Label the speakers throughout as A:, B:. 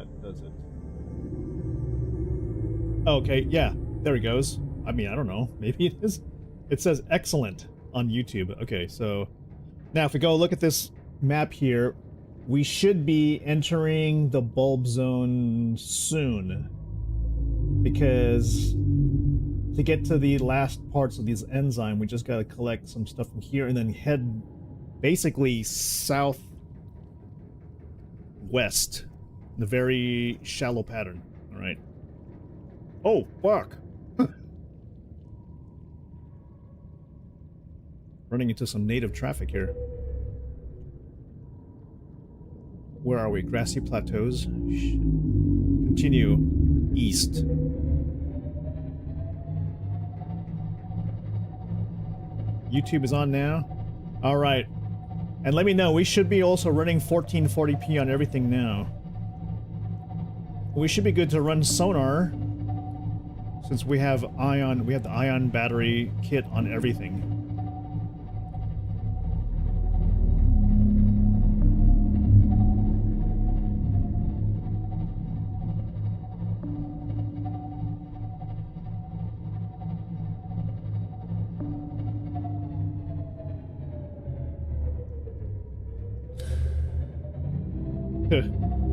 A: that does it. Okay, yeah, there it goes. I mean, I don't know. Maybe it is. It says excellent on YouTube. Okay, so now if we go look at this map here, we should be entering the bulb zone soon. Because to get to the last parts of these enzyme, we just gotta collect some stuff from here and then head basically southwest in a very shallow pattern. Alright. Oh, fuck! Running into some native traffic here. Where are we? Grassy plateaus? Continue east. YouTube is on now. Alright. And let me know, we should be also running 1440p on everything now. We should be good to run sonar. Since we have the ion battery kit on everything.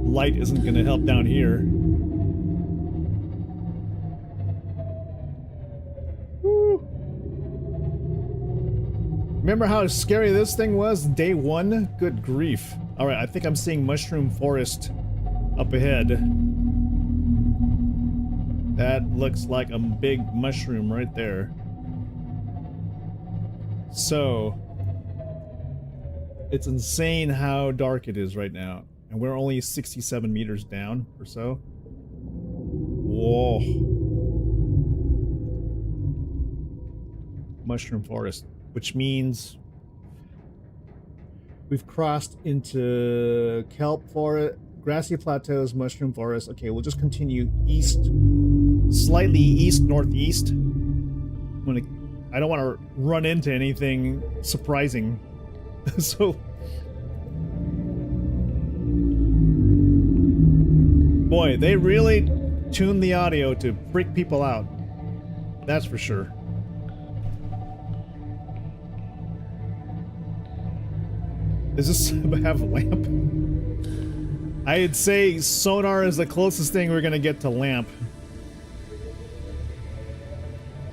A: Light isn't gonna help down here. Woo. Remember how scary this thing was day one? Good grief. Alright, I think I'm seeing mushroom forest up ahead. That looks like a big mushroom right there. So, it's insane how dark it is right now. And we're only 67 meters down or so. Whoa. Mushroom forest, which means we've crossed into kelp forest, grassy plateaus, mushroom forest. Okay, we'll just continue east, slightly east-northeast. I don't want to run into anything surprising. So... Boy, they really tuned the audio to freak people out. That's for sure. Does this have a lamp? I'd say sonar is the closest thing we're gonna get to lamp.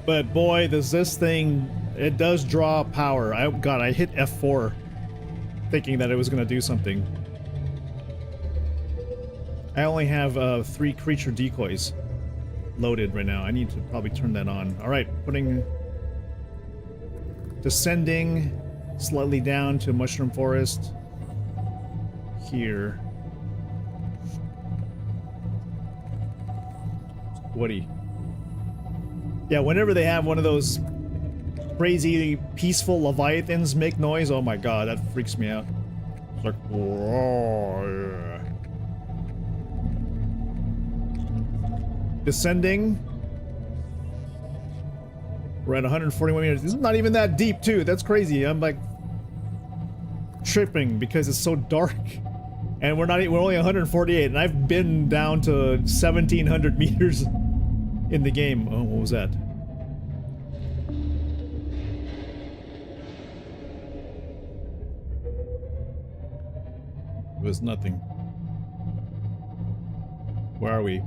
A: But boy, does this thing... It does draw power. God, I hit F4 thinking that it was gonna do something. I only have 3 creature decoys loaded right now. I need to probably turn that on. Alright, descending slightly down to mushroom forest. Here. Woody. Yeah, whenever they have one of those crazy, peaceful leviathans make noise, oh my god, that freaks me out. It's like, whoa. Descending. We're at 141 meters. This is not even that deep, too. That's crazy. I'm like tripping because it's so dark, and we're only 148, and I've been down to 1,700 meters in the game. Oh, what was that? It was nothing. Where are we?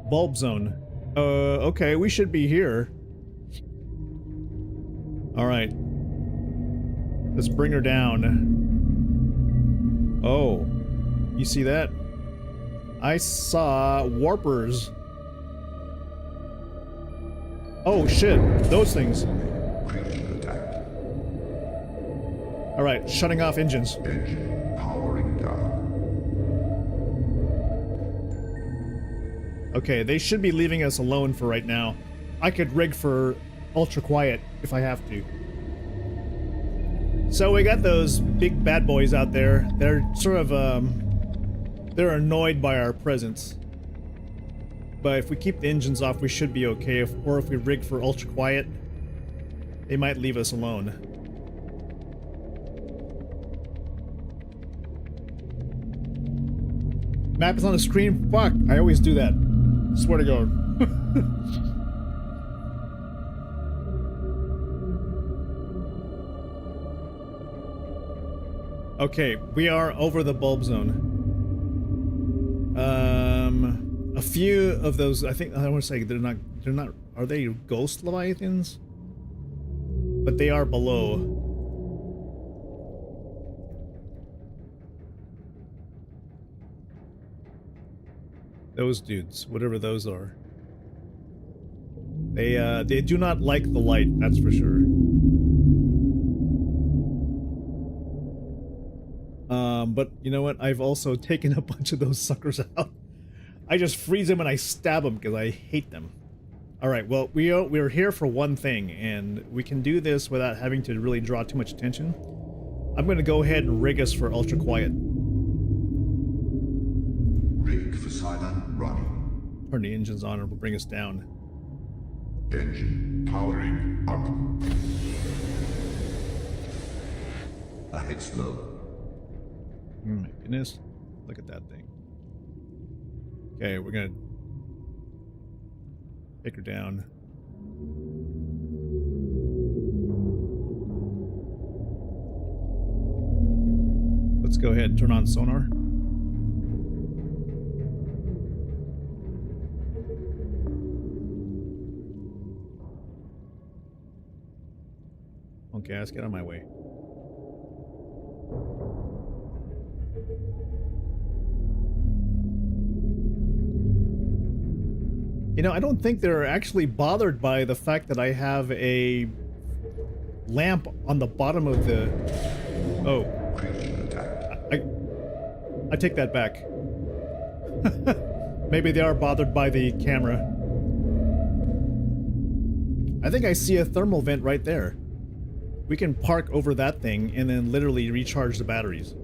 A: Bulb zone. Okay, we should be here. Alright. Let's bring her down. Oh. You see that? I saw warpers. Oh shit, those things. Alright, shutting off engines.
B: Engine powering down.
A: Okay, they should be leaving us alone for right now. I could rig for ultra quiet if I have to. So we got those big bad boys out there. They're sort of, they're annoyed by our presence. But if we keep the engines off, we should be okay. Or if we rig for ultra quiet, they might leave us alone. Map is on the screen? Fuck, I always do that. Swear to God. Okay, we are over the bulb zone. A few of those, I think, I want to say they're not, are they ghost leviathans? But they are below. Those dudes, whatever those are. They do not like the light, that's for sure. But you know what? I've also taken a bunch of those suckers out. I just freeze them and I stab them because I hate them. Alright, well, we're here for one thing, and we can do this without having to really draw too much attention. I'm going to go ahead and rig us for ultra quiet.
B: Rig for silent running.
A: Turn the engines on and we'll bring us down.
B: Engine powering up. Ahead slow.
A: Oh my goodness. Look at that thing. Okay, we're gonna take her down. Let's go ahead and turn on sonar. Okay, let's get on my way. You know, I don't think they're actually bothered by the fact that I have a lamp on the bottom of the... Oh. I take that back. Maybe they are bothered by the camera. I think I see a thermal vent right there. We can park over that thing and then literally recharge the batteries.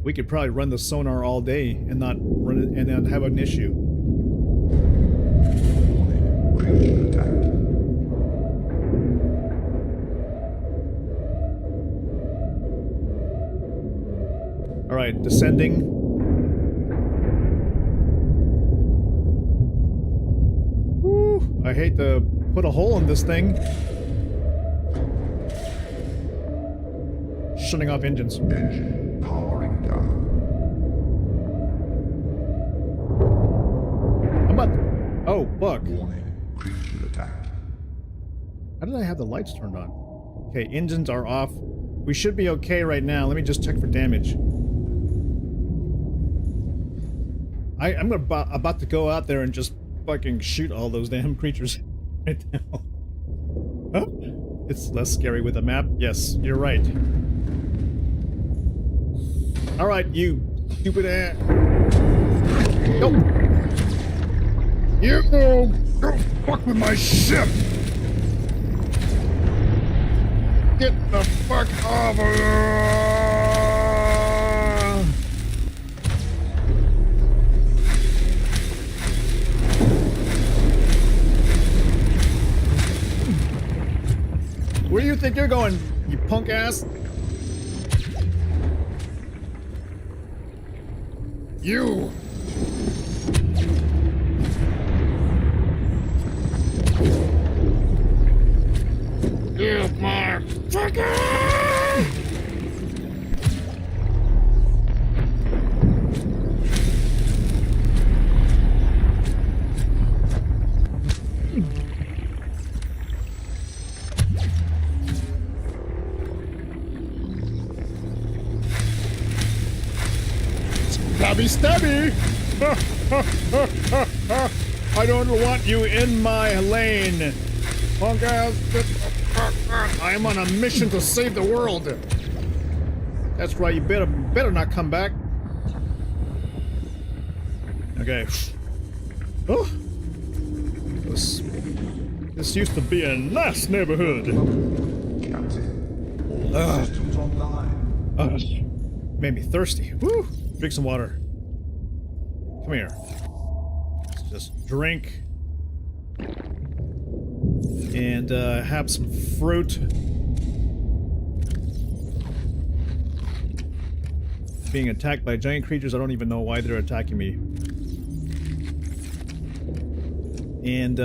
A: We could probably run the sonar all day and not run it and then have an issue. All right, descending. Woo, I hate to put a hole in this thing. Shutting off engines.
B: Engine powering down.
A: I'm about... Oh, fuck.
B: Warning, creature attack.
A: How did I have the lights turned on? Okay, engines are off. We should be okay right now. Let me just check for damage. I'm about to go out there and just fucking shoot all those damn creatures right now. Oh, it's less scary with a map. Yes, you're right. All right, you stupid ass. Nope. You don't fuck with my ship. Get the fuck off of here. Where do you think you're going, you punk ass? You! You motherfucker! Stabby, stabby! I don't want you in my lane. Punk ass. I am on a mission to save the world. That's right, you better not come back. Okay. Oh. This used to be a nice neighborhood.
B: Captain, all systems online.
A: Made me thirsty. Woo! Drink some water. Come here. Let's just drink. and have some fruit. Being attacked by giant creatures, I don't even know why they're attacking me. And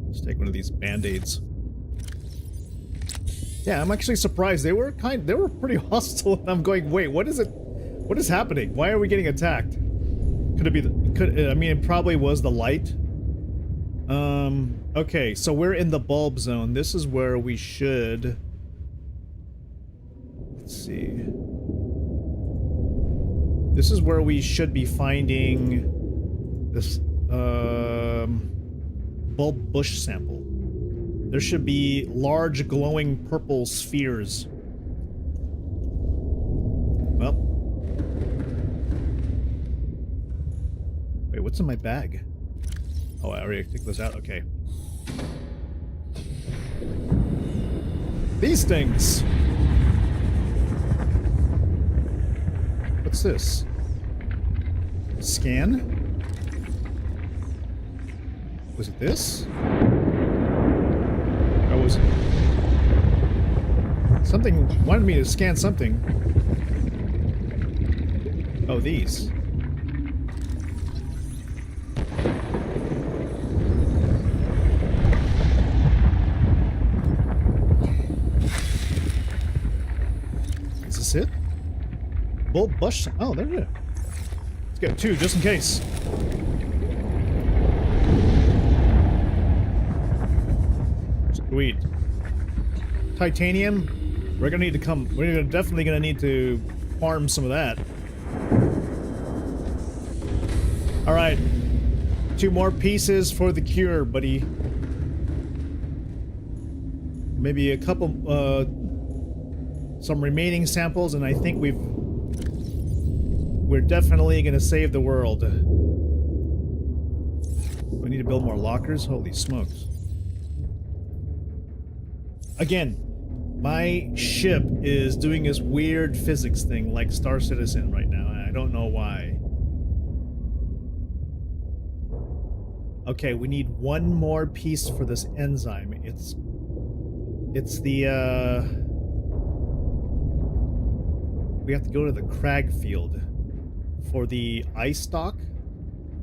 A: let's take one of these band-aids. Yeah, I'm actually surprised. They were pretty hostile, and I'm going, wait, what is it? What is happening? Why are we getting attacked? Could it be I mean, it probably was the light. Okay, so we're in the bulb zone. This is where we should... Let's see. This is where we should be finding this, bulb bush sample. There should be large glowing purple spheres. Well. Wait, what's in my bag? Oh, I already took this out? Okay. These things! What's this? Scan? Was it this? Or was it... Something wanted me to scan something. Oh, these. Is this it? Bulb bush. Oh, there it is. Let's get two just in case. Sweet. Titanium. We're gonna need to come. We're definitely gonna need to farm some of that. All right. 2 more pieces for the cure, buddy. Maybe a couple. Some remaining samples, and I think we're definitely gonna save the world. We need to build more lockers. Holy smokes. Again, my ship is doing this weird physics thing like Star Citizen right now, and I don't know why. Okay, we need 1 more piece for this enzyme. It's the, we have to go to the crag field for the ice stalk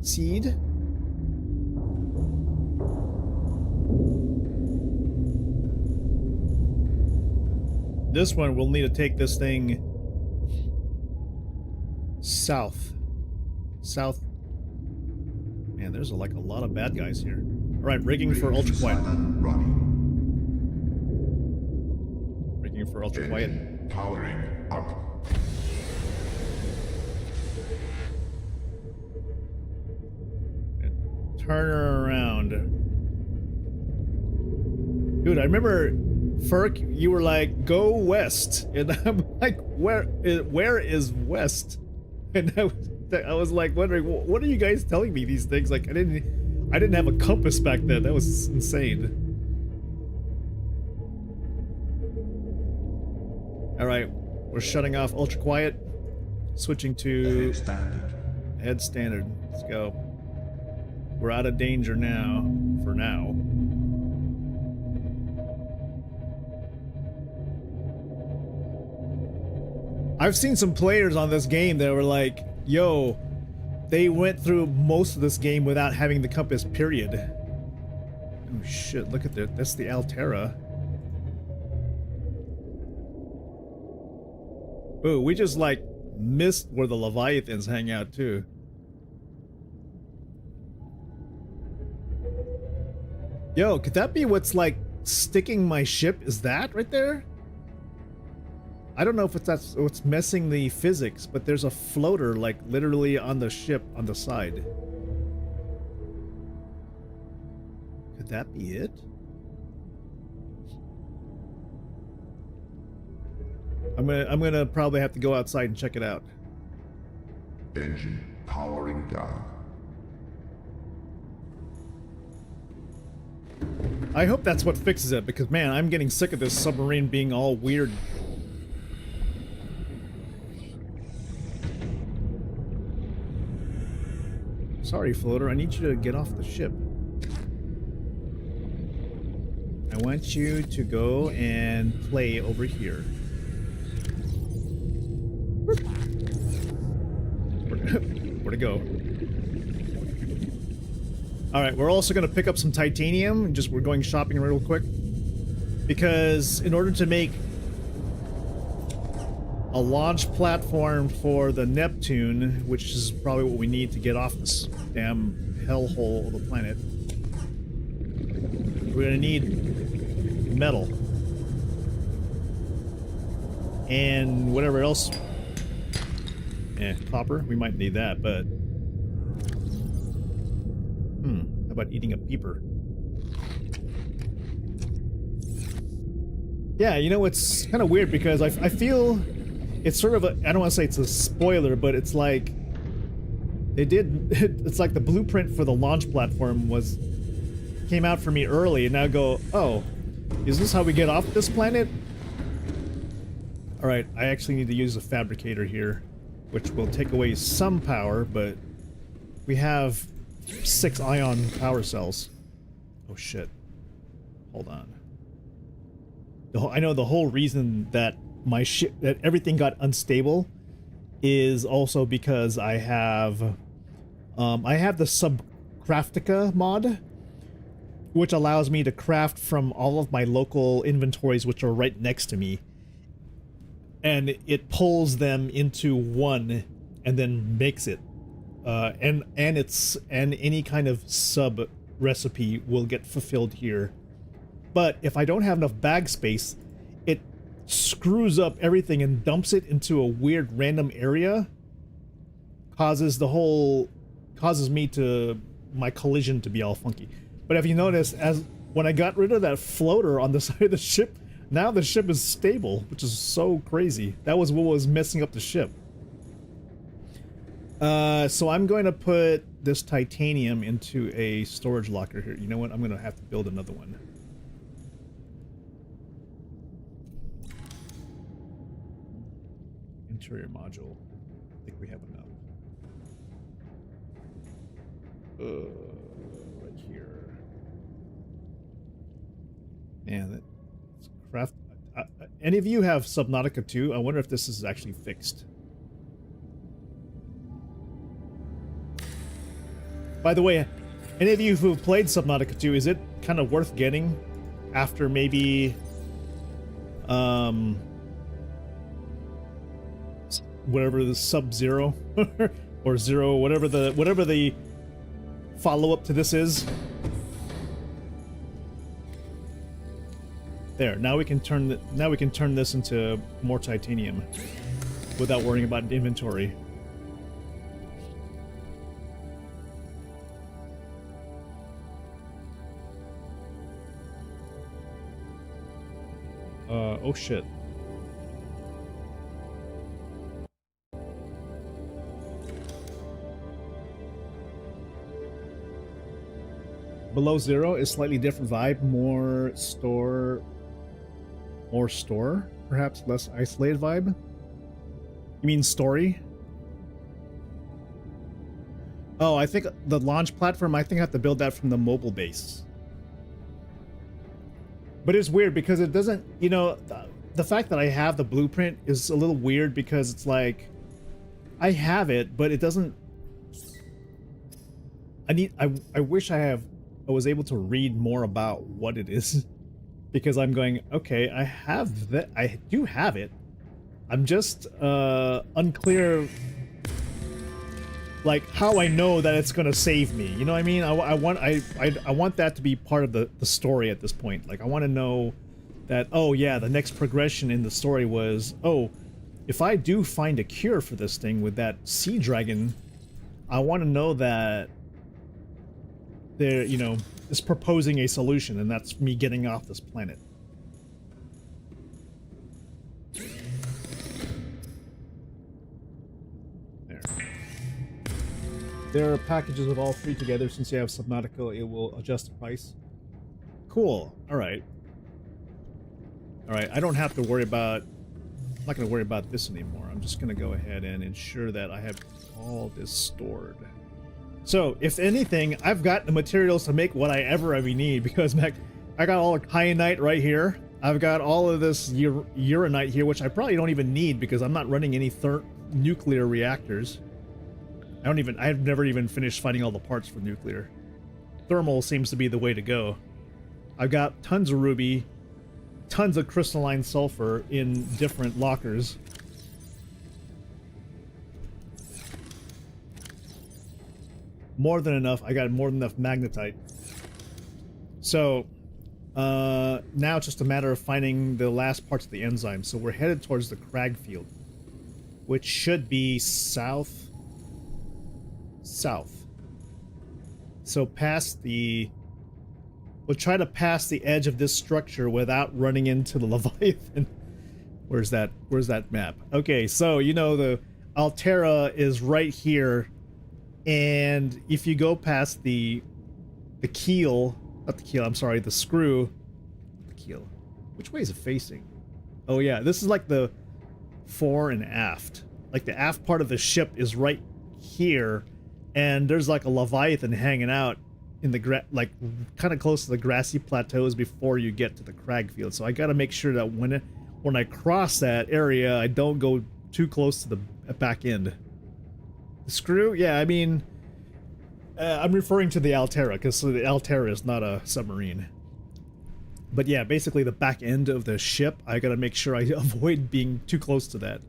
A: seed. This one, we'll need to take this thing south. South. Man, there's like a lot of bad guys here. Alright, rigging for ultra quiet. Rigging for ultra quiet.
B: Powering up.
A: Turn her around. Dude, I remember Ferk, you were like, go west. And I'm like, where is west? And I was like wondering, what are you guys telling me these things? Like, I didn't have a compass back then. That was insane. Alright, we're shutting off ultra quiet. Switching to head standard. Let's go. We're out of danger now, for now. I've seen some players on this game that were like, yo, they went through most of this game without having the compass, period. Oh shit, look at that. That's the Altera. Ooh, we just like missed where the Leviathans hang out too. Yo, could that be what's like sticking my ship? Is that right there? I don't know if that's what's messing the physics, but there's a floater like literally on the ship on the side. Could that be it? I'm gonna probably have to go outside and check it out.
B: Engine powering down.
A: I hope that's what fixes it, because man, I'm getting sick of this submarine being all weird. Sorry, floater, I need you to get off the ship. I want you to go and play over here. Where to go? Alright, we're also going to pick up some titanium. We're going shopping real quick. Because in order to make a launch platform for the Neptune, which is probably what we need to get off this damn hellhole of the planet, we're going to need metal. And whatever else. Copper. We might need that, but... how about eating a peeper? Yeah, you know, it's kind of weird because I feel it's sort of a... I don't want to say it's a spoiler, but it's like... They did... It's like the blueprint for the launch platform came out for me early, and now go, oh, is this how we get off this planet? Alright, I actually need to use a fabricator here, which will take away some power, but we have 6 ion power cells. Oh shit. Hold on. I know the whole reason that my ship, that everything got unstable, is also because I have the Subnautica mod, which allows me to craft from all of my local inventories, which are right next to me, and it pulls them into one and then makes it, and any kind of sub recipe will get fulfilled here. But if I don't have enough bag space, it screws up everything and dumps it into a weird random area. Causes my collision to be all funky. But if you notice, when I got rid of that floater on the side of the ship, now the ship is stable, which is so crazy. That was what was messing up the ship. So I'm going to put this titanium into a storage locker here. You know what? I'm going to have to build another one. Interior module. I think we have enough. Right here. Man, that's craft. Any of you have Subnautica 2? I wonder if this is actually fixed. By the way, any of you who have played Subnautica 2, is it kind of worth getting after maybe whatever the Sub-Zero or Zero, whatever the follow-up to this is? There, now we can turn this into more titanium without worrying about inventory. Oh shit. Below Zero is slightly different vibe, more store, perhaps less isolated vibe? You mean story? Oh, I think the launch platform, I think I have to build that from the mobile base. But it's weird because it doesn't, you know, the fact that I have the blueprint is a little weird because it's like, I have it, but it doesn't, I wish I was able to read more about what it is, because I'm going, okay, I have that, I do have it. I'm just unclear, like how I know that it's gonna save me. You know what I mean? I want that to be part of the story at this point. Like I want to know that, oh yeah, the next progression in the story was, oh, if I do find a cure for this thing with that sea dragon, I want to know that they're, you know, is proposing a solution, and that's me getting off this planet. There. There are packages of all three together. Since you have Subnautica, it will adjust the price. Cool. Alright. Alright, I don't have to worry about... I'm not going to worry about this anymore. I'm just going to go ahead and ensure that I have all this stored. So, if anything, I've got the materials to make what I ever need, because I got all the kyanite right here. I've got all of this uranite here, which I probably don't even need because I'm not running any nuclear reactors. I've never even finished finding all the parts for nuclear. Thermal seems to be the way to go. I've got tons of ruby, tons of crystalline sulfur in different lockers. More than enough. I got more than enough magnetite. So, now it's just a matter of finding the last parts of the enzyme. So we're headed towards the crag field, which should be south. So past the... We'll try to pass the edge of this structure without running into the Leviathan. Where's that map? Okay, so you know the Altera is right here, and if you go past the keel, not the keel, I'm sorry, the screw, the keel. Which way is it facing? Oh yeah, this is like the fore and aft. Like the aft part of the ship is right here, and there's like a Leviathan hanging out in the like kind of close to the grassy plateaus before you get to the crag field. So I got to make sure that when I cross that area, I don't go too close to the back end. The screw? Yeah, I mean, I'm referring to the Altera because the Altera is not a submarine. But yeah, basically the back end of the ship, I got to make sure I avoid being too close to that.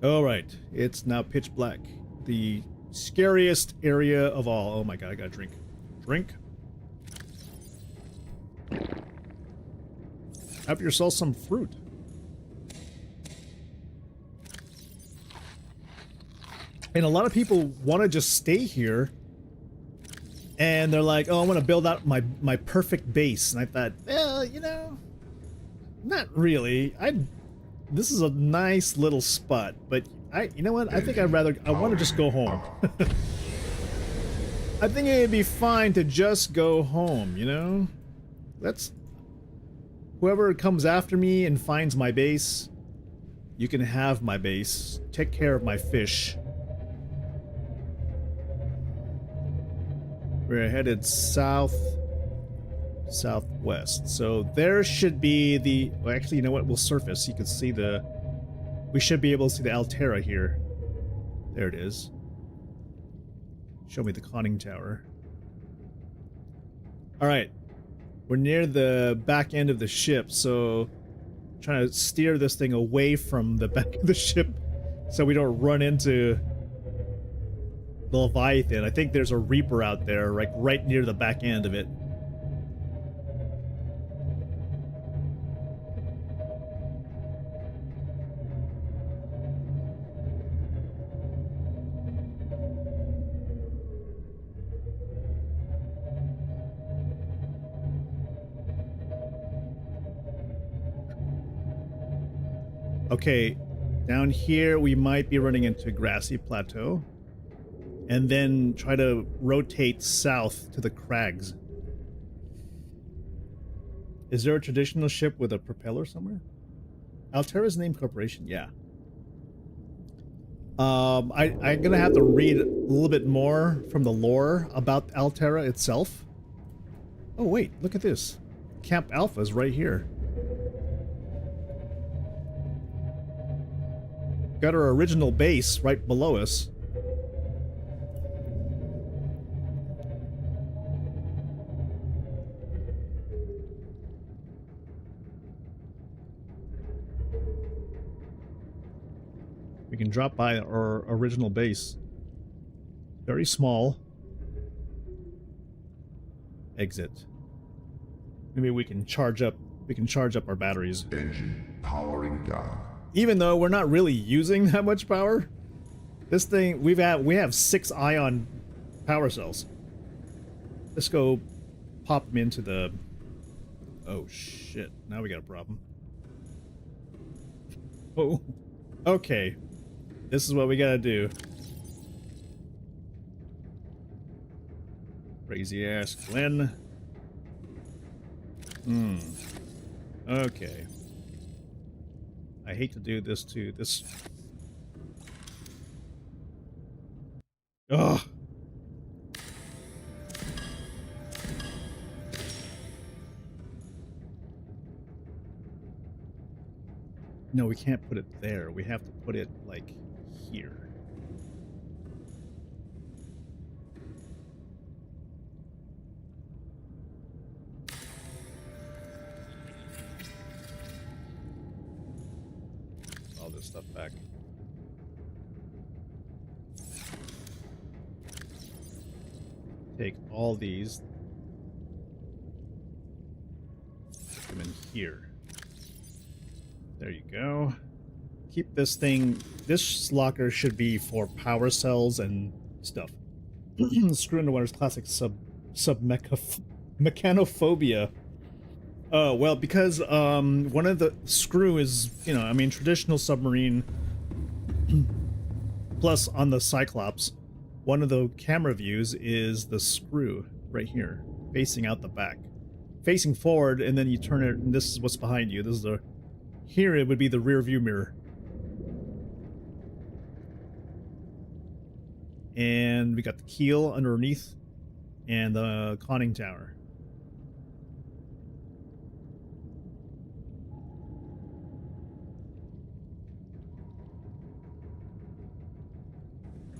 A: All right, it's now pitch black. The scariest area of all. Oh my god, I gotta drink. Drink. Have yourself some fruit. And a lot of people want to just stay here, and they're like, oh, I want to build out my perfect base. And I thought, well, you know, not really. This is a nice little spot, but you know what? I think I want to just go home. I think it'd be fine to just go home, you know? Whoever comes after me and finds my base, you can have my base. Take care of my fish. We're headed southwest. So there should be well, actually, you know what? We'll surface. You can see we should be able to see the Altera here. There it is. Show me the conning tower. Alright. We're near the back end of the ship, so I'm trying to steer this thing away from the back of the ship so we don't run into the Leviathan. I think there's a Reaper out there, like right near the back end of it. Okay, down here we might be running into grassy plateau, and then try to rotate south to the crags. Is there a traditional ship with a propeller somewhere? Altera's name corporation, yeah. I'm gonna have to read a little bit more from the lore about Altera itself. Oh wait, look at this. Camp Alpha's right here. Got our original base right below us. We can drop by our original base. Very small. Exit. Maybe we can charge up our batteries.
B: Engine powering down.
A: Even though we're not really using that much power, this thing we have 6 ion power cells. Let's go pop them into the... Oh shit, now we got a problem. Oh, okay. This is what we gotta do. Crazy ass Glenn. Okay. I hate to do this to this. Ugh. No, we can't put it there. We have to put it, like, here. All this stuff back. Take all these. Put them in here. There you go. Keep this thing. This locker should be for power cells and stuff. Screw into water's classic mechanophobia. Oh well, because one of the screw is, you know, I mean, traditional submarine. Plus, on the Cyclops, one of the camera views is the screw right here, facing out the back, facing forward, and then you turn it. And this is what's behind you. This is the. Here it would be the rear view mirror. And we got the keel underneath and the conning tower.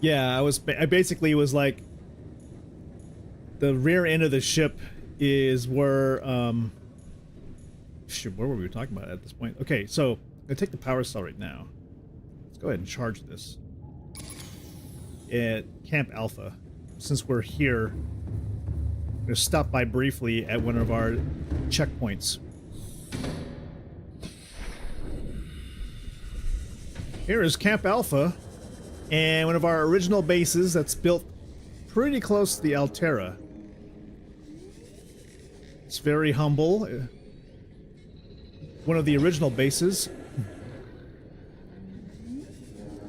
A: Yeah, I basically was like, the rear end of the ship is where, shoot, what were we talking about at this point? Okay, so I'm gonna take the power cell right now. Let's go ahead and charge this. At Camp Alpha, since we're here, I'm gonna stop by briefly at one of our checkpoints. Here is Camp Alpha, and one of our original bases that's built pretty close to the Altera. It's very humble. One of the original bases.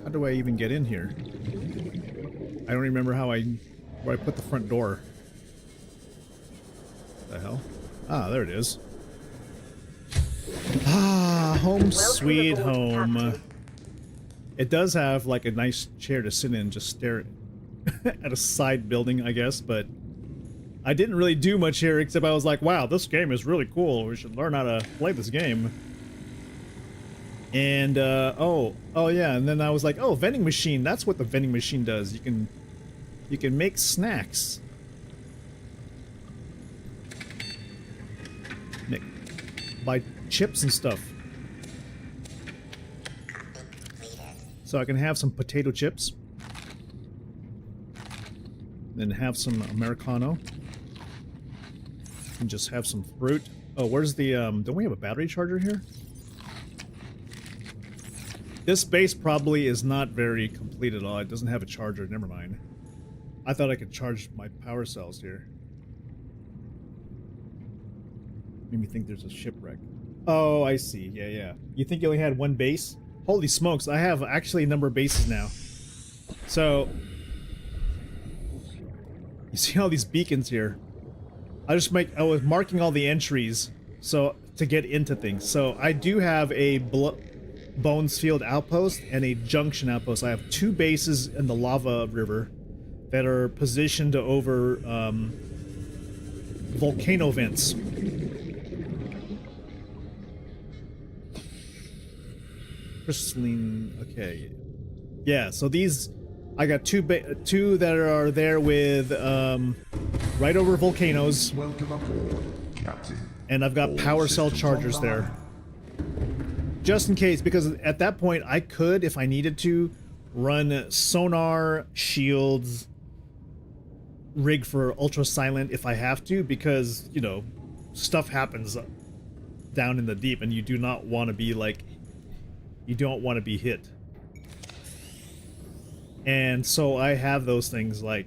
A: How do I even get in here? I don't remember where I put the front door. What the hell? Ah, there it is. Ah, home sweet home. It does have like a nice chair to sit in, just stare at a side building, I guess, but I didn't really do much here except I was like, wow, this game is really cool. We should learn how to play this game. And, oh yeah, and then I was like, oh, vending machine, that's what the vending machine does. You can make snacks. Buy chips and stuff. So I can have some potato chips. Then have some Americano. And just have some fruit. Oh, where's the, don't we have a battery charger here? This base probably is not very complete at all. It doesn't have a charger. Never mind. I thought I could charge my power cells here. Made me think there's a shipwreck. Oh, I see. Yeah, yeah. You think you only had one base? Holy smokes, I have actually a number of bases now. So, you see all these beacons here. I was marking all the entries so to get into things. So I do have a Bones Field outpost and a junction outpost. I have two bases in the lava river that are positioned over volcano vents. Crystalline, okay. Yeah, so these, I got two that are there with, right over volcanoes.
B: Welcome aboard, Captain.
A: And I've got
B: All
A: power cell
B: systems
A: chargers
B: online.
A: there. Just in case, because at that point I could, if I needed to, run sonar, shields, rig for ultra silent if I have to, because, you know, stuff happens down in the deep and you do not want to be like, you don't want to be hit. And so I have those things, like,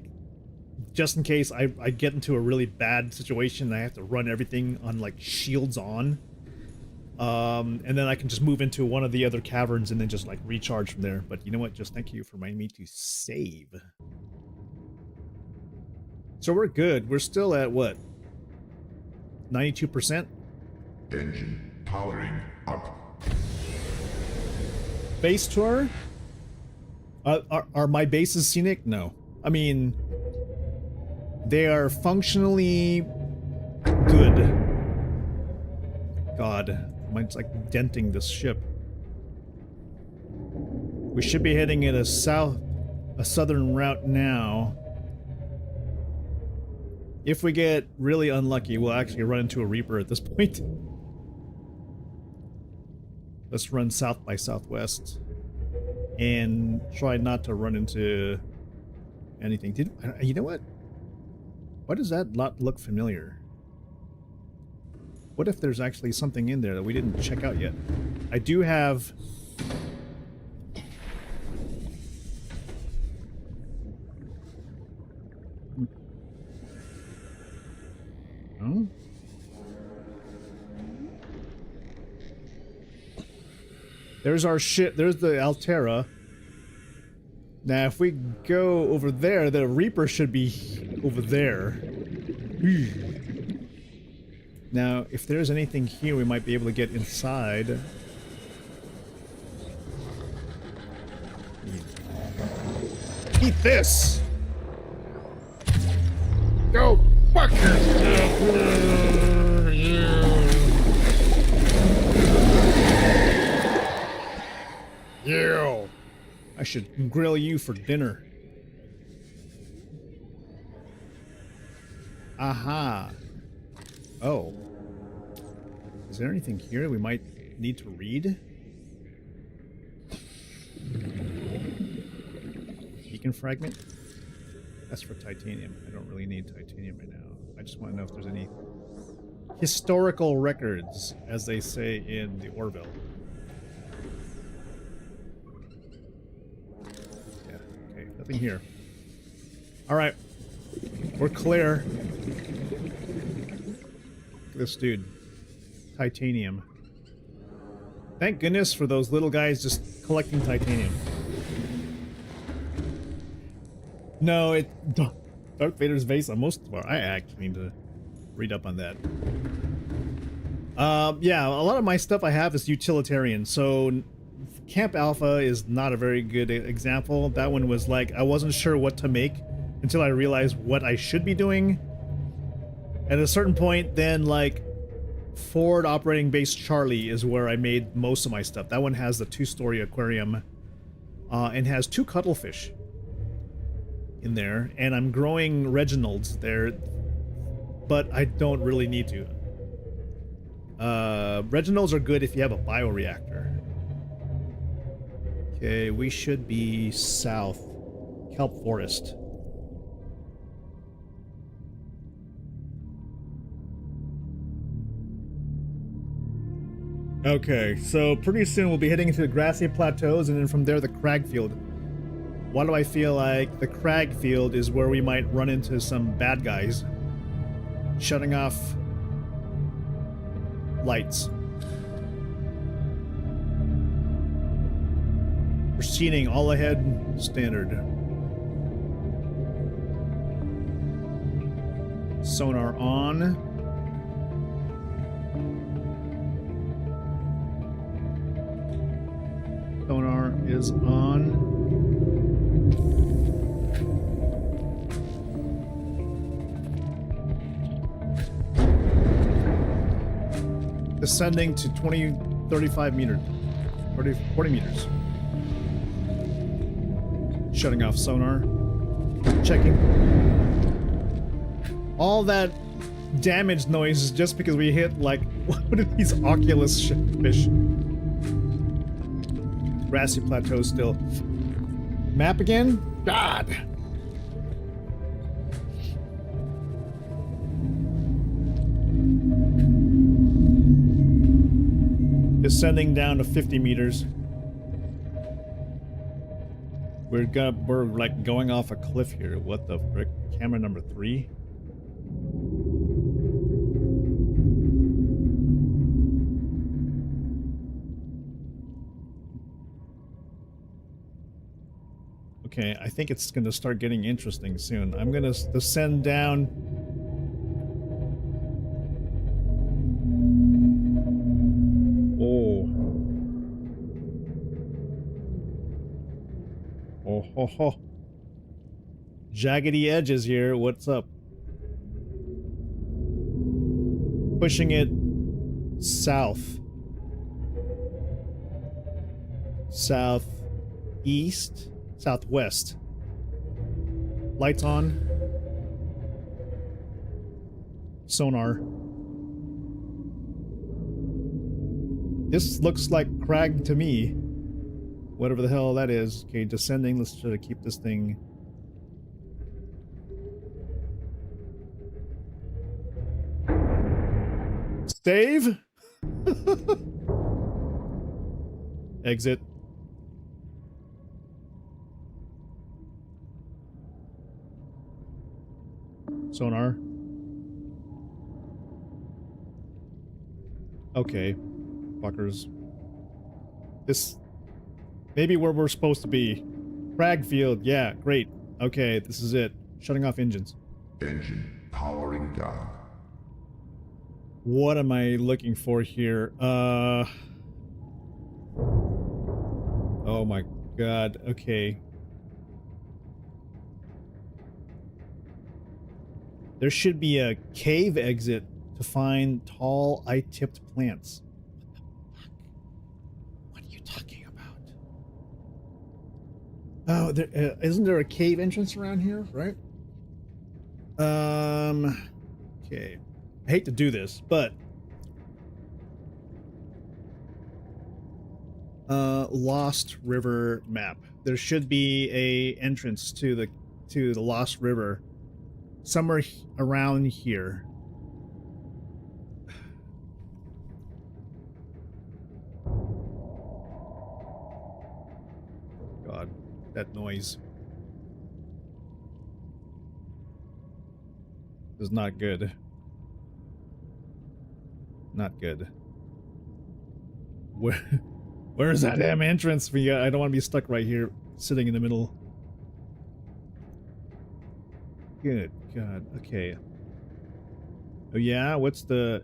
A: just in case I get into a really bad situation and I have to run everything on, like, shields on. And then I can just move into one of the other caverns and then just, like, recharge from there. But you know what? Just thank you for reminding me to save. So we're good. We're still at, what? 92%?
B: Engine powering up.
A: Base tour? Are my bases scenic? No. I mean, they are functionally good. God, mine's like denting this ship. We should be heading in a southern route now. If we get really unlucky, we'll actually run into a Reaper at this point. Let's run south by southwest and try not to run into anything. You know what? Why does that lot look familiar? What if there's actually something in there that we didn't check out yet? I do have... No? There's our shit. There's the Altera. Now, if we go over there, the Reaper should be over there. Now, if there's anything here, we might be able to get inside. Eat this! Go fuck yourself! You! I should grill you for dinner. Aha. Oh. Is there anything here we might need to read? Beacon fragment? That's for titanium. I don't really need titanium right now. I just want to know if there's any historical records, as they say in the Orville. Yeah, okay, nothing here. Alright. We're clear. Look at this dude. Titanium. Thank goodness for those little guys just collecting titanium. No, Darth Vader's base on most of our... I actually need to read up on that. Yeah, a lot of my stuff I have is utilitarian, so Camp Alpha is not a very good example. That one was like, I wasn't sure what to make until I realized what I should be doing. At a certain point, then, like, Forward Operating Base Charlie is where I made most of my stuff. That one has the 2-story aquarium, and has 2 cuttlefish in there, and I'm growing Reginalds there, but I don't really need to. Reginalds are good if you have a bioreactor. Okay, we should be south. Kelp Forest. Okay, so pretty soon we'll be heading into the grassy plateaus, and then from there the crag field. Why do I feel like the crag field is where we might run into some bad guys? Shutting off lights. Proceeding all ahead standard. Sonar on. Sonar is on. Descending to 35 meters. 40 meters. Shutting off sonar. Checking. All that damage noise is just because we hit, like, what are these Oculus fish? Grassy plateau still. Map again? God! Descending down to 50 meters. We're like going off a cliff here. What the frick? Camera number 3? Okay, I think it's gonna start getting interesting soon. I'm gonna descend down. Oh ho ho. Jaggedy edges here, what's up? Pushing it south. southeast, southwest. Lights on. Sonar. This looks like crag to me. Whatever the hell that is. Okay, descending. Let's try to keep this thing. Save? Exit. Sonar. Okay. Fuckers. This... Maybe where we're supposed to be. Crag field. Yeah, great. Okay, this is it. Shutting off engines.
B: Engine powering down.
A: What am I looking for here? Oh my god. Okay. There should be a cave exit to find tall, eye-tipped plants. What are you talking about? Oh, there isn't there a cave entrance around here, right? Okay. I hate to do this, but Lost River map. There should be a entrance to the Lost River somewhere around here. God, that noise is not good. Not good. Where is that damn entrance? I don't want to be stuck right here, sitting in the middle. Good God. Okay. Oh yeah, what's the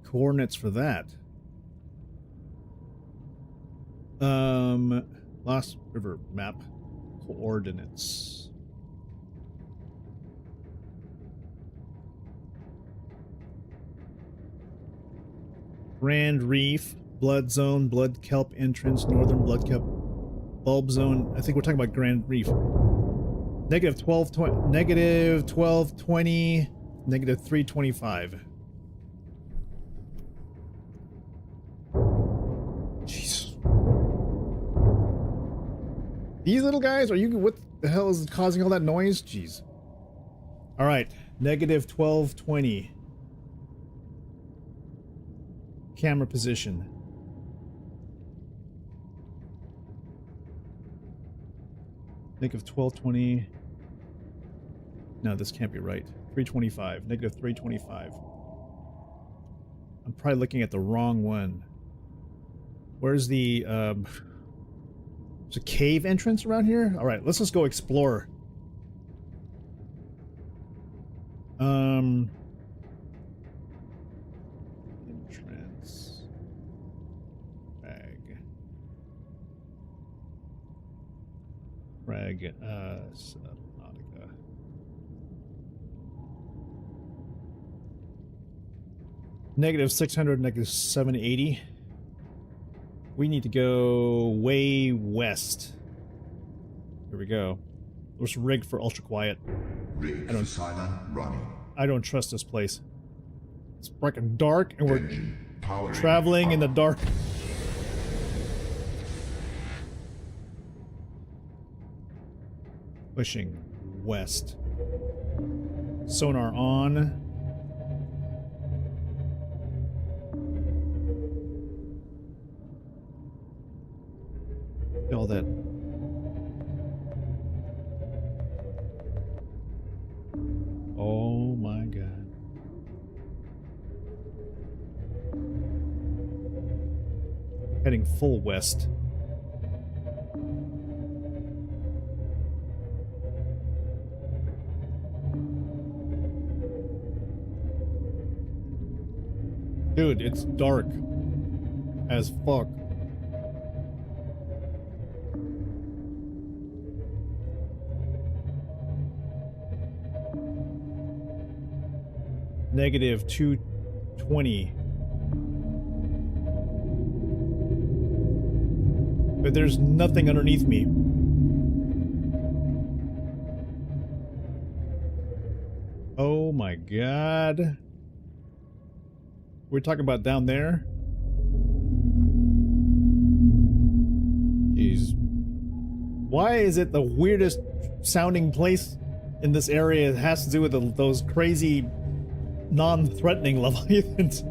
A: coordinates for that? Lost River map coordinates. Grand Reef, Blood Zone, Blood Kelp entrance, Northern Blood Kelp, Bulb Zone. I think we're talking about Grand Reef. Negative 1220, negative 1220, negative 325. Jeez. These little guys, are you, what the hell is causing all that noise? Jeez. All right, negative 1220. Camera position. Negative 1220. No, this can't be right. 325. Negative 325. I'm probably looking at the wrong one. Where's the there's a cave entrance around here? Alright, let's just go explore. Entrance. Frag. Subnautica. Negative 600, negative 780. We need to go way west. Here we go. Let's rig for ultra quiet.
B: Rig for silent running.
A: I don't trust this place. It's freaking dark and we're
B: Engine powering
A: traveling in the dark. Pushing west. Sonar on. All that. Oh my God. Heading full west. Dude, it's dark as fuck. Negative 220. But there's nothing underneath me. Oh my god. We're talking about down there? Jeez. Why is it the weirdest sounding place in this area? It has to do with those crazy non-threatening leviathans.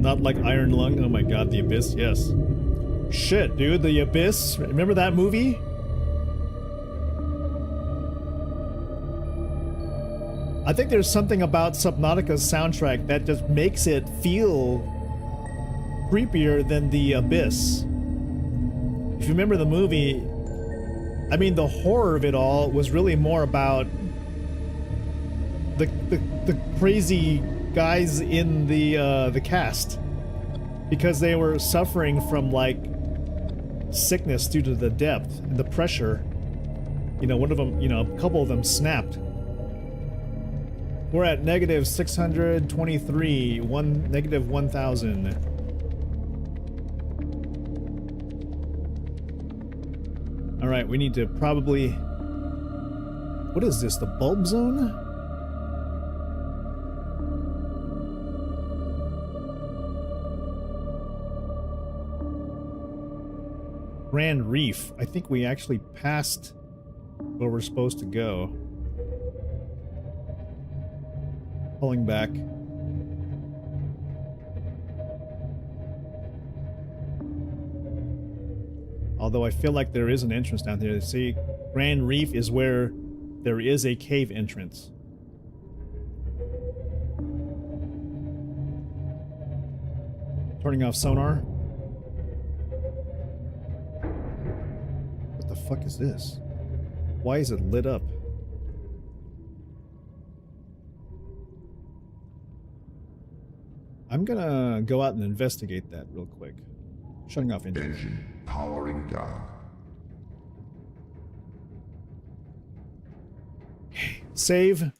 A: Not like Iron Lung. Oh my god, the Abyss, yes. Shit, dude, the Abyss. Remember that movie? I think there's something about Subnautica's soundtrack that just makes it feel creepier than the Abyss. If you remember the movie, I mean, the horror of it all was really more about the crazy guys in the cast, because they were suffering from like sickness due to the depth and the pressure. You know, one of them, you know, a couple of them snapped. We're at negative 623, negative 1,000. All right, we need to probably. What is this? The bulb zone? Grand Reef. I think we actually passed where we're supposed to go. Pulling back. Although I feel like there is an entrance down here. See, Grand Reef is where there is a cave entrance. Turning off sonar. What the fuck is this? Why is it lit up? I'm gonna go out and investigate that real quick. Shutting off engine.
B: Engine powering down.
A: Save.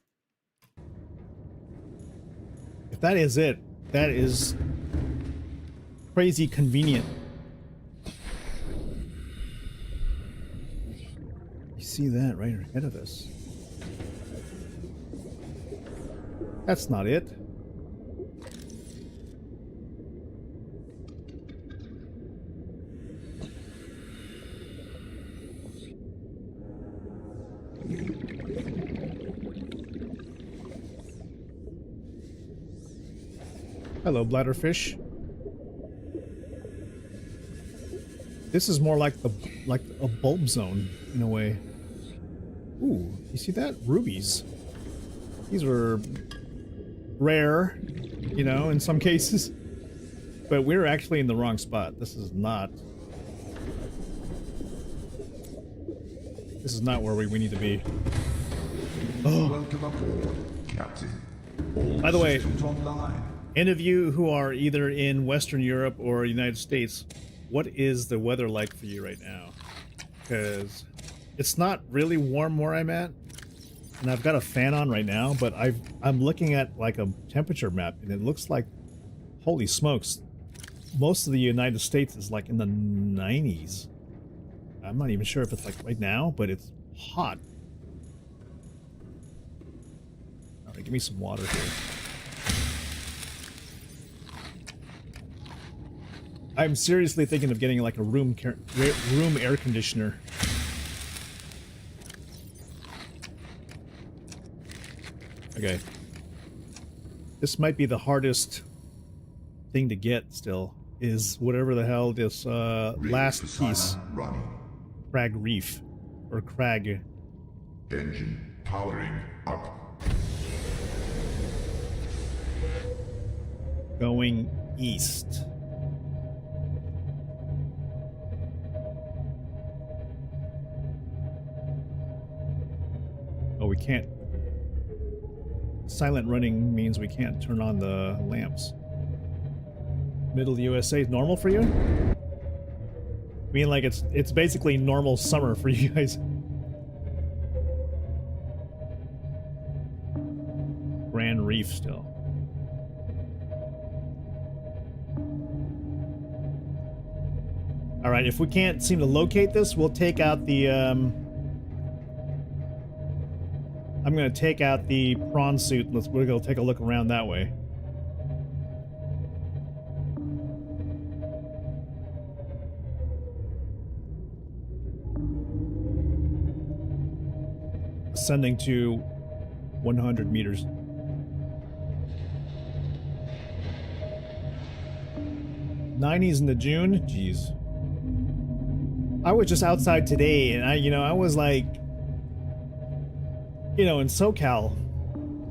A: If that is it, that is crazy convenient. You see that right ahead of us. That's not it. Hello, bladderfish. This is more like a bulb zone in a way. Ooh, you see that? Rubies. These are rare, you know, in some cases. But we're actually in the wrong spot. This is not where we need to be. Oh.
B: Welcome aboard, Captain.
A: By the way,
B: Online.
A: any of you who are either in Western Europe or United States, what is the weather like for you right now? Because it's not really warm where I'm at, and I've got a fan on right now, but I'm looking at like a temperature map, and it looks like, holy smokes, most of the United States is like in the 90s. I'm not even sure if it's like right now, but it's hot. All right, give me some water here. I'm seriously thinking of getting like a room air conditioner. Okay. This might be the hardest thing to get still, is whatever the hell this last piece.
B: Running.
A: Crag Reef. Or Crag.
B: Engine powering up.
A: Going east. Oh, we can't. Silent running means we can't turn on the lamps. Middle USA is normal for you? I mean, like it's basically normal summer for you guys. Grand Reef still. All right, if we can't seem to locate this, we'll take out the, I'm gonna take out the prawn suit. We'll go take a look around that way. Ascending to 100 meters. '90s into June? Jeez. I was just outside today and I was like, in SoCal,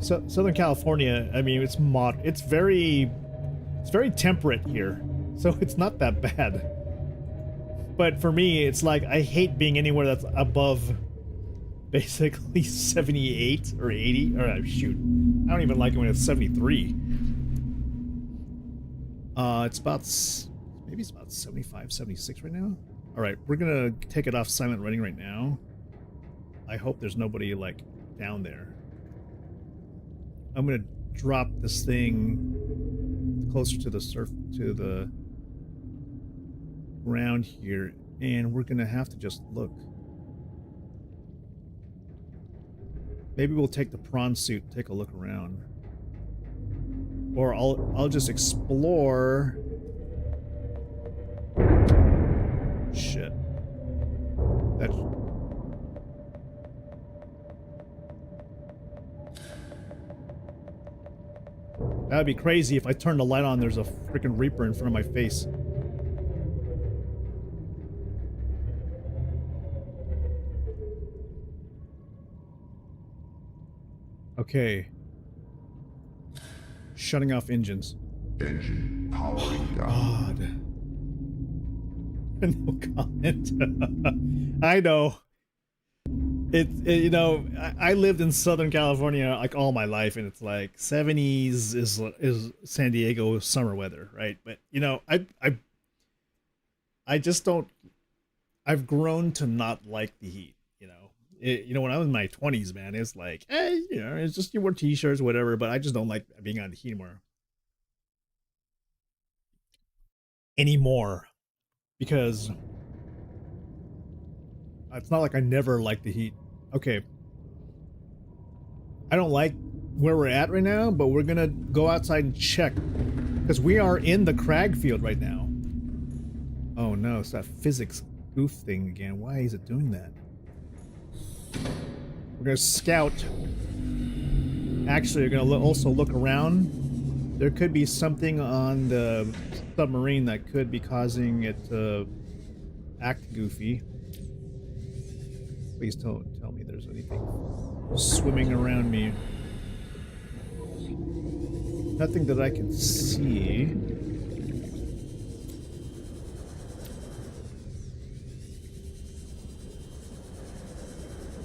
A: Southern California, I mean, it's very temperate here. So it's not that bad. But for me, it's like, I hate being anywhere that's above basically 78 or 80, or shoot, I don't even like it when it's 73. It's about, maybe it's about 75, 76 right now. All right, we're gonna take it off silent running right now. I hope there's nobody like down there. I'm gonna drop this thing closer to the ground here, and we're gonna have to just look. Maybe we'll take the prawn suit and take a look around. Or I'll just explore. Shit. That's... That'd be crazy if I turn the light on, there's a freaking Reaper in front of my face. Okay. Shutting off engines.
B: Engine powering down.
A: God. No comment. I know. I lived in Southern California like all my life, and it's like 70s is San Diego summer weather, right? But I just don't. I've grown to not like the heat. When I was in my 20s, man, it's like, it's just you wear t-shirts, whatever. But I just don't like being on the heat anymore. Because it's not like I never liked the heat. Okay. I don't like where we're at right now, but we're gonna go outside and check. Because we are in the crag field right now. Oh no, it's that physics goof thing again. Why is it doing that? We're gonna scout. Actually, we're gonna also look around. There could be something on the submarine that could be causing it to act goofy. Please don't tell me there's anything swimming around me. Nothing that I can see.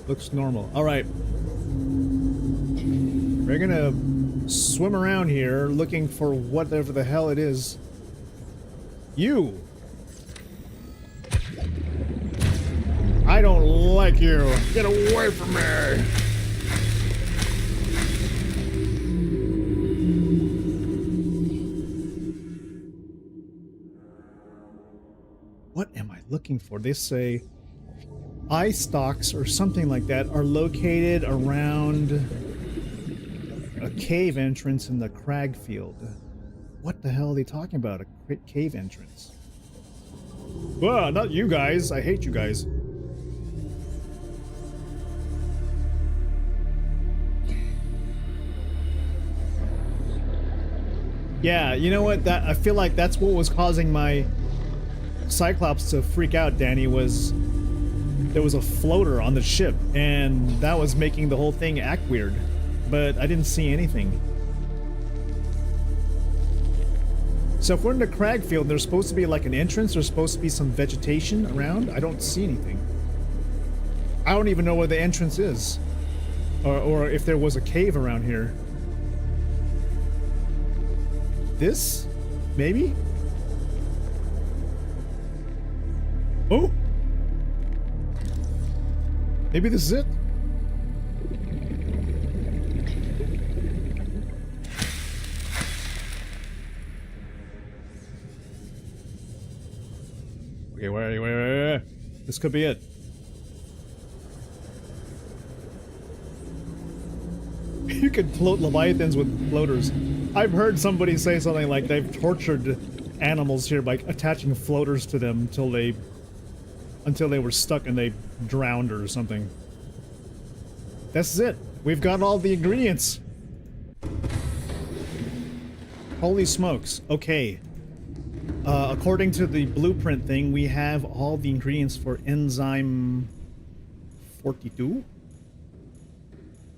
A: Looks normal. All right. We're gonna swim around here looking for whatever the hell it is. You! I don't like you! Get away from me! What am I looking for? They say eye stalks or something like that are located around a cave entrance in the crag field. What the hell are they talking about? A cave entrance? Well, not you guys. I hate you guys. Yeah, you know what? I feel like that's what was causing my Cyclops to freak out, Danny, was there was a floater on the ship, and that was making the whole thing act weird. But I didn't see anything. So if we're in the crag field, there's supposed to be like an entrance, there's supposed to be some vegetation around. I don't see anything. I don't even know where the entrance is. Or if there was a cave around here. This? Maybe? Oh! Maybe this is it? Okay, where? This could be it. You can float leviathans with floaters. I've heard somebody say something like they've tortured animals here by attaching floaters to them until they were stuck and they drowned or something. That's it. We've got all the ingredients. Holy smokes. Okay. According to the blueprint thing, we have all the ingredients for enzyme 42.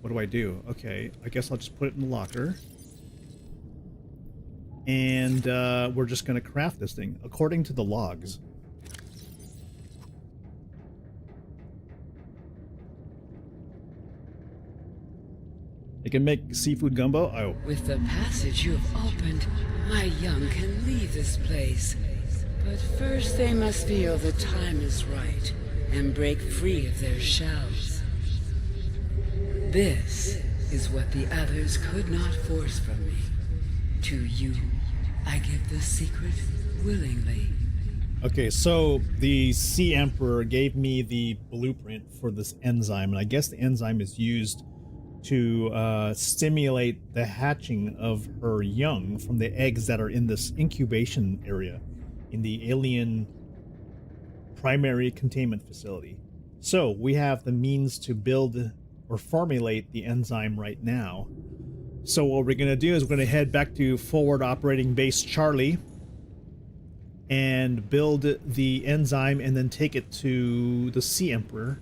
A: What do I do? Okay, I guess I'll just put it in the locker. And we're just going to craft this thing according to the logs. You can make seafood gumbo. Oh.
C: With the passage you have opened, my young can leave this place. But first they must feel the time is right and break free of their shells. This is what the others could not force from me. To you, I give the secret willingly.
A: Okay, so the Sea Emperor gave me the blueprint for this enzyme, and I guess the enzyme is used to stimulate the hatching of her young from the eggs that are in this incubation area in the alien primary containment facility. So we have the means to build or formulate the enzyme right now. So what we're going to do is we're going to head back to forward operating base Charlie and build the enzyme and then take it to the Sea Emperor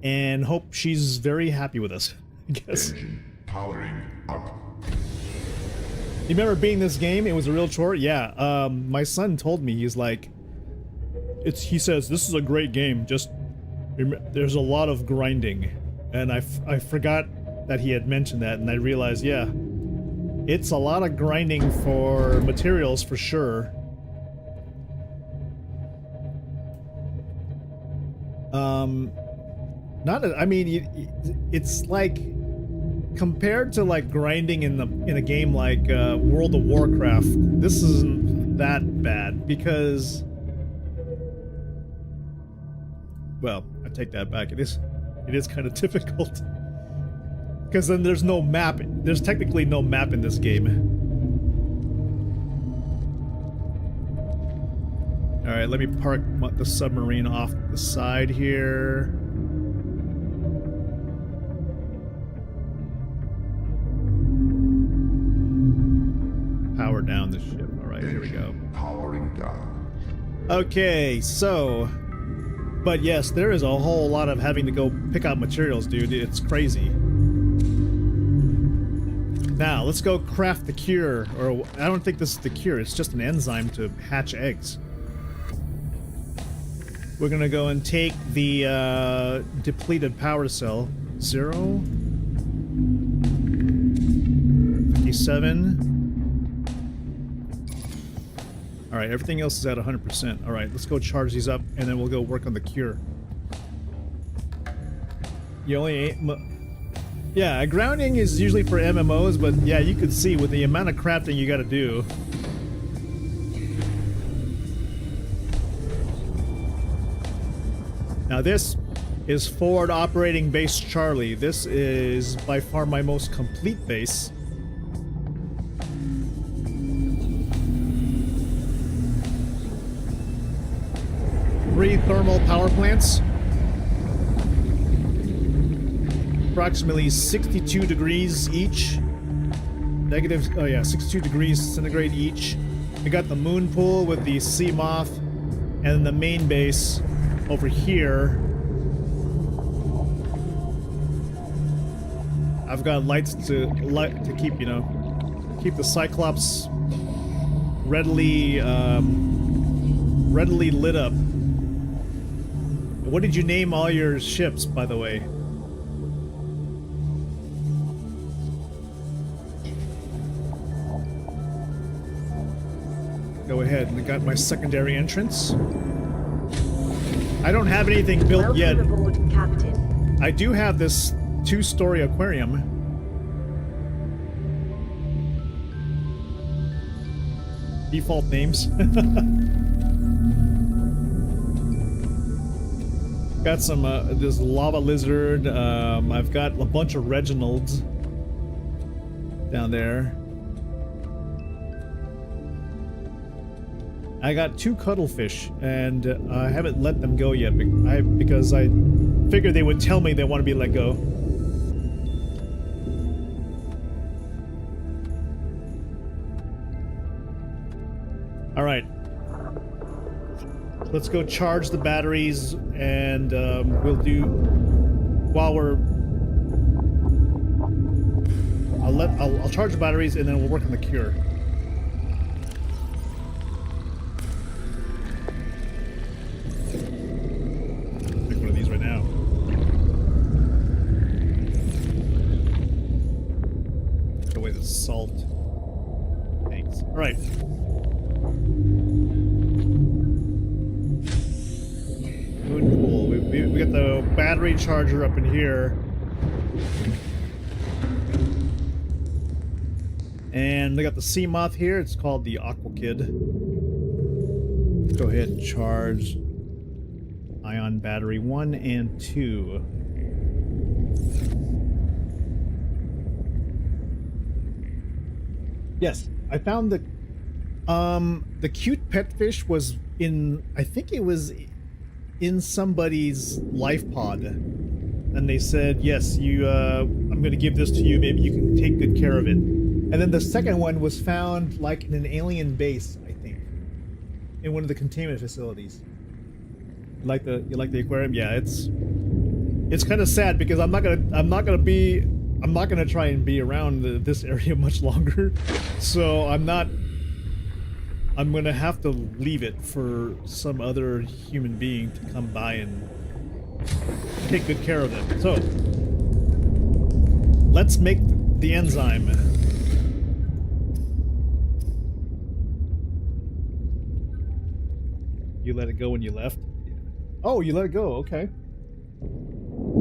A: and hope she's very happy with us, I guess.
B: Engine powering up.
A: You remember beating this game? It was a real chore? Yeah, my son told me, he's like, he says, this is a great game, just, there's a lot of grinding. And I forgot that he had mentioned that, and I realized, yeah, it's a lot of grinding for materials for sure. I mean, it's like, compared to like grinding in a game like World of Warcraft, this isn't that bad because, well, I take that back. It is kind of difficult because then there's no map. There's technically no map in this game. All right, let me park the submarine off the side here. Power down the ship. All right, here we go.
B: Powering down.
A: Okay, so, but yes, there is a whole lot of having to go pick out materials, dude. It's crazy. Now, let's go craft the cure, or I don't think this is the cure. It's just an enzyme to hatch eggs. We're gonna go and take the depleted power cell. 0, 57. Alright, everything else is at 100%. Alright, let's go charge these up, and then we'll go work on the cure. You only yeah, grounding is usually for MMOs, but yeah, you could see with the amount of crafting you gotta do. Now this is forward operating base Charlie. This is by far my most complete base. 3 thermal power plants. Approximately 62 degrees each. Oh yeah, 62 degrees centigrade each. We got the moon pool with the sea moth, and the main base over here. I've got lights to keep, you know, keep the Cyclops readily lit up. What did you name all your ships, by the way? Go ahead, and I got my secondary entrance. I don't have anything built yet.
D: Welcome aboard, Captain.
A: I do have this 2-story aquarium. default names. Got some this lava lizard. I've got a bunch of Reginalds down there. I got 2 cuttlefish, and I haven't let them go yet because I figured they would tell me they want to be let go. All right. Let's go charge the batteries, and we'll do while we're. I'll charge the batteries, and then we'll work on the cure. Take one of these right now. Take away the salt. Thanks. All right. Cool. We got the battery charger up in here. And we got the sea moth here. It's called the Aqua Kid. Let's go ahead and charge ion battery 1 and 2. Yes, I found the cute pet fish was in, I think it was in somebody's life pod, and they said, yes, you I'm gonna give this to you, maybe you can take good care of it. And then the second one was found like in an alien base, I think, in one of the containment facilities. You like the aquarium? Yeah, it's kind of sad because I'm not gonna try and be around this area much longer, so I'm gonna have to leave it for some other human being to come by and take good care of it. So, let's make the enzyme. You let it go when you left? Oh, you let it go, okay.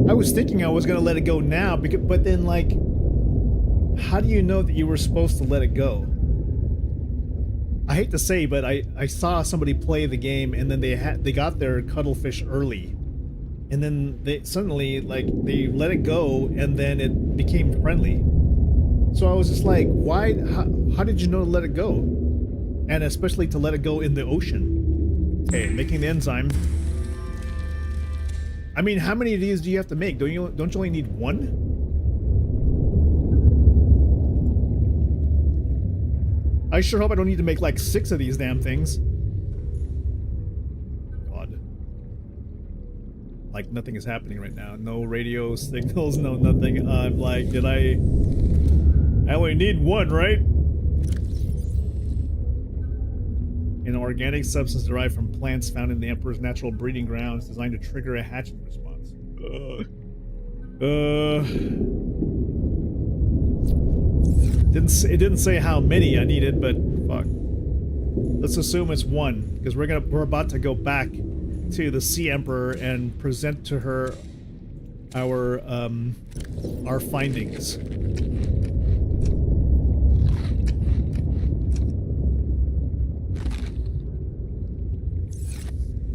A: I was thinking I was gonna let it go now, but then, like, how do you know that you were supposed to let it go? I hate to say, but I saw somebody play the game, and then they got their cuttlefish early, and then they suddenly, like, they let it go, and then it became friendly. So I was just like, why? How did you know to let it go? And especially to let it go in the ocean. Okay, making the enzyme. I mean, how many of these do you have to make? Don't you only need 1? I sure hope I don't need to make like 6 of these damn things. God. Like nothing is happening right now. No radio signals, no nothing. I'm like, I only need 1, right? An organic substance derived from plants found in the Emperor's natural breeding grounds designed to trigger a hatching response. It didn't say how many I needed, but fuck. Let's assume it's 1, because we're about to go back to the Sea Emperor and present to her our findings.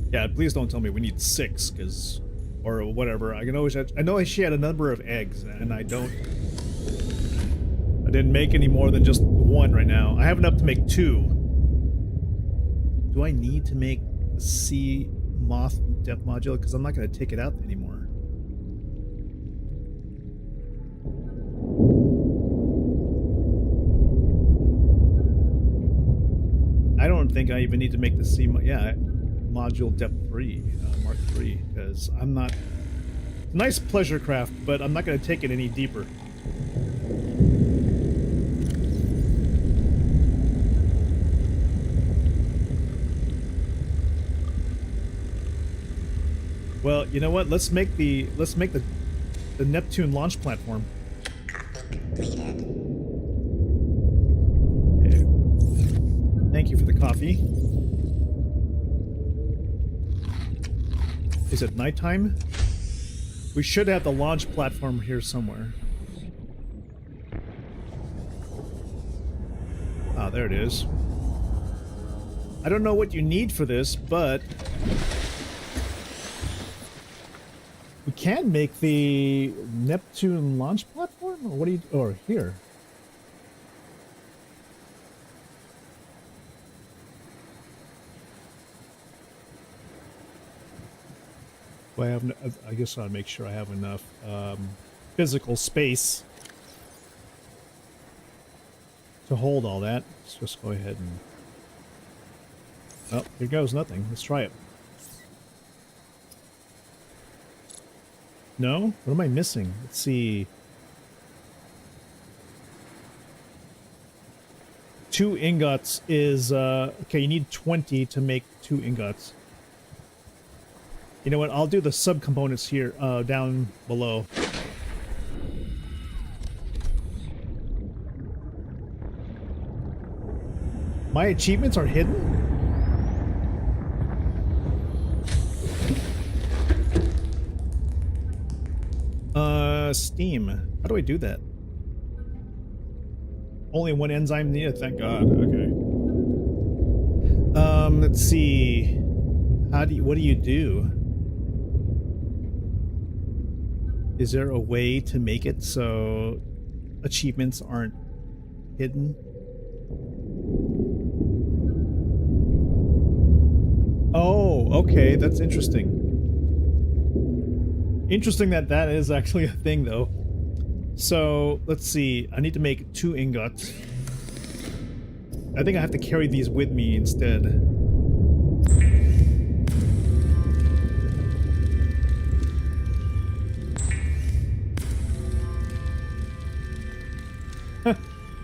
A: Yeah, please don't tell me we need 6, because, or whatever. I know she had a number of eggs, and I didn't make any more than just 1 right now. I have enough to make 2. Do I need to make the sea moth depth module? Because I'm not going to take it out anymore. I don't think I even need to make the sea module depth 3, Mark 3, because I'm not... Nice pleasure craft, but I'm not going to take it any deeper. Well, you know what? Let's make the Neptune launch platform.
D: Completed.
A: Okay. Thank you for the coffee. Is it nighttime? We should have the launch platform here somewhere. Ah, there it is. I don't know what you need for this, but we can make the Neptune launch platform, or what do you, or here. Well, I have, I guess I'll make sure I have enough physical space to hold all that. Let's just go ahead and... Oh, here goes nothing. Let's try it. No? What am I missing? Let's see. 2 ingots is... okay, you need 20 to make 2 ingots. You know what? I'll do the subcomponents here, down below. My achievements are hidden? Steam. How do I do that? Only 1 enzyme needed, thank God. Okay. Let's see. What do you do? Is there a way to make it so achievements aren't hidden? Oh, okay, that's interesting. Interesting that that is actually a thing, though. So, let's see. I need to make 2 ingots. I think I have to carry these with me instead.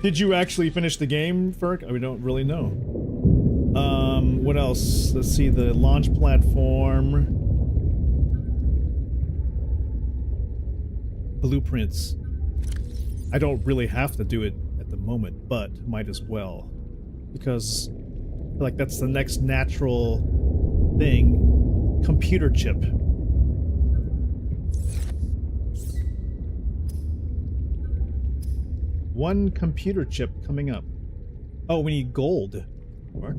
A: Did you actually finish the game, Ferk? We don't really know. What else? Let's see, the launch platform. Blueprints. I don't really have to do it at the moment, but might as well. Because, like, that's the next natural thing. Computer chip. One computer chip coming up. Oh, we need gold. What?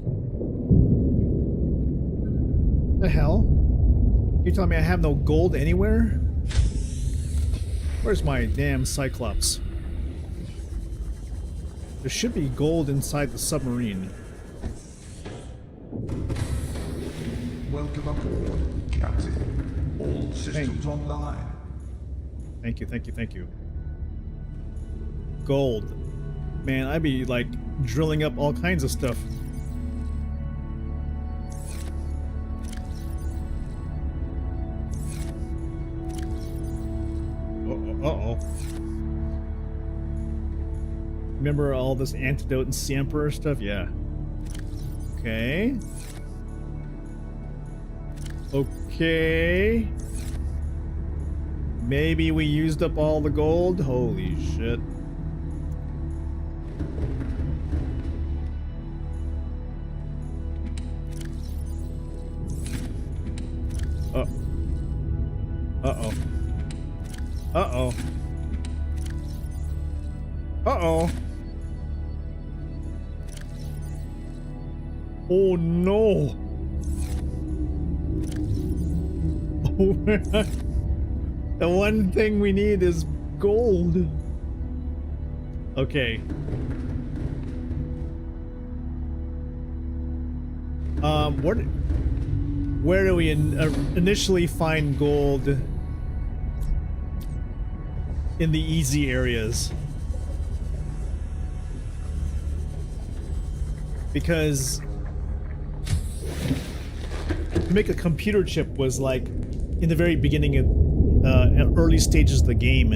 A: The hell? You're telling me I have no gold anywhere? Where's my damn Cyclops? There should be gold inside the submarine.
B: Welcome aboard, Captain. All systems online.
A: Thank you, thank you, thank you. Gold. Man, I'd be like drilling up all kinds of stuff. Uh-oh. Remember all this antidote and Emperor stuff? Yeah. Okay. Okay. Maybe we used up all the gold? Holy shit. Uh-oh. Uh-oh. Uh-oh. Oh no. The one thing we need is gold. Okay. Where do we initially find gold in the easy areas? Because to make a computer chip was like in the very beginning of early stages of the game.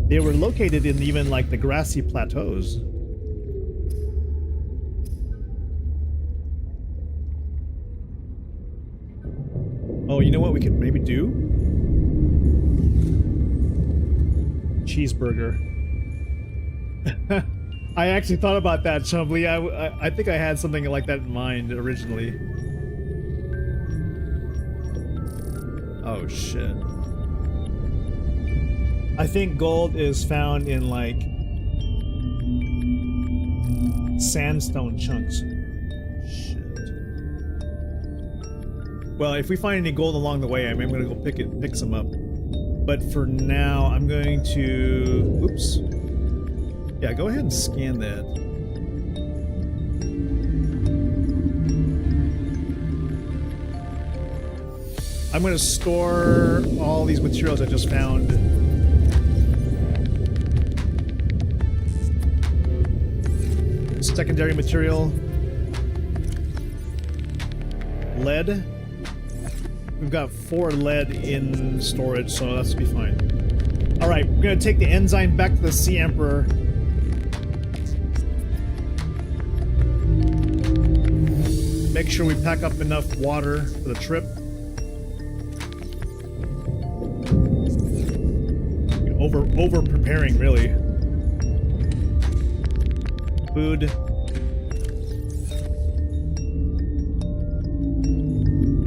A: They were located in even like the grassy plateaus. Oh, you know what we could maybe do? Cheeseburger. I actually thought about that, Chumbly. I think I had something like that in mind originally. Oh shit. I think gold is found in like sandstone chunks. Shit. Well, if we find any gold along the way, I'm gonna go pick some up. But for now, I'm going to... Oops. Yeah, go ahead and scan that. I'm going to store all these materials I just found. Secondary material. Lead. We've got 4 lead in storage, so that should be fine. Alright, we're going to take the enzyme back to the Sea Emperor. Make sure we pack up enough water for the trip. Over preparing, really. Food.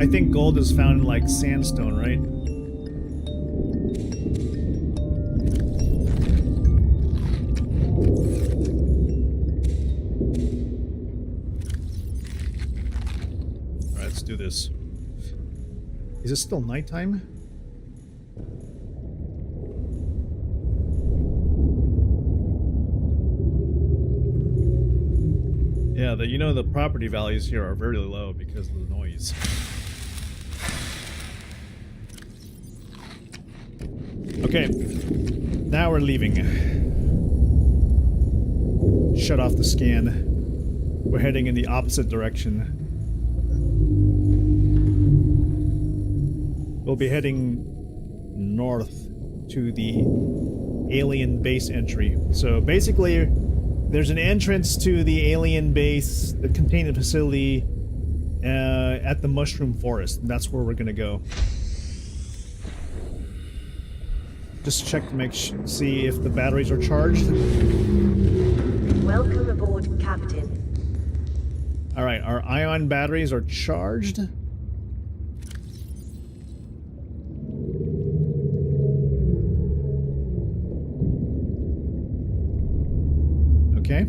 A: I think gold is found in like sandstone, right? Alright, let's do this. Is it still nighttime? Yeah, you know the property values here are very low because of the noise. Okay, now we're leaving. Shut off the scan. We're heading in the opposite direction. We'll be heading north to the alien base entry. So basically, there's an entrance to the alien base, the containment facility, at the Mushroom Forest. And that's where we're gonna go. Just check to see if the batteries are charged.
E: Welcome aboard, Captain.
A: Alright, our ion batteries are charged. Okay.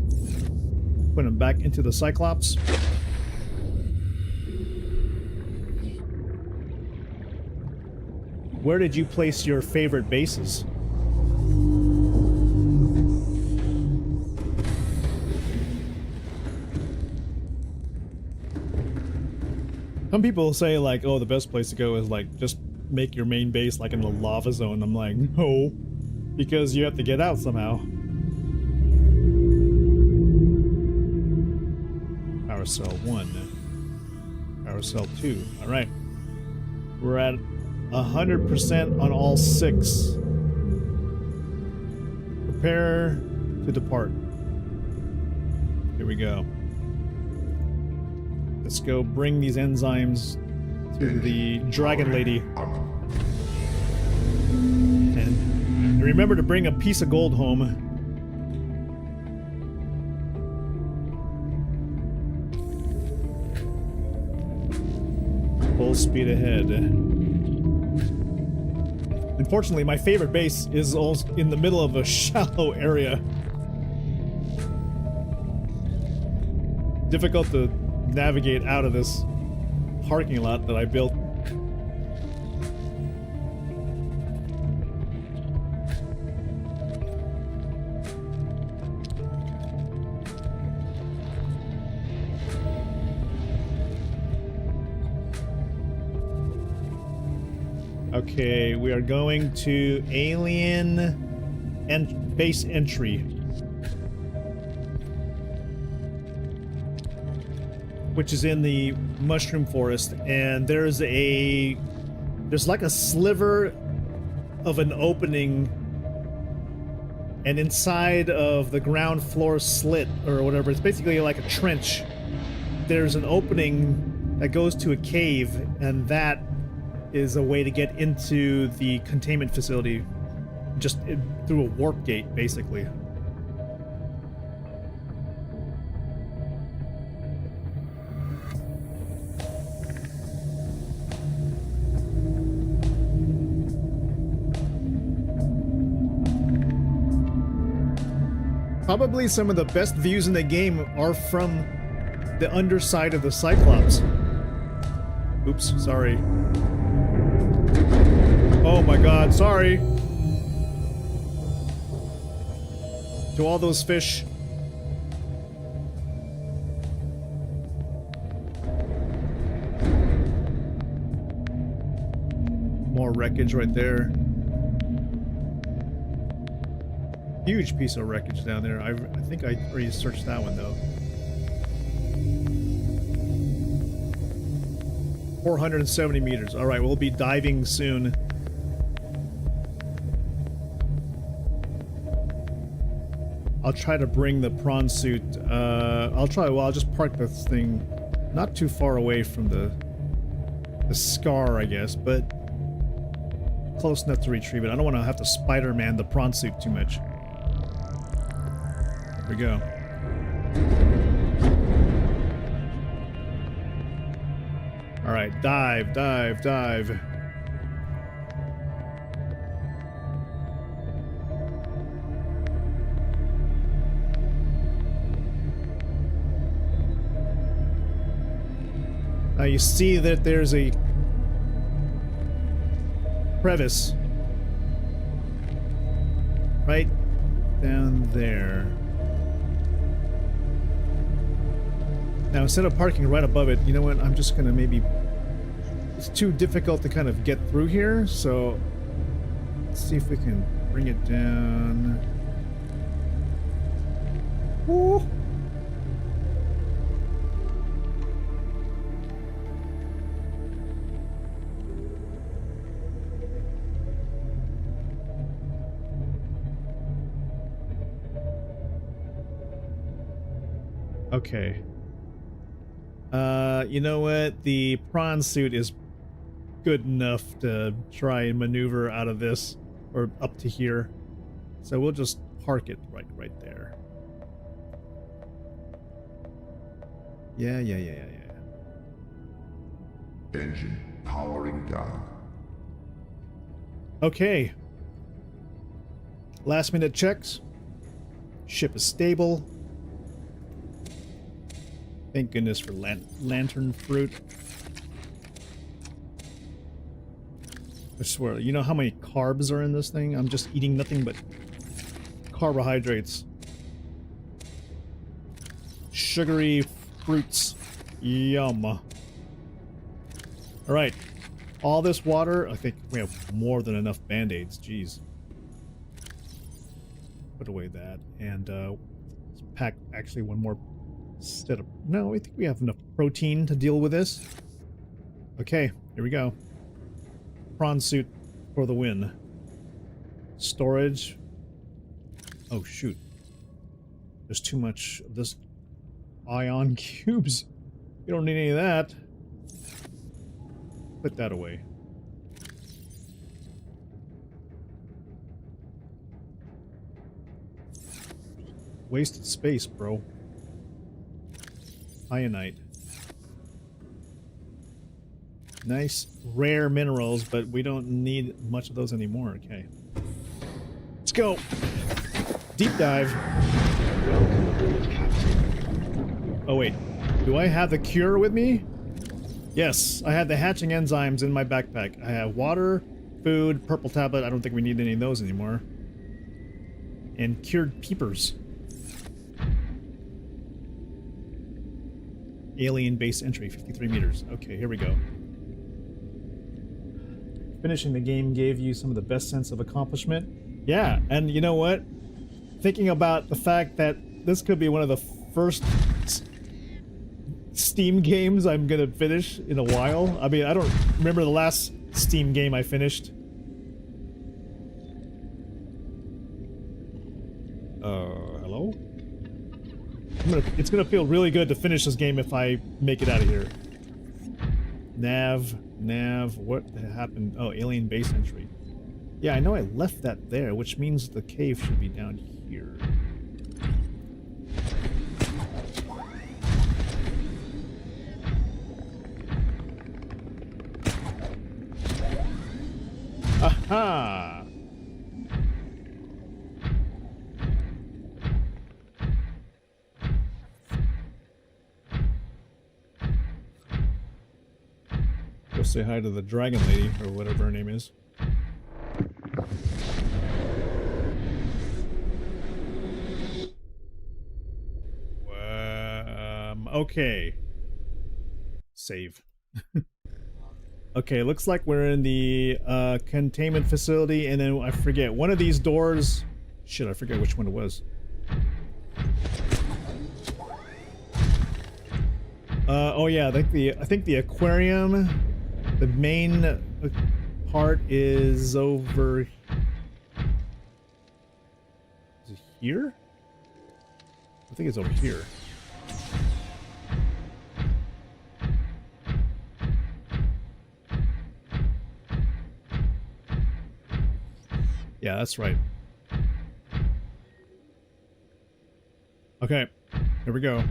A: Put them back into the Cyclops. Where did you place your favorite bases? Some people say like, oh, the best place to go is like just make your main base like in the lava zone. I'm like, no, because you have to get out somehow. Power cell 1. Power cell 2. Alright. We're at 100% on all 6. Prepare to depart. Here we go. Let's go bring these enzymes to the Dragon Lady. And remember to bring a piece of gold home. Full speed ahead. Unfortunately, my favorite base is also in the middle of a shallow area. Difficult to navigate out of this parking lot that I built. Okay, we are going to alien base entry, which is in the Mushroom Forest, and there's like a sliver of an opening, and inside of the ground floor slit or whatever, it's basically like a trench. There's an opening that goes to a cave, and that is a way to get into the containment facility, just through a warp gate, basically. Probably some of the best views in the game are from the underside of the Cyclops. Oops, sorry. Oh my god, sorry. To all those fish. More wreckage right there. Huge piece of wreckage down there. I think I already searched that one though. 470 meters. All right, we'll be diving soon. I'll try to bring the prawn suit. I'll just park this thing not too far away from the scar, I guess, but close enough to retrieve it. I don't want to have to Spider-Man the prawn suit too much. Here we go. All right, dive, dive, dive. Now you see that there's a crevice right down there. Now instead of parking right above it, you know what, I'm just gonna maybe, it's too difficult to kind of get through here, so let's see if we can bring it down. Woo. Okay. You know what? The prawn suit is good enough to try and maneuver out of this, or up to here. So we'll just park it right there. Yeah.
B: Engine powering down.
A: Okay. Last minute checks. Ship is stable. Thank goodness for lantern fruit. I swear, you know how many carbs are in this thing? I'm just eating nothing but carbohydrates. Sugary fruits. Yum. Alright. All this water, I think we have more than enough band-aids. Jeez. Put away that. And let's pack actually one more set of... No, I think we have enough protein to deal with this. Okay, here we go. Prawn suit for the win. Storage. Oh, shoot. There's too much of this ion cubes. You don't need any of that. Put that away. Wasted space, bro. Ionite. Nice rare minerals, but we don't need much of those anymore. Okay. Let's go. Deep dive. Oh wait. Do I have the cure with me? Yes, I have the hatching enzymes in my backpack. I have water, food, purple tablet. I don't think we need any of those anymore. And cured peepers. Alien base entry, 53 meters. Okay, here we go. Finishing the game gave you some of the best sense of accomplishment. Yeah, and you know what? Thinking about the fact that this could be one of the first Steam games I'm gonna finish in a while. I mean, I don't remember the last Steam game I finished. Hello? It's gonna feel really good to finish this game if I make it out of here. Nav, what happened? Oh, alien base entry. Yeah, I know I left that there, which means the cave should be down here. Aha! say hi to the dragon lady, or whatever her name is. Okay. Save. Okay, looks like we're in the containment facility, and then I forget, one of these doors... Shit, I forget which one it was. Oh yeah, I think the aquarium, the main part is over... Is it here? I think it's over here. Yeah, that's right. Okay, here we go.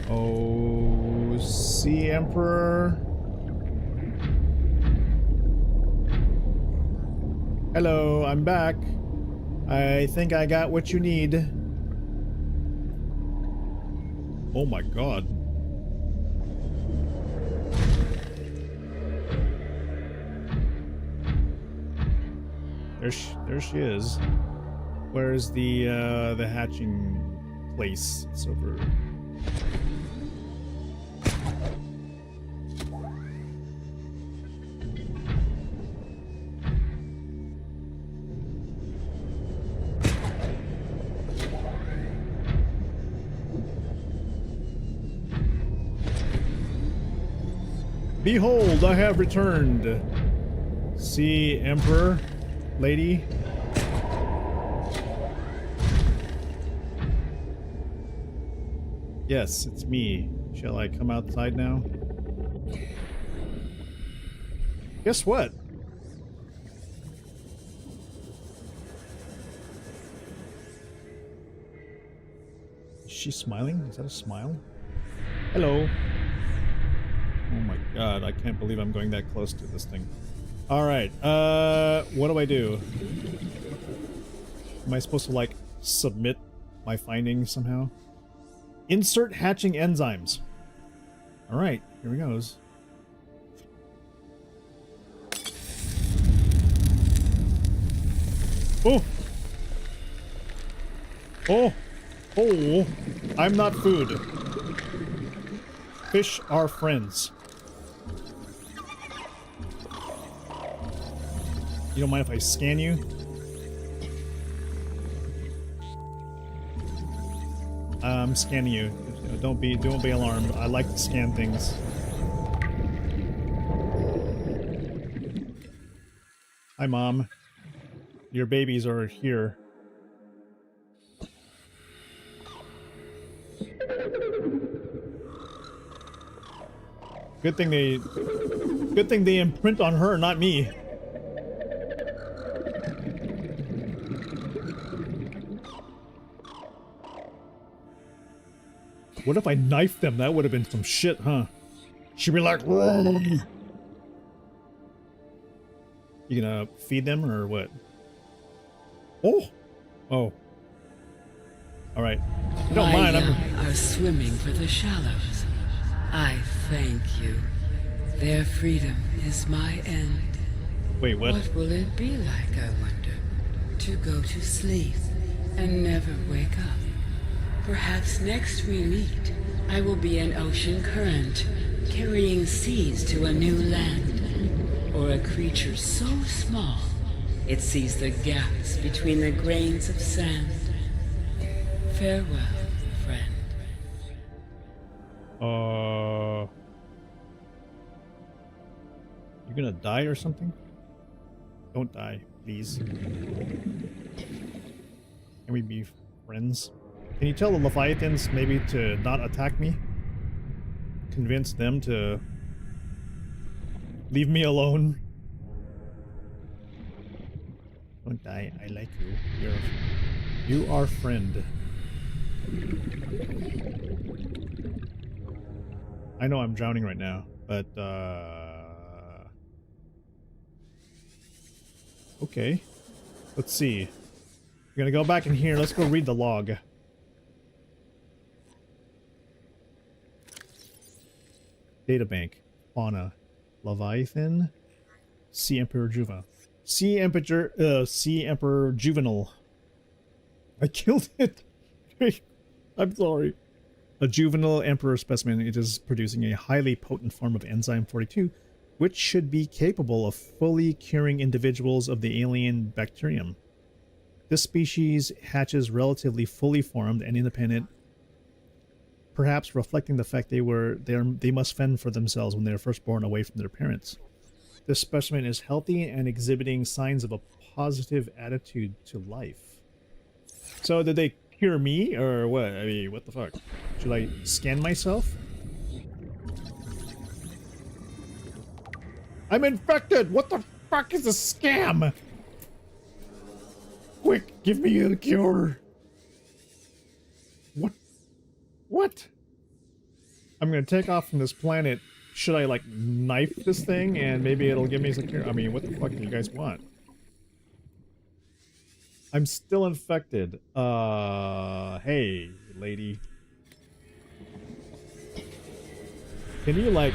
A: Oh, Sea Emperor. Hello, I'm back. I think I got what you need. Oh my god. There she is. Where's the hatching place? It's over. Behold, I have returned. Sea Emperor, lady. Yes, it's me. Shall I come outside now? Guess what? Is she smiling? Is that a smile? Hello. Oh my god, I can't believe I'm going that close to this thing. Alright, what do I do? Am I supposed to, like, submit my findings somehow? Insert hatching enzymes. Alright, here we goes. Oh! Oh! Oh! I'm not food. Fish are friends. You don't mind if I scan you? I'm scanning you. Don't be alarmed. I like to scan things. Hi, Mom. Your babies are here. Good thing they imprint on her, not me. What if I knifed them? That would have been some shit, huh? She'd be like, whoa. You gonna feed them or what? Oh! Oh. Alright. You don't mind,
C: My young are swimming for the shallows. I thank you. Their freedom is my end.
A: Wait, what?
C: What will it be like, I wonder, to go to sleep and never wake up? Perhaps next we meet, I will be an ocean current, carrying seeds to a new land, or a creature so small, it sees the gaps between the grains of sand. Farewell, friend.
A: You gonna die or something? Don't die, please. Can we be friends? Can you tell the Leviathans maybe to not attack me? Convince them to leave me alone? Don't die, I like you. You are friend. I know I'm drowning right now, but okay. Let's see. We're gonna go back in here. Let's go read the log. Databank. Fauna. Leviathan. Sea Emperor Juva. Sea Emperor Juvenile. I killed it. I'm sorry. A juvenile emperor specimen. It is producing a highly potent form of enzyme 42, which should be capable of fully curing individuals of the alien bacterium. This species hatches relatively fully formed and independent, perhaps reflecting the fact they must fend for themselves when they are first born away from their parents. This specimen is healthy and exhibiting signs of a positive attitude to life. So did they cure me or what? I mean, what the fuck? Should I scan myself? I'm infected! What the fuck is a scam? Quick, give me a cure. What? What? I'm gonna take off from this planet. Should I, like, knife this thing and maybe it'll give me some cure? I mean, what the fuck do you guys want? I'm still infected. Hey, lady. Can you, like,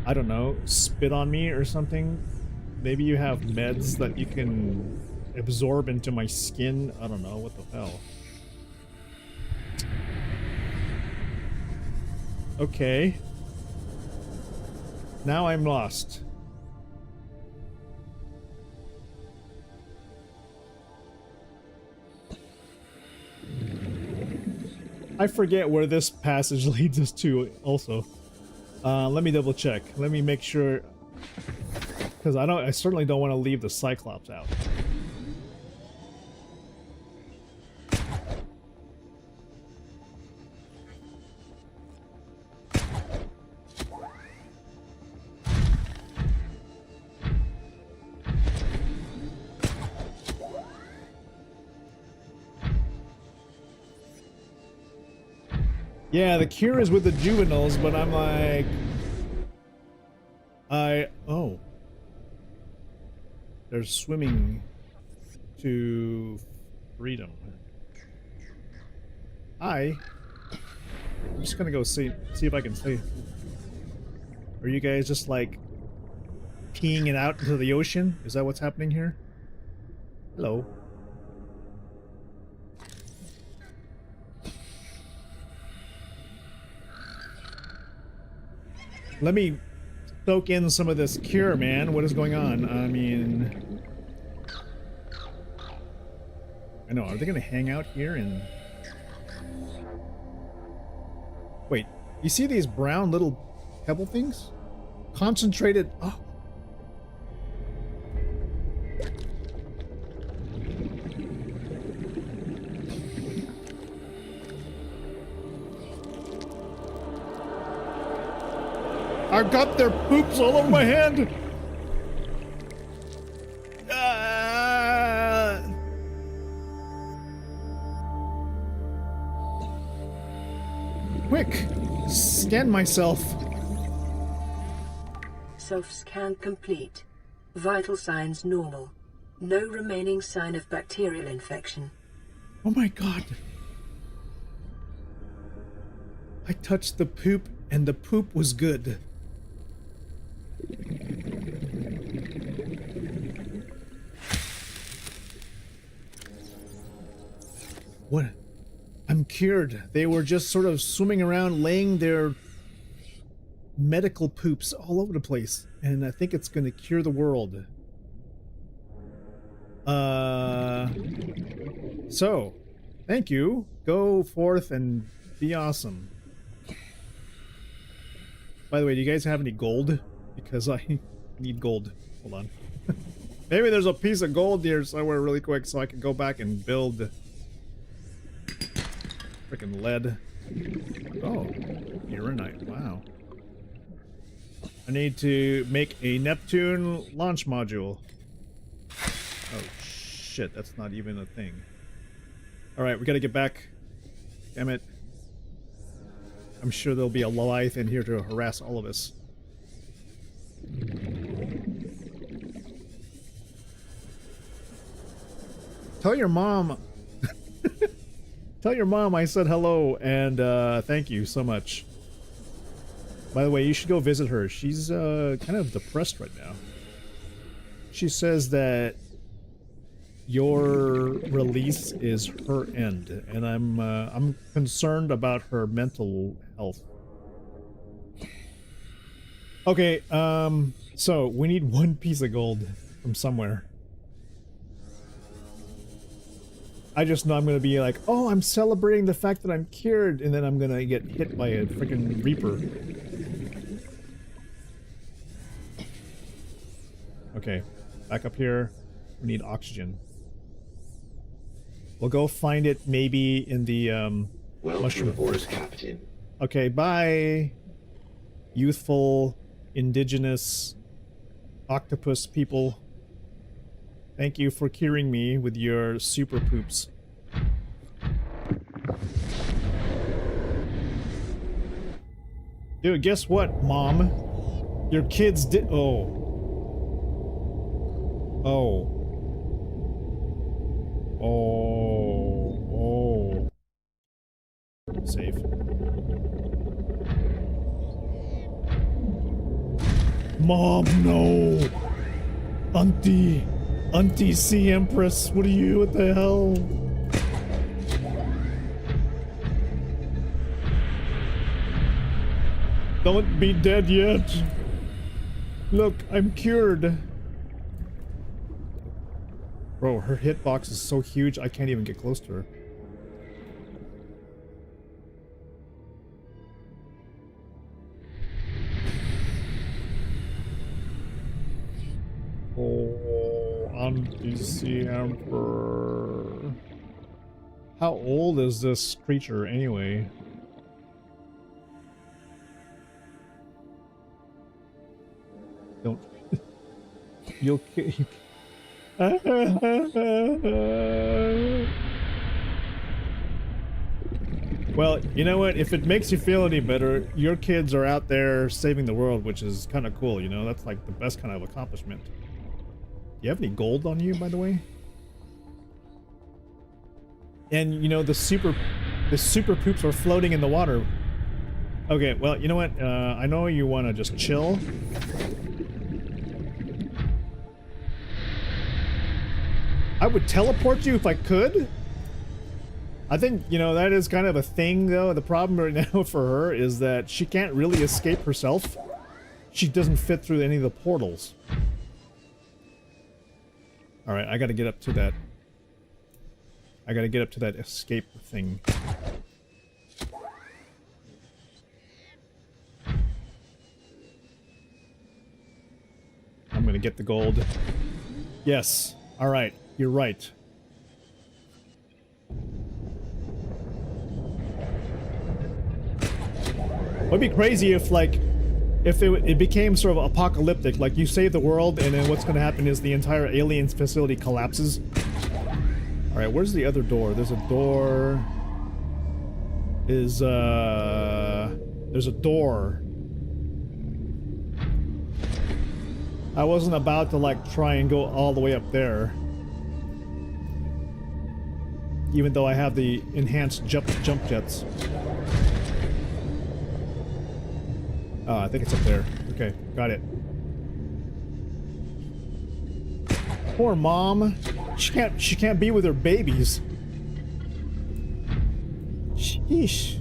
A: I don't know, spit on me or something? Maybe you have meds that you can absorb into my skin? I don't know, what the hell? Okay. Now I'm lost. I forget where this passage leads us to also. Let me double check. Let me make sure, because I certainly don't want to leave the Cyclops out. Yeah, the cure is with the juveniles, but I'm like... Oh. There's swimming to freedom. I'm just gonna go see if I can see. Are you guys just like peeing it out into the ocean? Is that what's happening here? Hello. Let me soak in some of this cure, man. What is going on? I mean... I know, are they gonna hang out here and... Wait, you see these brown little pebble things? Concentrated... Oh. I've got their poops all over my hand! Quick! Scan myself!
E: Self-scan complete. Vital signs normal. No remaining sign of bacterial infection.
A: Oh my god! I touched the poop and the poop was good. What? I'm cured. They were just sort of swimming around, laying their medical poops all over the place. And I think it's going to cure the world. So, thank you. Go forth and be awesome. By the way, do you guys have any gold? Because I need gold. Hold on. Maybe there's a piece of gold here somewhere really quick so I can go back and build freaking lead. Oh, uranite. Wow. I need to make a Neptune launch module. Oh shit, that's not even a thing. Alright, we gotta get back. Damn it. I'm sure there'll be a Leviathan here to harass all of us. Tell your mom... Tell your mom I said hello and thank you so much. By the way, you should go visit her. She's kind of depressed right now. She says that your release is her end, and I'm concerned about her mental health. Okay, so we need one piece of gold from somewhere. I just know I'm gonna be like, oh, I'm celebrating the fact that I'm cured, and then I'm gonna get hit by a freaking Reaper. Okay, back up here. We need oxygen. We'll go find it maybe in the mushroom forest.
F: Captain.
A: Okay, bye. Youthful, indigenous, octopus people. Thank you for curing me with your super poops. Dude, guess what, Mom? Your kids did. Oh. Oh. Oh. Oh. Save. Mom, no! Auntie Sea Empress, what are you? What the hell? Don't be dead yet. Look, I'm cured. Bro, her hitbox is so huge, I can't even get close to her. Oh, Auntie Sea Emperor. How old is this creature anyway? Don't. You'll kill. Well, you know what? If it makes you feel any better, your kids are out there saving the world, which is kind of cool, you know? That's like the best kind of accomplishment. Do you have any gold on you, by the way? And, you know, the super poops are floating in the water. Okay, well, you know what? I know you want to just chill. I would teleport you if I could. I think, you know, that is kind of a thing, though. The problem right now for her is that she can't really escape herself. She doesn't fit through any of the portals. Alright, I gotta get up to that. I gotta get up to that escape thing. I'm gonna get the gold. Yes. Alright, you're right. It'd be crazy if, like, if it became sort of apocalyptic, like you save the world and then what's gonna happen is the entire aliens facility collapses. Alright, where's the other door? There's a door... there's a door. I wasn't about to, like, try and go all the way up there. Even though I have the enhanced jump jets. Oh, I think it's up there. Okay, got it. Poor mom. She can't be with her babies. Sheesh.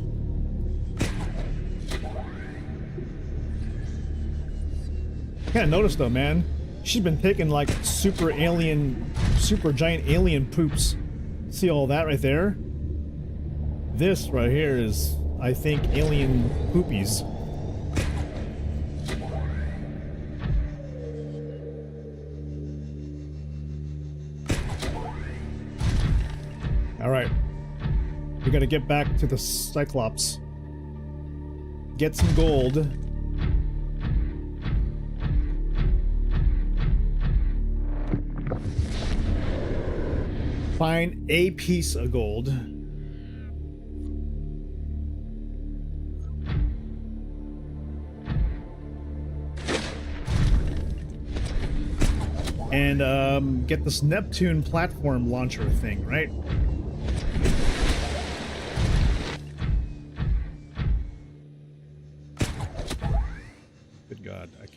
A: Can't notice though, man. She's been taking like super giant alien poops. See all that right there? This right here is, I think, alien poopies. Alright. We gotta get back to the Cyclops. Get some gold. Find a piece of gold. And get this Neptune platform launcher thing, right?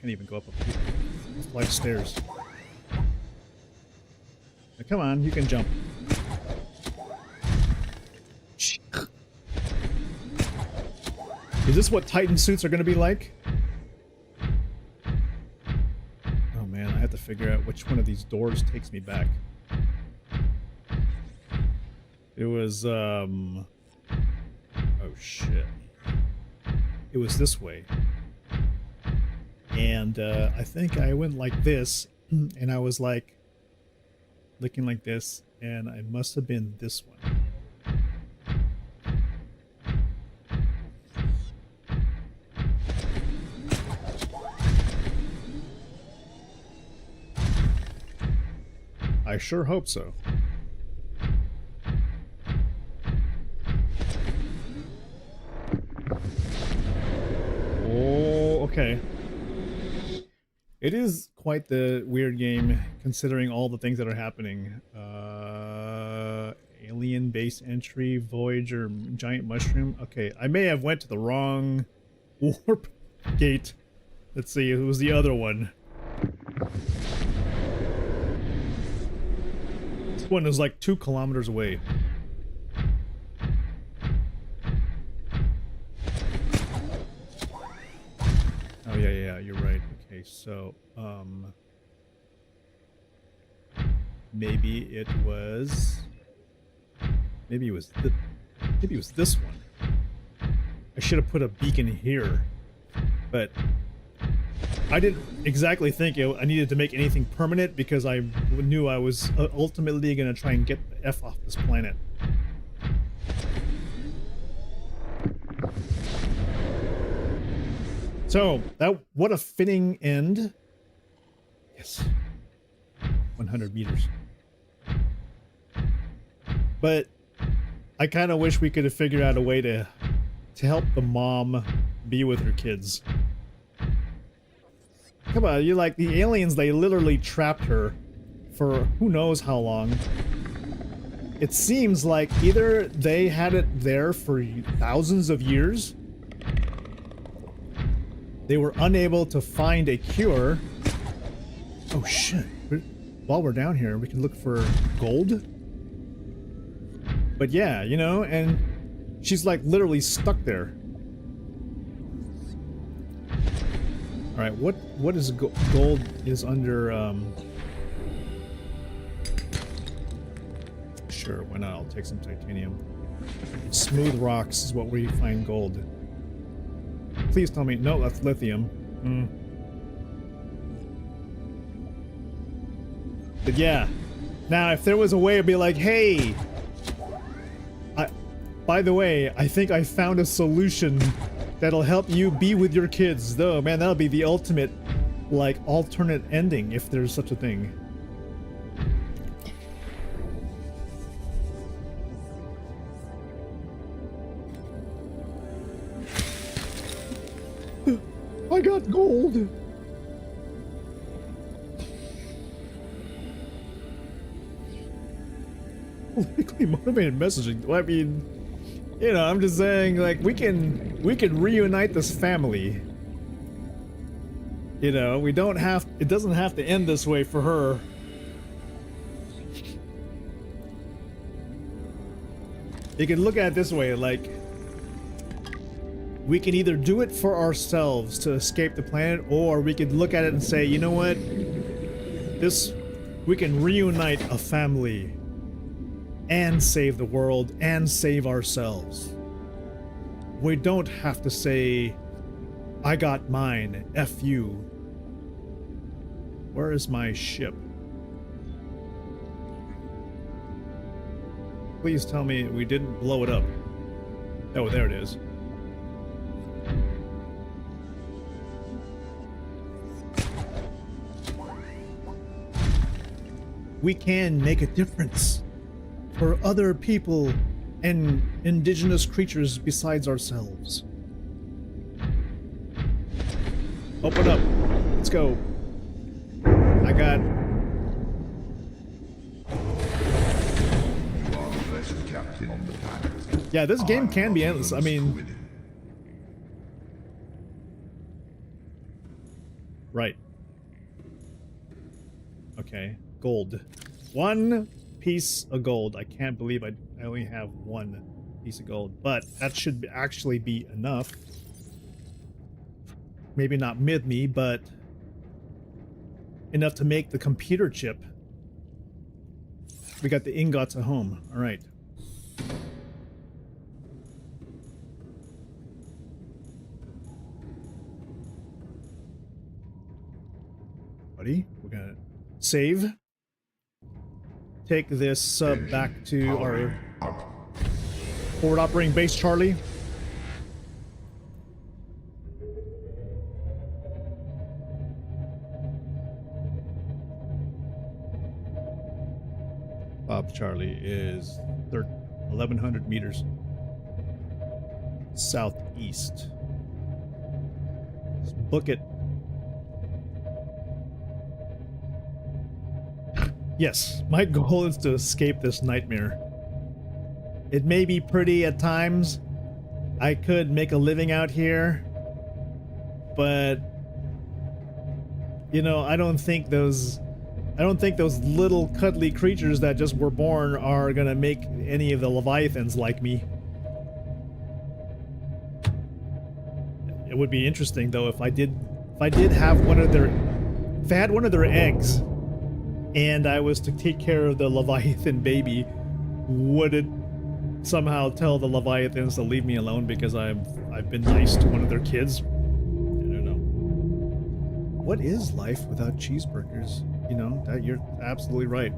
A: Can't even go up a flight of stairs. Now, come on, you can jump. Is this what Titan suits are going to be like? Oh man, I have to figure out which one of these doors takes me back. It was, oh shit. It was this way. And, I think I went like this, and I was like, looking like this, and I must have been this one. I sure hope so. Oh, okay. It is quite the weird game, considering all the things that are happening. Alien base entry, Voyager, giant mushroom. Okay, I may have went to the wrong warp gate. Let's see, it was the other one. This one is like 2 kilometers away. Oh yeah, you're right. Okay, so maybe it was this one. I should have put a beacon here, but I didn't exactly think I needed to make anything permanent because I knew I was ultimately going to try and get the F off this planet. So, what a fitting end. Yes. 100 meters. But I kind of wish we could have figured out a way to help the mom be with her kids. Come on, you're like, the aliens, they literally trapped her for who knows how long. It seems like either they had it there for thousands of years, they were unable to find a cure. Oh shit. While we're down here, we can look for gold. But yeah, you know, and she's like literally stuck there. Alright, what is gold is under, sure, why not? I'll take some titanium. Smooth rocks is what we find gold. Please tell me, no, that's lithium. But yeah, now if there was a way to be like, hey, by the way, I think I found a solution that'll help you be with your kids. Though, man, that'll be the ultimate, like, alternate ending if there's such a thing. I got gold! Politically motivated messaging. Well, I mean, you know, I'm just saying, like, we can reunite this family. You know, we don't have, it doesn't have to end this way for her. You can look at it this way, like, we can either do it for ourselves to escape the planet, or we could look at it and say, you know what? We can reunite a family and save the world and save ourselves. We don't have to say, I got mine, F you. Where is my ship? Please tell me we didn't blow it up. Oh, there it is. We can make a difference for other people and indigenous creatures besides ourselves. Open up. Let's go. I got... Yeah, this game can be endless. I mean... Right. Okay. Gold. 1 piece of gold. I can't believe I only have 1 piece of gold. But that should actually be enough. Maybe not mid-me, but enough to make the computer chip. We got the ingots at home. All right. Buddy, we're gonna save. Take this sub back to our forward operating base, Charlie. Bob Charlie is 1,100 meters southeast. Let's book it. Yes, my goal is to escape this nightmare. It may be pretty at times. I could make a living out here, but you know, I don't think those little cuddly creatures that just were born are gonna make any of the Leviathans like me. It would be interesting though if I had one of their eggs and I was to take care of the Leviathan baby, would it somehow tell the Leviathans to leave me alone because I've been nice to one of their kids? I don't know. What is life without cheeseburgers? You know, that you're absolutely right.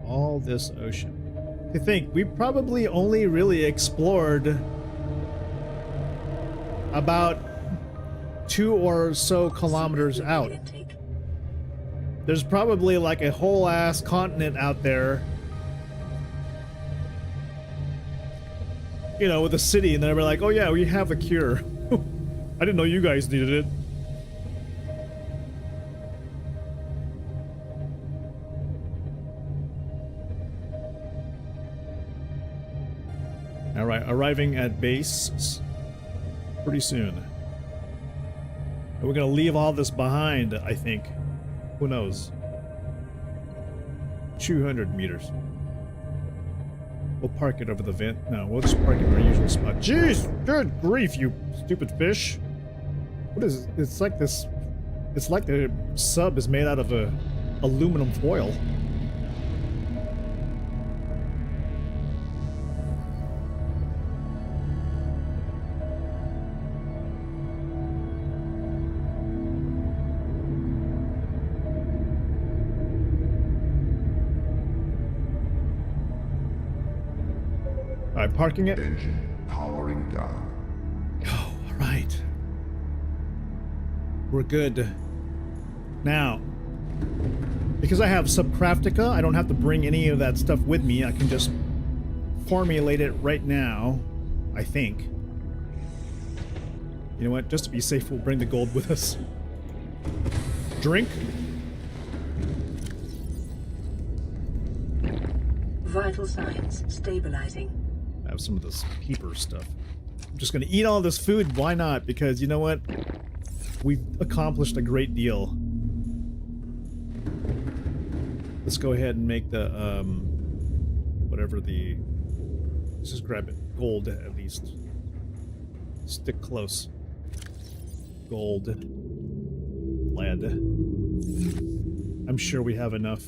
A: All this ocean. I think we probably only really explored about 2 or so kilometers out. There's probably like a whole ass continent out there, you know, with a city, and they're like, oh yeah, we have a cure. I didn't know you guys needed it. All right, arriving at base pretty soon. And we're gonna leave all this behind, I think. Who knows? 200 meters. We'll park it over the vent. No, we'll just park it in our usual spot. Jeez! Good grief, you stupid fish! What is it? It's like this... It's like the sub is made out of aluminum foil. Alright, parking it.
B: Engine powering down.
A: Oh, alright. We're good. Now, because I have Subnautica, I don't have to bring any of that stuff with me. I can just formulate it right now, I think. You know what? Just to be safe, we'll bring the gold with us. Drink.
E: Vital signs stabilizing.
A: I have some of this peeper stuff. I'm just gonna eat all this food. Why not? Because you know what? We've accomplished a great deal. Let's go ahead and make the whatever the... Let's just grab it. Gold, at least. Stick close. Gold. Lead. I'm sure we have enough.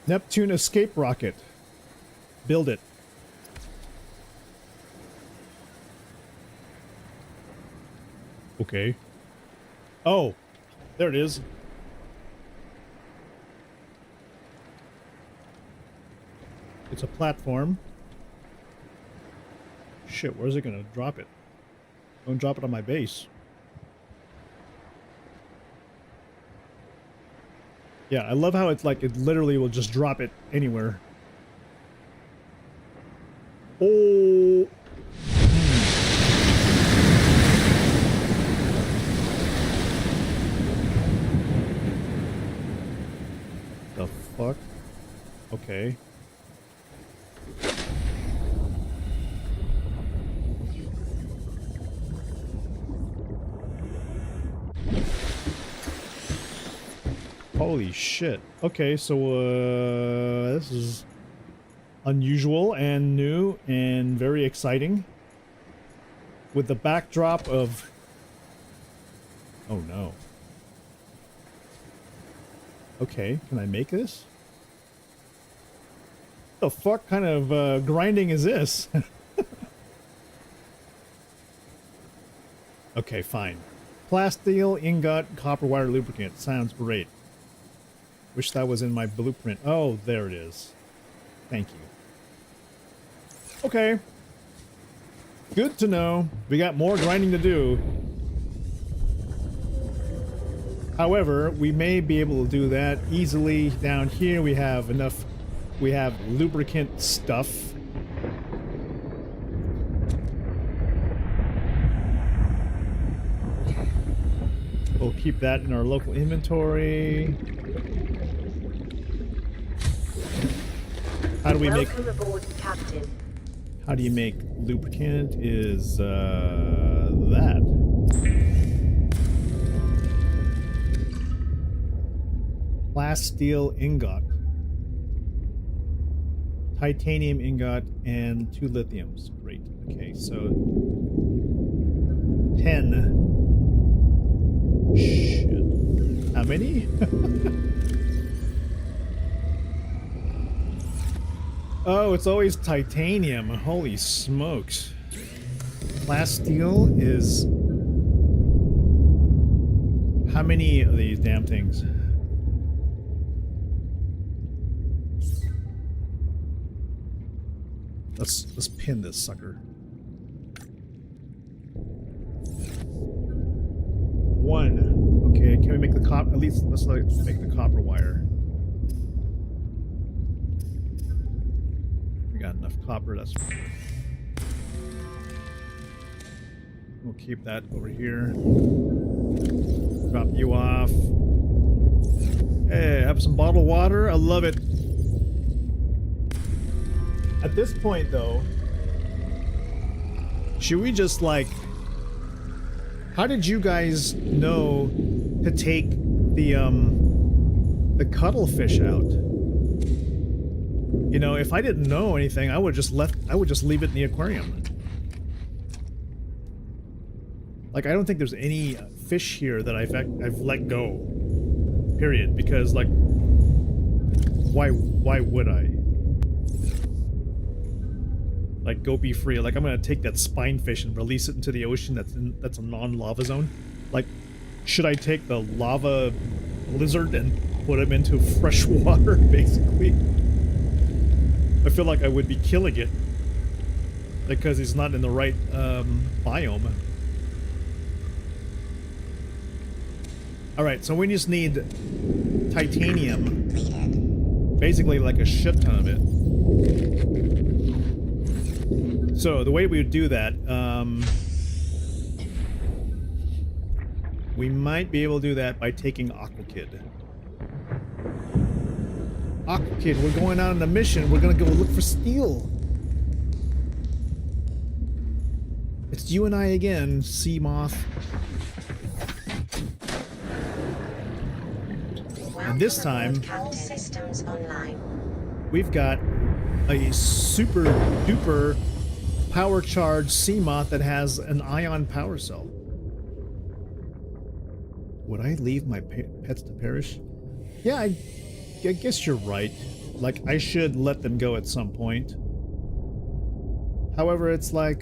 A: Neptune escape rocket. Build it. Okay. Oh, there it is. It's a platform. Shit, where's it gonna drop it? Don't drop it on my base. Yeah, I love how it's like it literally will just drop it anywhere. Oh. The fuck? Okay. Holy shit. Okay, so this is unusual and new and very exciting. With the backdrop of... Oh no. Okay, can I make this? What the fuck kind of grinding is this? Okay, fine. Plasteel, ingot, copper wire lubricant. Sounds great. Wish that was in my blueprint. Oh, there it is. Thank you. Okay. Good to know. We got more grinding to do. However, we may be able to do that easily. Down here we have enough... We have lubricant stuff. We'll keep that in our local inventory. How do we make...
E: Welcome aboard, Captain.
A: How do you make lubricant? Is that. Plasteel ingot. Titanium ingot and 2 lithiums. Great. Okay, so 10. Shit. How many? Oh, it's always titanium. Holy smokes. Plasteel is... How many of these damn things? Let's pin this sucker. 1. Okay, can we make the copper? At least let's make the copper wire. We got enough copper. That's. We'll keep that over here. Drop you off. Hey, have some bottled water. I love it. At this point, though, should we just like... How did you guys know to take the cuttlefish out? You know, if I didn't know anything, I would just leave it in the aquarium. Like, I don't think there's any fish here that I've let go. Period. Because, like, why would I? Like, go be free. Like, I'm gonna take that spinefish and release it into the ocean that's a non-lava zone. Like, should I take the lava lizard and put him into fresh water, basically? I feel like I would be killing it. Because he's not in the right biome. Alright, so we just need titanium. Basically like a shit ton of it. So, the way we would do that, we might be able to do that by taking Aquakid. Aquakid, we're going out on a mission. We're gonna go look for steel. It's you and I again, sea moth. And this time, we've got a super duper power charged sea moth that has an ion power cell. Would I leave my pets to perish? Yeah, I guess you're right. Like, I should let them go at some point. However, it's like,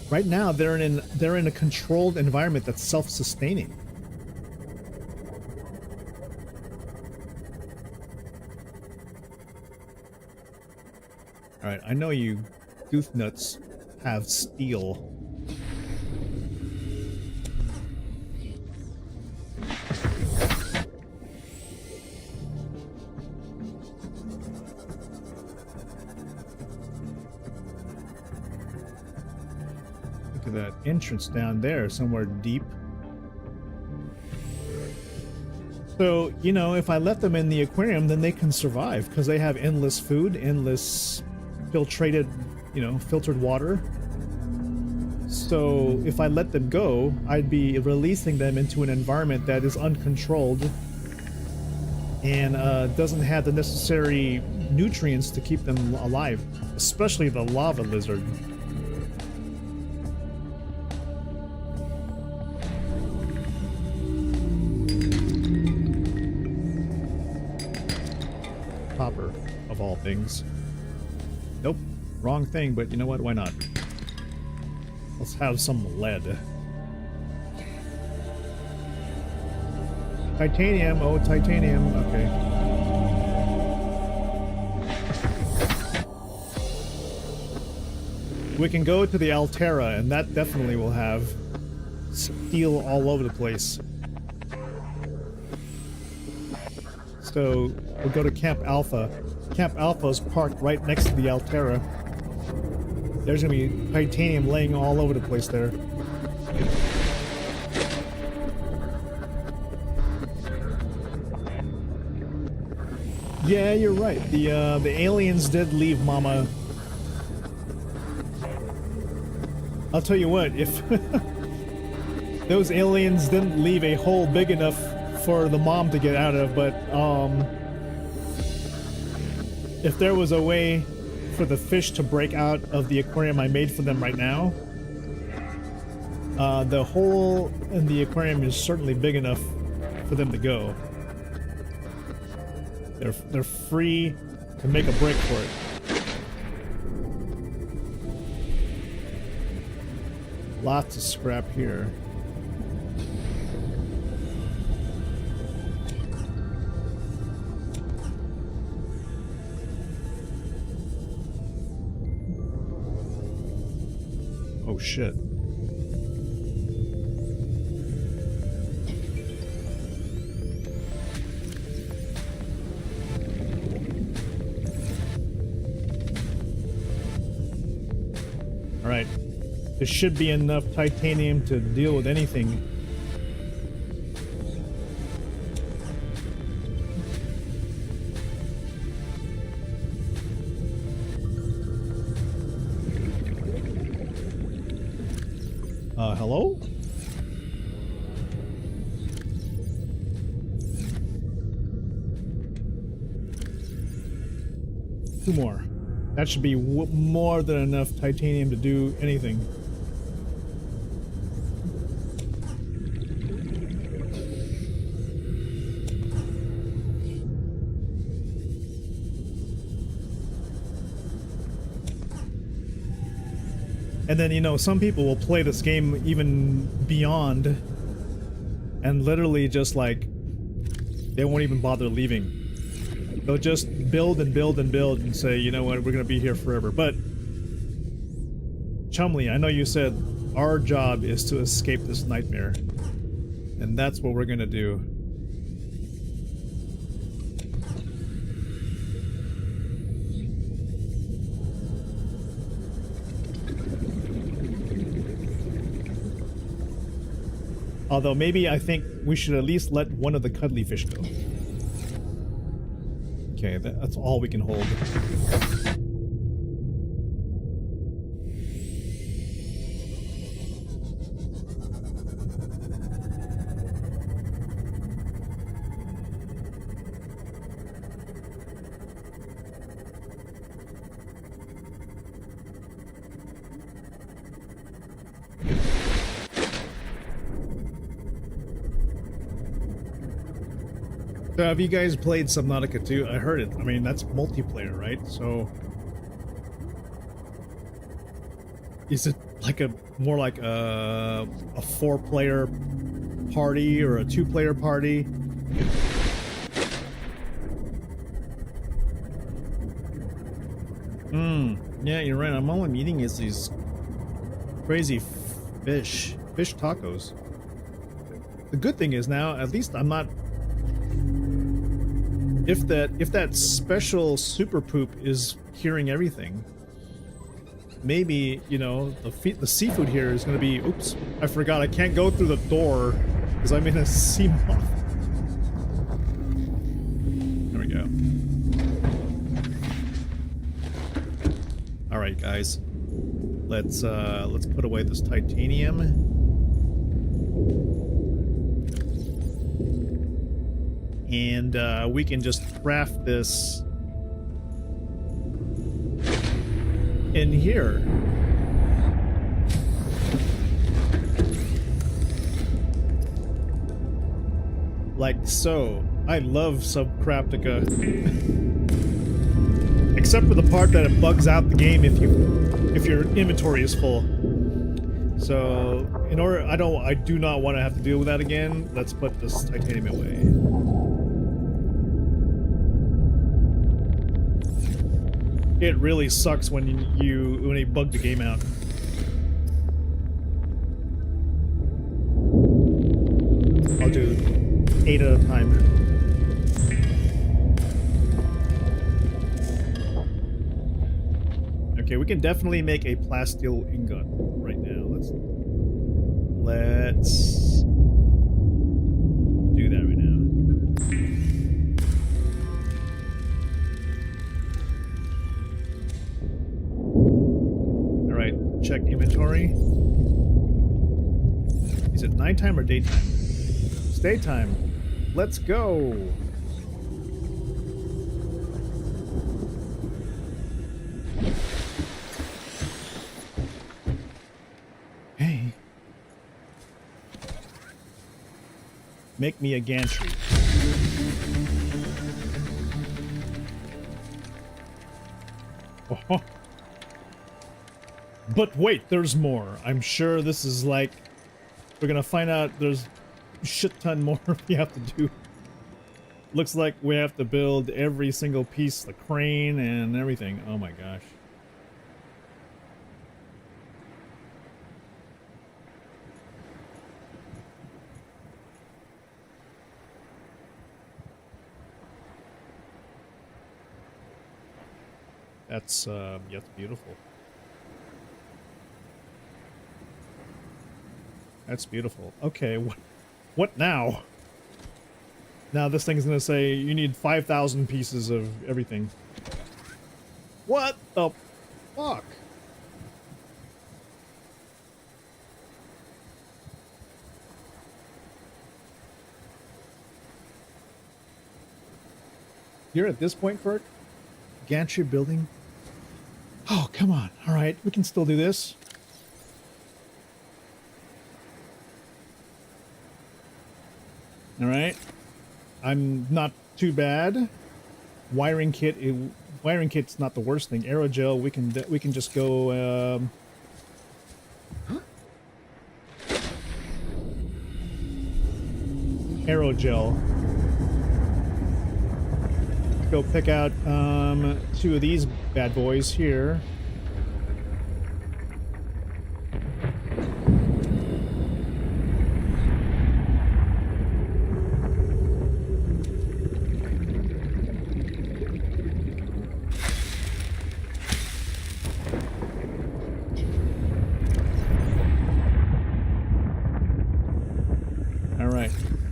A: right now they're in a controlled environment that's self-sustaining. Alright, I know you goof nuts have steel. entrance down there, somewhere deep. So, you know, if I let them in the aquarium, then they can survive because they have endless food, endless filtered water. So if I let them go, I'd be releasing them into an environment that is uncontrolled and doesn't have the necessary nutrients to keep them alive, especially the lava lizard. Copper, of all things. Nope, wrong thing, but you know what? Why not? Let's have some lead. Titanium, oh, titanium, okay. We can go to the Altera, and that definitely will have steel all over the place. So we'll go to Camp Alpha. Camp Alpha is parked right next to the Altera. There's gonna be titanium laying all over the place there. Yeah, you're right. The aliens did leave Mama. I'll tell you what, if those aliens didn't leave a hole big enough for the mom to get out of, but if there was a way for the fish to break out of the aquarium I made for them right now, the hole in the aquarium is certainly big enough for them to go. They're free to make a break for it. Lots of scrap here. Oh shit. All right. There should be enough titanium to deal with anything. Hello? Two more. That should be more than enough titanium to do anything. And then, you know, some people will play this game even beyond and literally just like, they won't even bother leaving. They'll just build and build and build and say, you know what, we're going to be here forever. But, Chumley, I know you said our job is to escape this nightmare. And that's what we're going to do. Although maybe I think we should at least let one of the cuddly fish go. Okay, that's all we can hold. So have you guys played Subnautica 2? I heard it. I mean, that's multiplayer, right? So is it like more like a 4-player party or a 2-player party? Yeah, you're right. I'm all I'm eating is these crazy fish tacos. The good thing is now, at least I'm not. If that special super poop is curing everything, maybe, you know, the seafood here is going to be... Oops, I forgot. I can't go through the door because I'm in a sea moth. There we go. All right, guys. Let's put away this titanium. And we can just craft this in here. Like so. I love Subnautica. Except for the part that it bugs out the game if your inventory is full. So in order, I do not want to have to deal with that again. Let's put this titanium away. It really sucks when you bug the game out. I'll do 8 at a time. Okay, we can definitely make a plasteel ingot right now. Let's do that right now. Check inventory. Is it nighttime or daytime? It's daytime. Let's go. Hey. Make me a gantry. Oh. But wait, there's more. I'm sure this is like... We're gonna find out there's a shit ton more we have to do. Looks like we have to build every single piece, the crane and everything. Oh my gosh. That's beautiful. That's beautiful. Okay, what now? Now this thing's gonna say you need 5,000 pieces of everything. What the fuck? You're at this point, Kurt? Gantry building? Oh, come on. All right, we can still do this. All right, I'm not too bad. Wiring kit's not the worst thing. Aerogel, we can just go. Aerogel. Go pick out 2 of these bad boys here.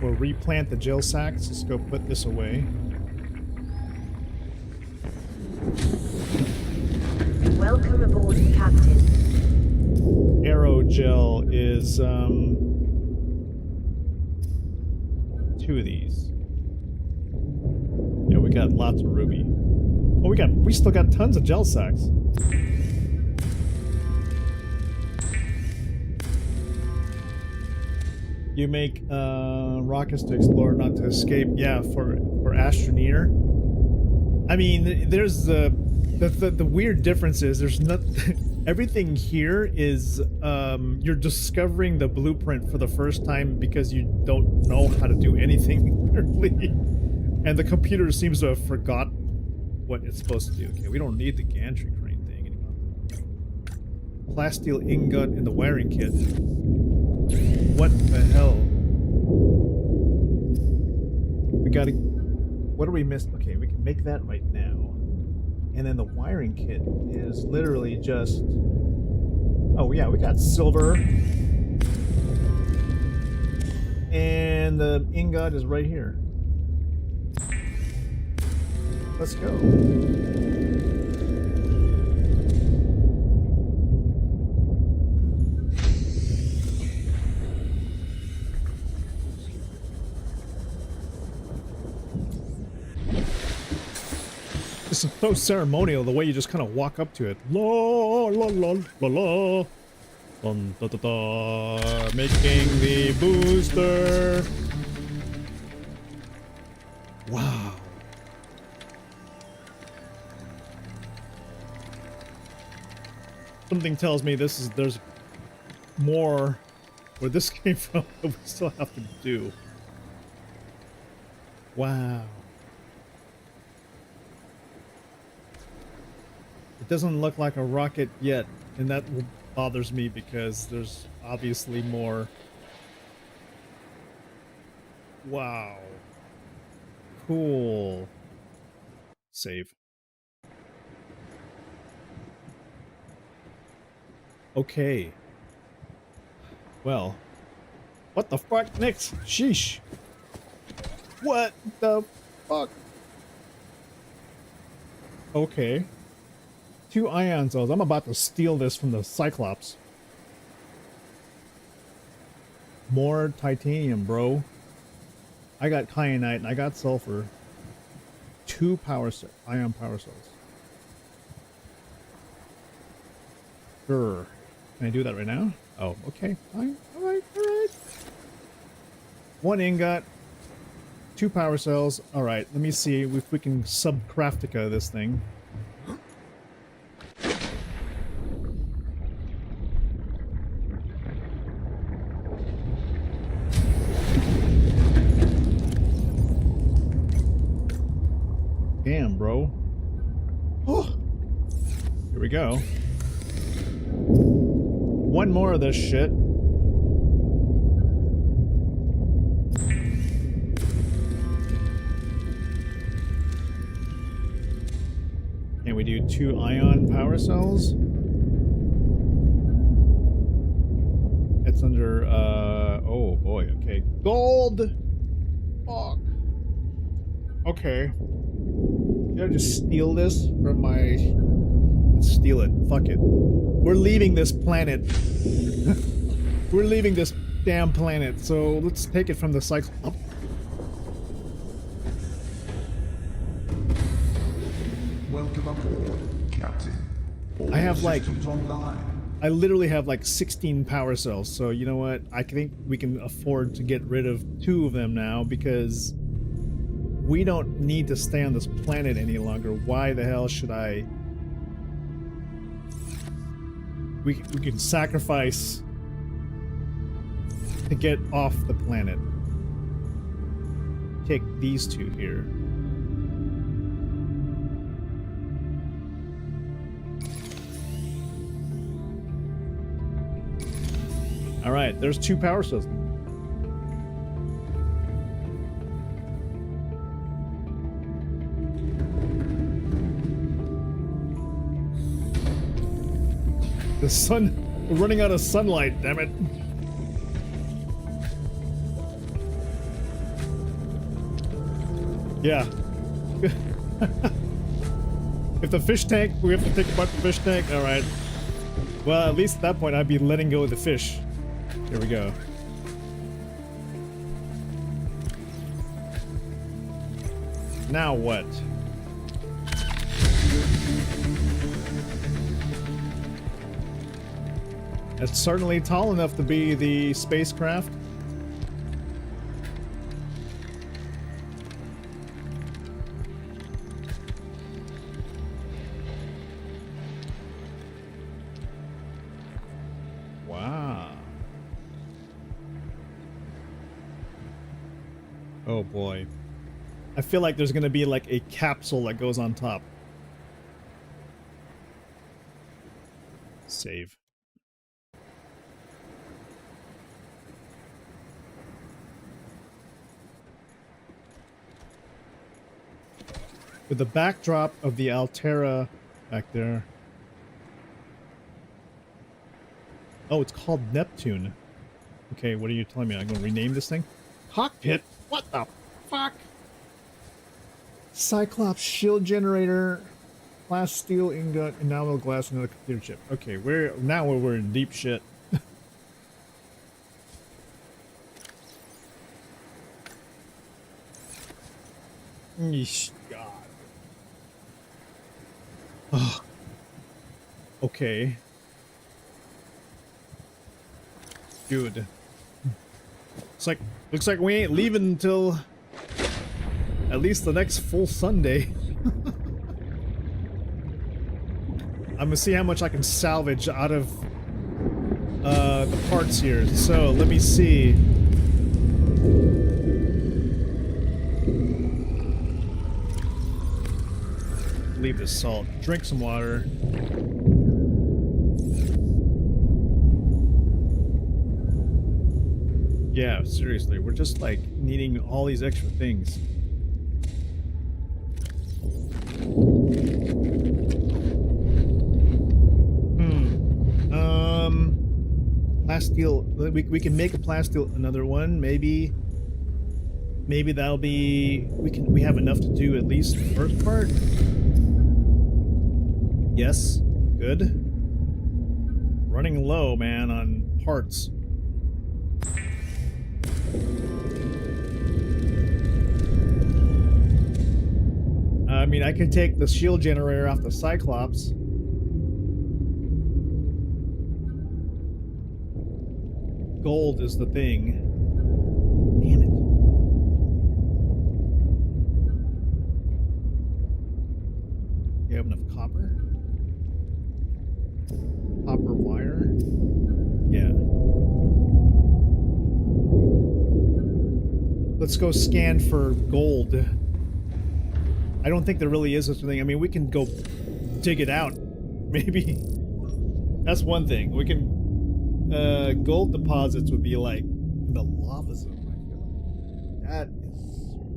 A: We'll replant the gel sacks. Let's go put this away.
F: Welcome aboard, Captain.
A: Aerogel is 2 of these. Yeah, we got lots of ruby. Oh, we still got tons of gel sacks. You make rockets to explore, not to escape. Yeah, for Astroneer. I mean, there's the weird difference is there's not everything here is you're discovering the blueprint for the first time because you don't know how to do anything apparently, and the computer seems to have forgotten what it's supposed to do. Okay, we don't need the gantry crane thing anymore. Plasteel ingot in the wiring kit. What the hell? We gotta... What do we miss? Okay, we can make that right now. And then the wiring kit is literally just... Oh yeah, we got silver. And the ingot is right here. Let's go. It's so ceremonial the way you just kind of walk up to it. La la la la la. Dun, da, da, da. Making the booster. Wow. Something tells me there's more where this came from that we still have to do. Wow. It doesn't look like a rocket yet, and that bothers me because there's obviously more. Wow. Cool. Save. Okay. Well. What the fuck next? Sheesh. What the fuck? Okay. 2 ion cells. I'm about to steal this from the Cyclops. More titanium, bro. I got kyanite and I got sulfur. 2 ion power cells. Sure. Can I do that right now? Oh, okay. Fine. Alright, alright. 1 ingot. 2 power cells. Alright, let me see if we can Subnautica this thing. Damn, bro. Oh. Here we go. 1 more of this shit. Can we do 2 ion power cells? It's under, oh boy, okay. Gold! Fuck. Okay. Should I just steal this from my... Let's steal it. Fuck it. We're leaving this planet. We're leaving this damn planet, so let's take it from the cycle. Oh.
B: Welcome aboard, Captain. All
A: I have like...
B: systems online.
A: I literally have like 16 power cells, so you know what? I think we can afford to get rid of 2 of them now because we don't need to stay on this planet any longer. Why the hell should I... We can sacrifice to get off the planet. Take these 2 here. All right, there's 2 power cells. The sun, we're running out of sunlight, damn it. Yeah. If the fish tank, we have to take apart the fish tank, all right. Well, at least at that point, I'd be letting go of the fish. Here we go. Now what? It's certainly tall enough to be the spacecraft. Wow. Oh boy. I feel like there's gonna be like a capsule that goes on top. Save. with the backdrop of the Altera back there. Oh, it's called Neptune. Okay, what are you telling me? I'm going to rename this thing? Cockpit? What the fuck? Cyclops shield generator, glass steel ingot, enamel glass, another computer chip. Okay, we're in deep shit. Yeesh, God. Oh. Okay. Dude. Looks like we ain't leaving until at least the next full Sunday. I'm gonna see how much I can salvage out of the parts here. So let me see. Leave this salt. Drink some water. Yeah, seriously, we're just like needing all these extra things. Plasteel. We can make a plasteel another one. Maybe that'll be. We have enough to do at least the first part. Yes, good. Running low, man, on parts. I mean, I can take the shield generator off the Cyclops. Gold is the thing. Damn it. You have enough copper? Copper wire? Yeah. Let's go scan for gold. I don't think there really is such a thing. I mean, we can go dig it out. Maybe. That's one thing. We can... gold deposits would be like the lava zone, I feel like. That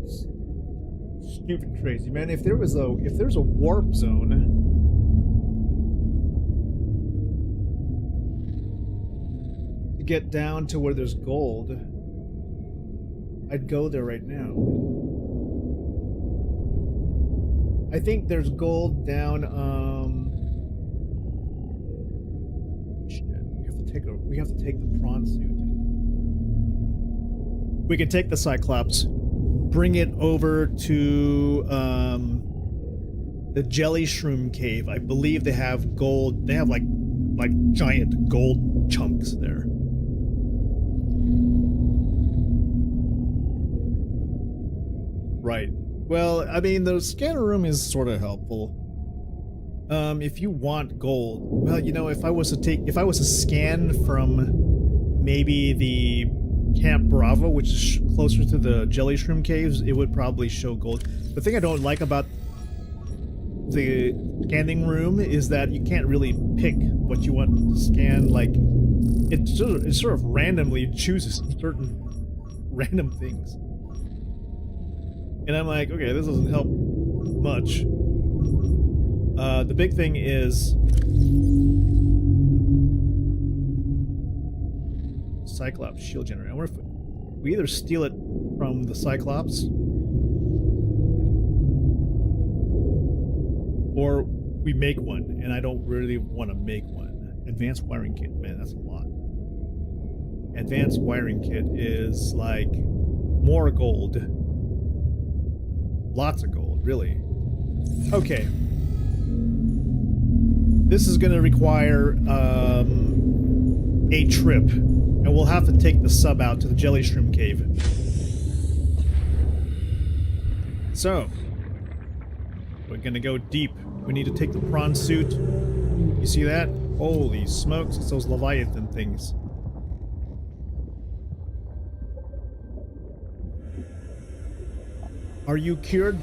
A: is stupid crazy, man. If there's a warp zone... to get down to where there's gold, I'd go there right now. I think there's gold down, shit, we have to take the prawn suit. We can take the Cyclops, bring it over to, the Jelly Shroom Cave. I believe they have gold, they have like giant gold chunks there. Right. Well, I mean, the scanner room is sort of helpful. If you want gold, well, you know, if I was to scan from maybe the Camp Bravo, which is closer to the Jelly Shroom Caves, it would probably show gold. The thing I don't like about the scanning room is that you can't really pick what you want to scan. Like, it sort of randomly chooses certain random things. And I'm like, okay, this doesn't help much. The big thing is Cyclops shield generator. I wonder if we either steal it from the Cyclops or we make one, and I don't really want to make one. Advanced wiring kit, man, that's a lot. Advanced wiring kit is like more gold. Lots of gold, really. Okay. This is going to require a trip, and we'll have to take the sub out to the Jelly Shroom Cave. So, we're going to go deep. We need to take the prawn suit. You see that? Holy smokes, it's those Leviathan things. Are you cured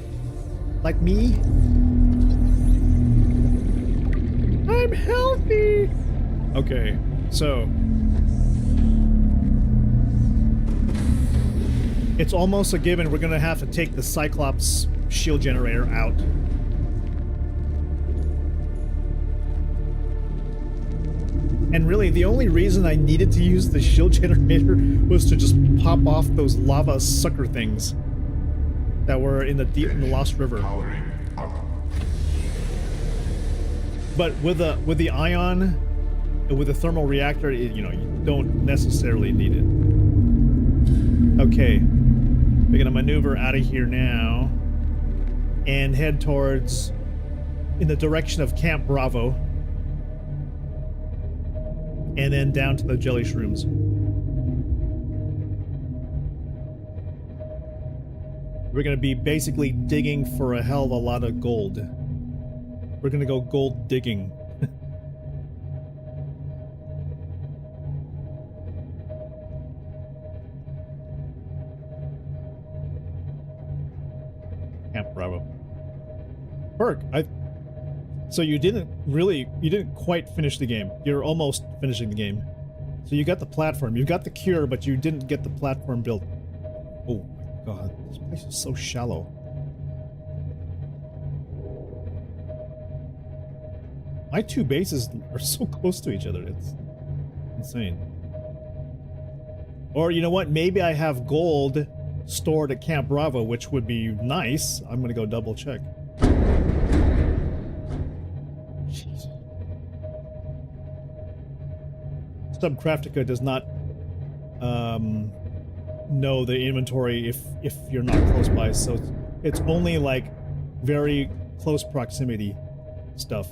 A: like me? I'm healthy! Okay, so... it's almost a given we're gonna have to take the Cyclops shield generator out. And really, the only reason I needed to use the shield generator was to just pop off those lava sucker things that were in the Lost River.
B: Powering up.
A: But with the ion, with the thermal reactor, you know, you don't necessarily need it. Okay, we're gonna maneuver out of here now and head towards, in the direction of Camp Bravo, and then down to the jelly shrooms. We're gonna be basically digging for a hell of a lot of gold. We're gonna go gold digging. Camp Bravo. Perk, so you didn't quite finish the game. You're almost finishing the game. So you got the platform, you got the cure, but you didn't get the platform built. Oh my god, this place is so shallow. My two bases are so close to each other, it's insane. Or you know what, maybe I have gold stored at Camp Bravo, which would be nice. I'm gonna go double check. Jeez. Subnautica does not know the inventory if you're not close by, so it's only like very close proximity stuff.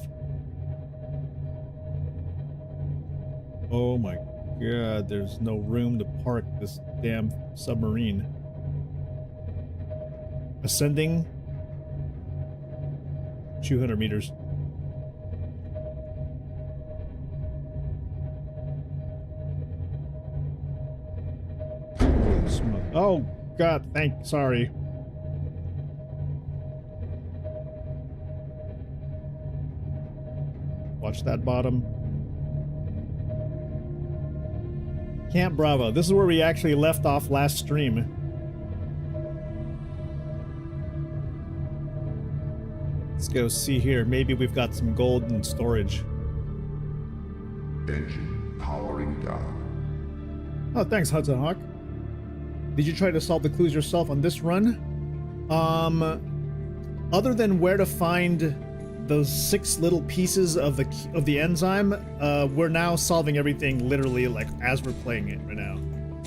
A: Oh my god, there's no room to park this damn submarine. Ascending 200 meters. Oh god, sorry. Watch that bottom. Camp Bravo. This is where we actually left off last stream. Let's go see here. Maybe we've got some gold in storage.
B: Engine powering down.
A: Oh, thanks, Hudson Hawk. Did you try to solve the clues yourself on this run? Other than where to find those 6 little pieces of the enzyme, we're now solving everything literally like as we're playing it right now.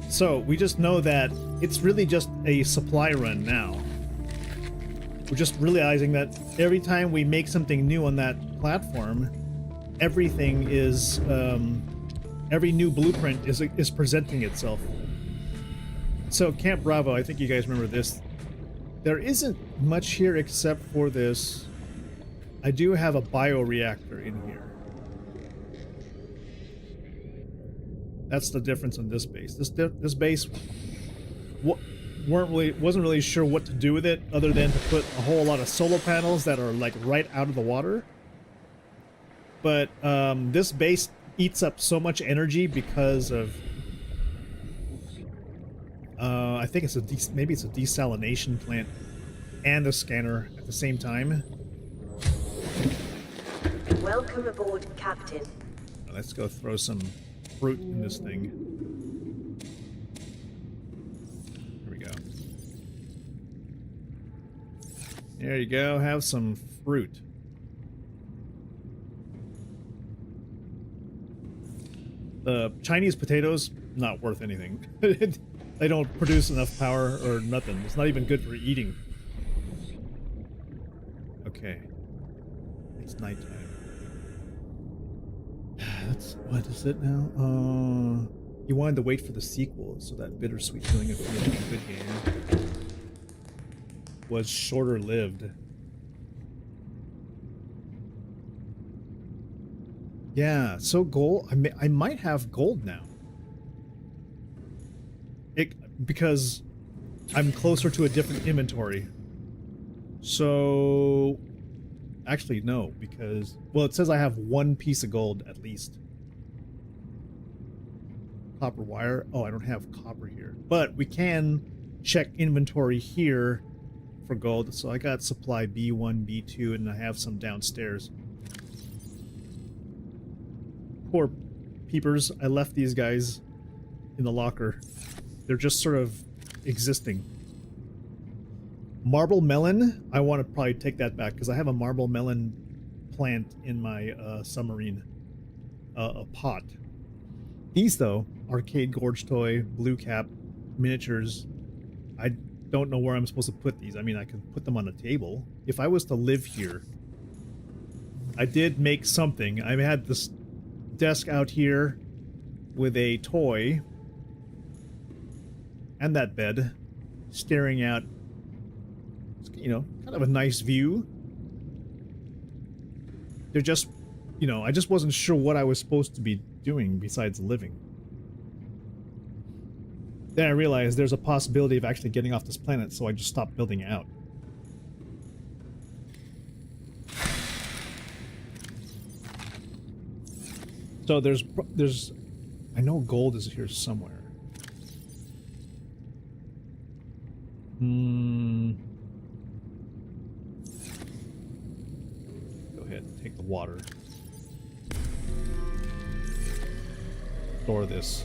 A: So we just know that it's really just a supply run now. We're just realizing that every time we make something new on that platform, everything is every new blueprint is presenting itself. So Camp Bravo, I think you guys remember this. There isn't much here except for this. I do have a bioreactor in here. That's the difference on this base. This base wasn't really sure what to do with it other than to put a whole lot of solar panels that are like right out of the water. But this base eats up so much energy because of I think it's maybe it's a desalination plant and a scanner at the same time.
F: Welcome aboard, Captain.
A: Let's go throw some fruit in this thing. Here we go. There you go. Have some fruit. The Chinese potatoes, not worth anything. They don't produce enough power or nothing. It's not even good for eating. Okay. It's nighttime. What is it now? You wanted to wait for the sequel, so that bittersweet feeling of feeling a good game was shorter lived. Yeah, so gold. I might have gold now. Because I'm closer to a different inventory. So actually no, because well, it says I have 1 piece of gold at least. Copper wire. Oh, I don't have copper here. But we can check inventory here for gold. So I got supply B1, B2, and I have some downstairs. Poor peepers. I left these guys in the locker. They're just sort of existing. Marble melon? I want to probably take that back because I have a marble melon plant in my submarine. A pot. These, though, arcade gorge toy, blue cap, miniatures. I don't know where I'm supposed to put these. I mean, I could put them on a table. If I was to live here, I did make something. I had this desk out here with a toy and that bed staring out, you know, kind of a nice view. They're just, you know, I just wasn't sure what I was supposed to be doing besides living. Then I realized there's a possibility of actually getting off this planet, so I just stopped building out. So there's, I know gold is here somewhere. Go ahead and take the water. Store this.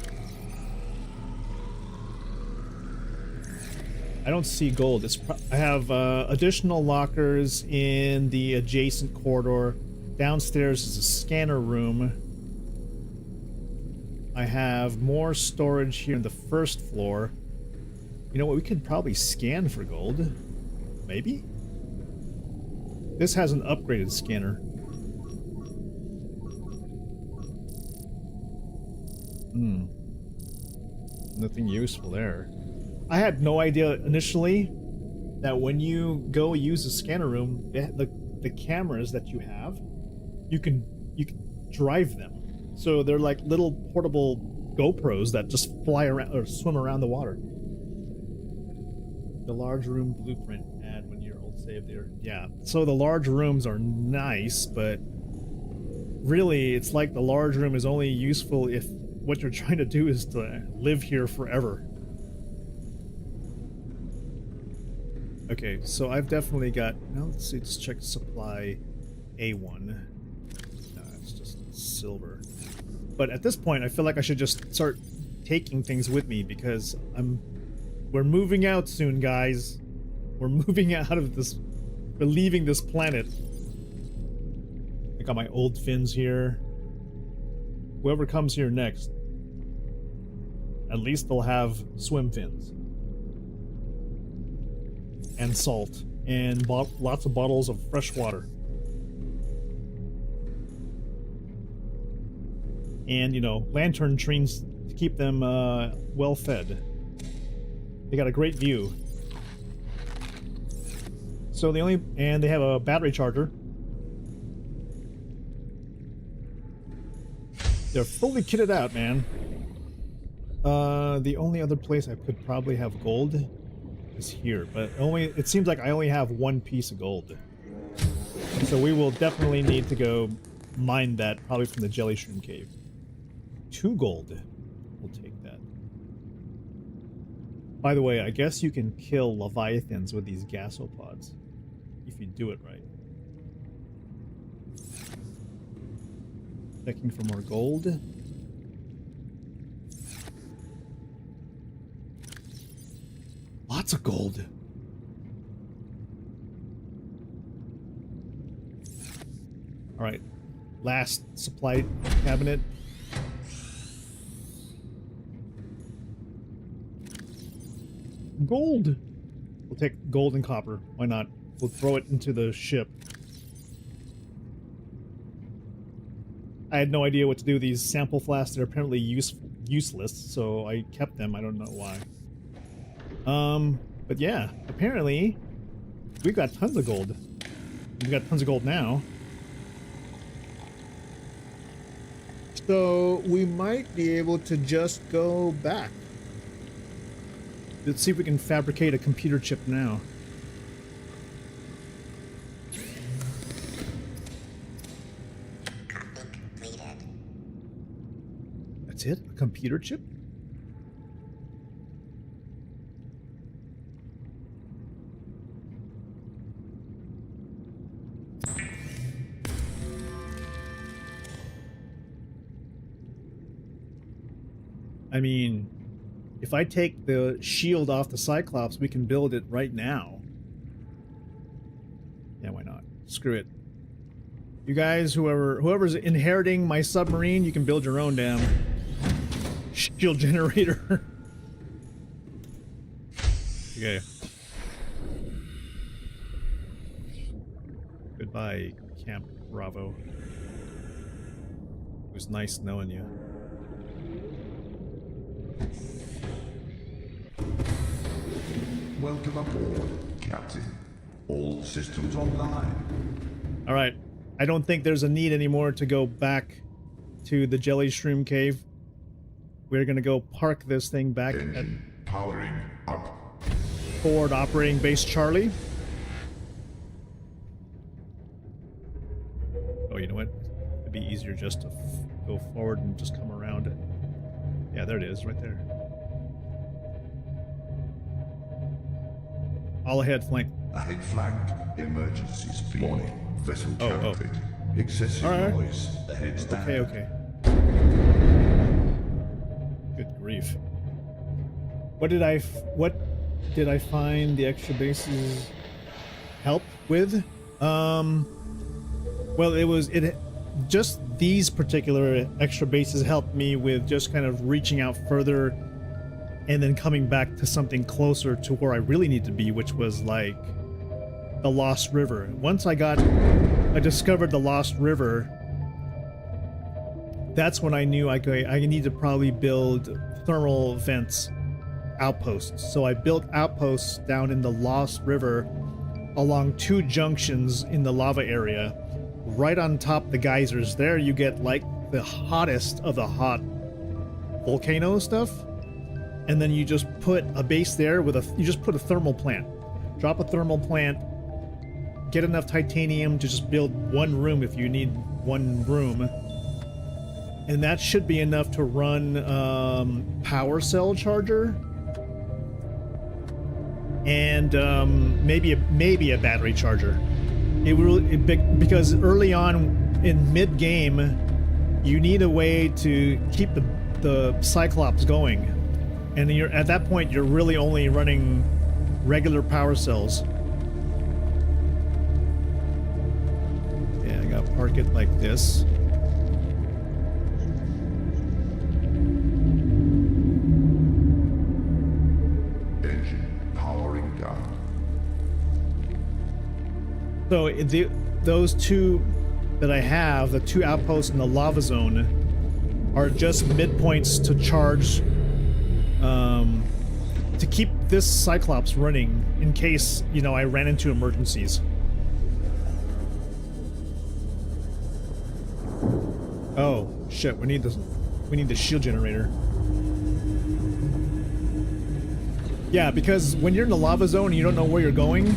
A: I don't see gold. I have additional lockers in the adjacent corridor. Downstairs is a scanner room. I have more storage here in the first floor. You know what? We could probably scan for gold. Maybe? This has an upgraded scanner. Nothing useful there. I had no idea initially that when you go use the scanner room, the cameras that you have, you can drive them. So they're like little portable GoPros that just fly around or swim around the water. The large room blueprint, add 1 year old save there. Yeah, so the large rooms are nice, but really it's like the large room is only useful if what you're trying to do is to live here forever. Okay, so I've definitely got, now let's see, let's check supply A1. No, it's just silver. But at this point, I feel like I should just start taking things with me because we're moving out soon, guys. We're moving out of this, we're leaving this planet. I got my old fins here. Whoever comes here next, at least they'll have swim fins. And salt. And lots of bottles of fresh water. And, you know, lantern trees to keep them well fed. They got a great view. So and they have a battery charger. They're fully kitted out, man. The only other place I could probably have gold is here, but it seems like I only have one piece of gold. So we will definitely need to go mine that, probably from the jelly shroom cave. 2 gold. We'll take that. By the way, I guess you can kill leviathans with these gasopods if you do it right. Checking for more gold. Lots of gold. All right, last supply cabinet. Gold. We'll take gold and copper. Why not? We'll throw it into the ship. I had no idea what to do with these sample flasks. They're apparently useless, so I kept them. I don't know why. But yeah, apparently we've got tons of gold. We've got tons of gold now. So we might be able to just go back. Let's see if we can fabricate a computer chip now.
D: Copy completed.
A: That's it? A computer chip? I mean, if I take the shield off the Cyclops, we can build it right now. Yeah, why not? Screw it. You guys, whoever's inheriting my submarine, you can build your own damn shield generator. Okay. Goodbye, Camp Bravo. It was nice knowing you.
B: Welcome aboard, Captain. All systems online.
A: Alright. I don't think there's a need anymore to go back to the Jelly Shroom Cave. We're gonna go park this thing back
B: Engine powering up.
A: at Forward Operating Base Charlie. Oh, you know what? It'd be easier just to go forward and just come around it. Yeah, there it is, right there. All ahead, flank.
B: Ahead flank. Emergency speed. Warning. Vessel
A: Oh, oh.
B: cockpit. Excessive
A: All right.
B: noise. Ahead standard.
A: Okay. Good grief. What did I find the extra bases help with? Well, it just these particular extra bases helped me with just kind of reaching out further and then coming back to something closer to where I really need to be, which was like the Lost River. Once I discovered the Lost River, that's when I knew I need to probably build thermal vents outposts. So I built outposts down in the Lost River along 2 junctions in the lava area, right on top of the geysers. There you get like the hottest of the hot volcano stuff, and then you just put a base there with you just put a thermal plant. Drop a thermal plant, get enough titanium to just build 1 room if you need 1 room, and that should be enough to run power cell charger and maybe a battery charger. Because early on in mid game, you need a way to keep the Cyclops going, and at that point you're really only running regular power cells. Yeah, I gotta park it like this.
B: Engine powering down.
A: So those 2 that I have, the 2 outposts in the lava zone, are just midpoints to charge, to keep this Cyclops running in case, you know, I ran into emergencies. Oh shit! We need the shield generator. Yeah, because when you're in the lava zone and you don't know where you're going,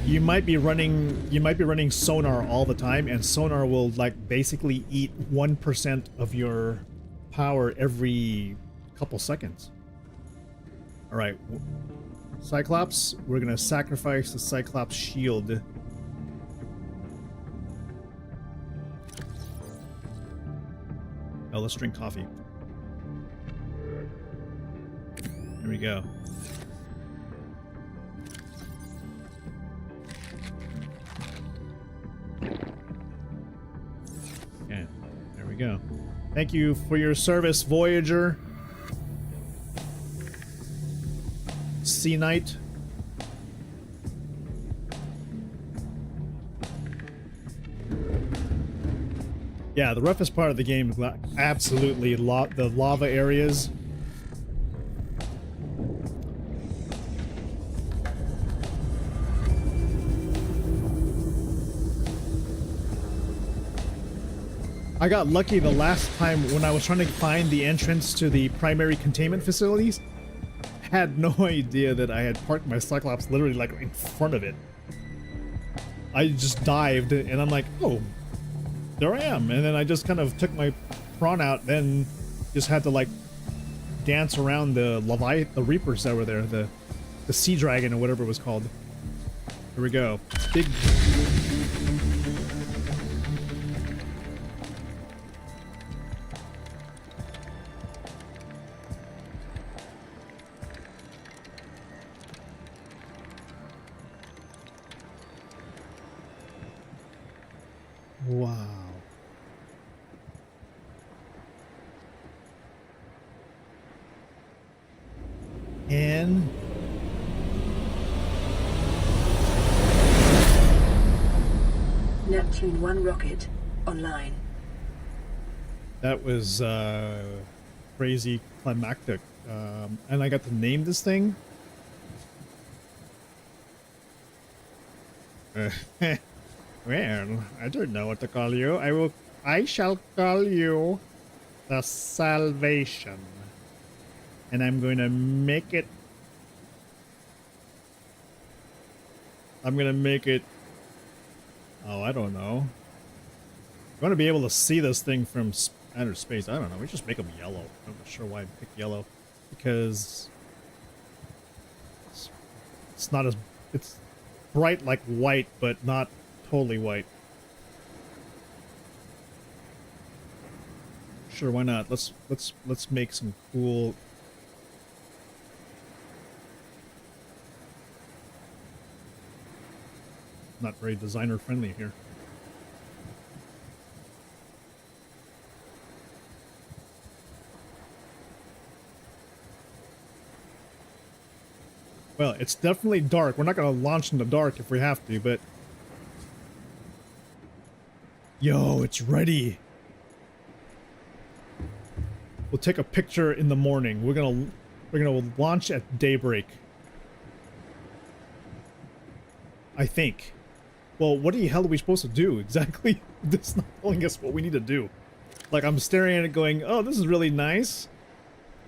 A: you might be running sonar all the time, and sonar will like basically eat 1% of your power every couple seconds. All right, Cyclops, we're gonna sacrifice the Cyclops shield. Oh, let's drink coffee. There we go. Okay, there we go. Thank you for your service, Voyager. Sea Knight. Yeah, the roughest part of the game is absolutely the lava areas. I got lucky the last time when I was trying to find the entrance to the primary containment facilities. Had no idea that I had parked my Cyclops literally like in front of it. I just dived and I'm like, oh, there I am. And then I just kind of took my prawn out, then just had to like dance around the Reapers that were there, the Sea Dragon or whatever it was called. Here we go. Big. Wow. And
E: Neptune 1 rocket online.
A: that was crazy climactic. And I got to name this thing. Well, I don't know what to call you. I shall call you the Salvation. And I'm going to make it. Oh, I don't know. I want to be able to see this thing from outer space. I don't know. We just make them yellow. I'm not sure why I picked yellow. Because it's not as... It's bright like white, but not totally white. Sure, why not? Let's make some cool... Not very designer friendly here. Well, it's definitely dark. We're not going to launch in the dark if we have to, but... Yo, it's ready. We'll take a picture in the morning. We're gonna launch at daybreak. I think. Well, what the hell are we supposed to do exactly? This is not telling us what we need to do. Like, I'm staring at it going, oh, this is really nice.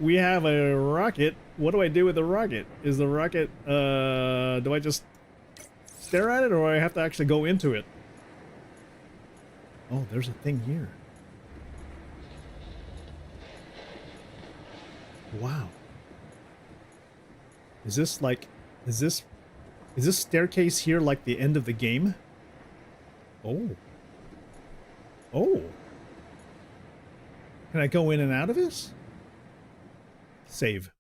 A: We have a rocket. What do I do with the rocket? Is the rocket, do I just stare at it, or do I have to actually go into it? Oh, there's a thing here. Wow. Is this like, is this staircase here like the end of the game? Oh. Oh. Can I go in and out of this? Save.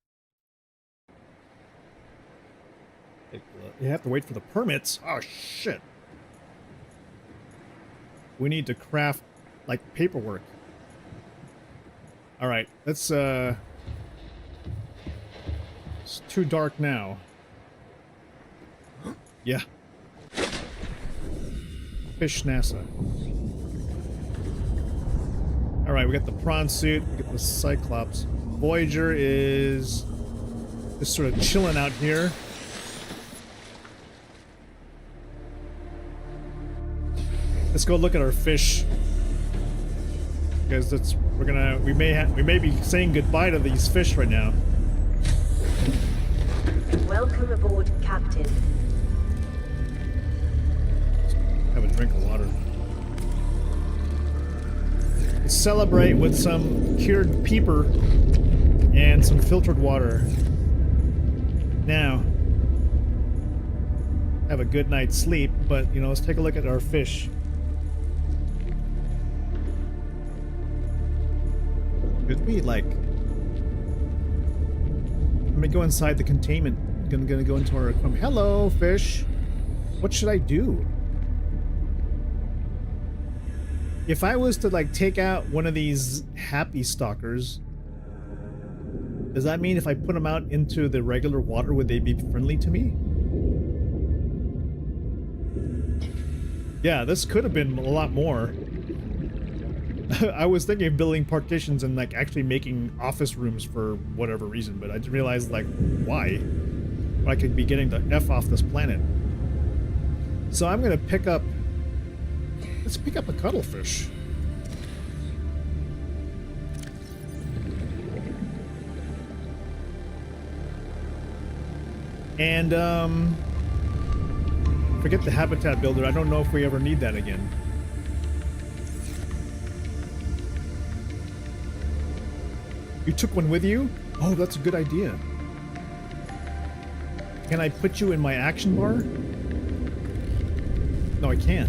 A: You have to wait for the permits. Oh, shit. We need to craft, like, paperwork. Alright, let's, it's too dark now. Yeah. Fish NASA. Alright, we got the prawn suit, we got the Cyclops. Voyager is just sort of chilling out here. Let's go look at our fish. Because that's we may be saying goodbye to these fish right now.
F: Welcome aboard, Captain.
A: Have a drink of water. Let's celebrate with some cured peeper and some filtered water. Now, have a good night's sleep, but, you know, let's take a look at our fish. Could we, like... Let me go inside the containment. I'm gonna go into our aquarium. Hello, fish! What should I do? If I was to, like, take out one of these happy stalkers, does that mean if I put them out into the regular water, would they be friendly to me? Yeah, this could have been a lot more. I was thinking of building partitions and, like, actually making office rooms for whatever reason, but I didn't realize, like, why? I could be getting the F off this planet. So I'm gonna pick up... Let's pick up a cuttlefish. And, forget the habitat builder. I don't know if we ever need that again. You took one with you? Oh, that's a good idea. Can I put you in my action bar? No, I can't.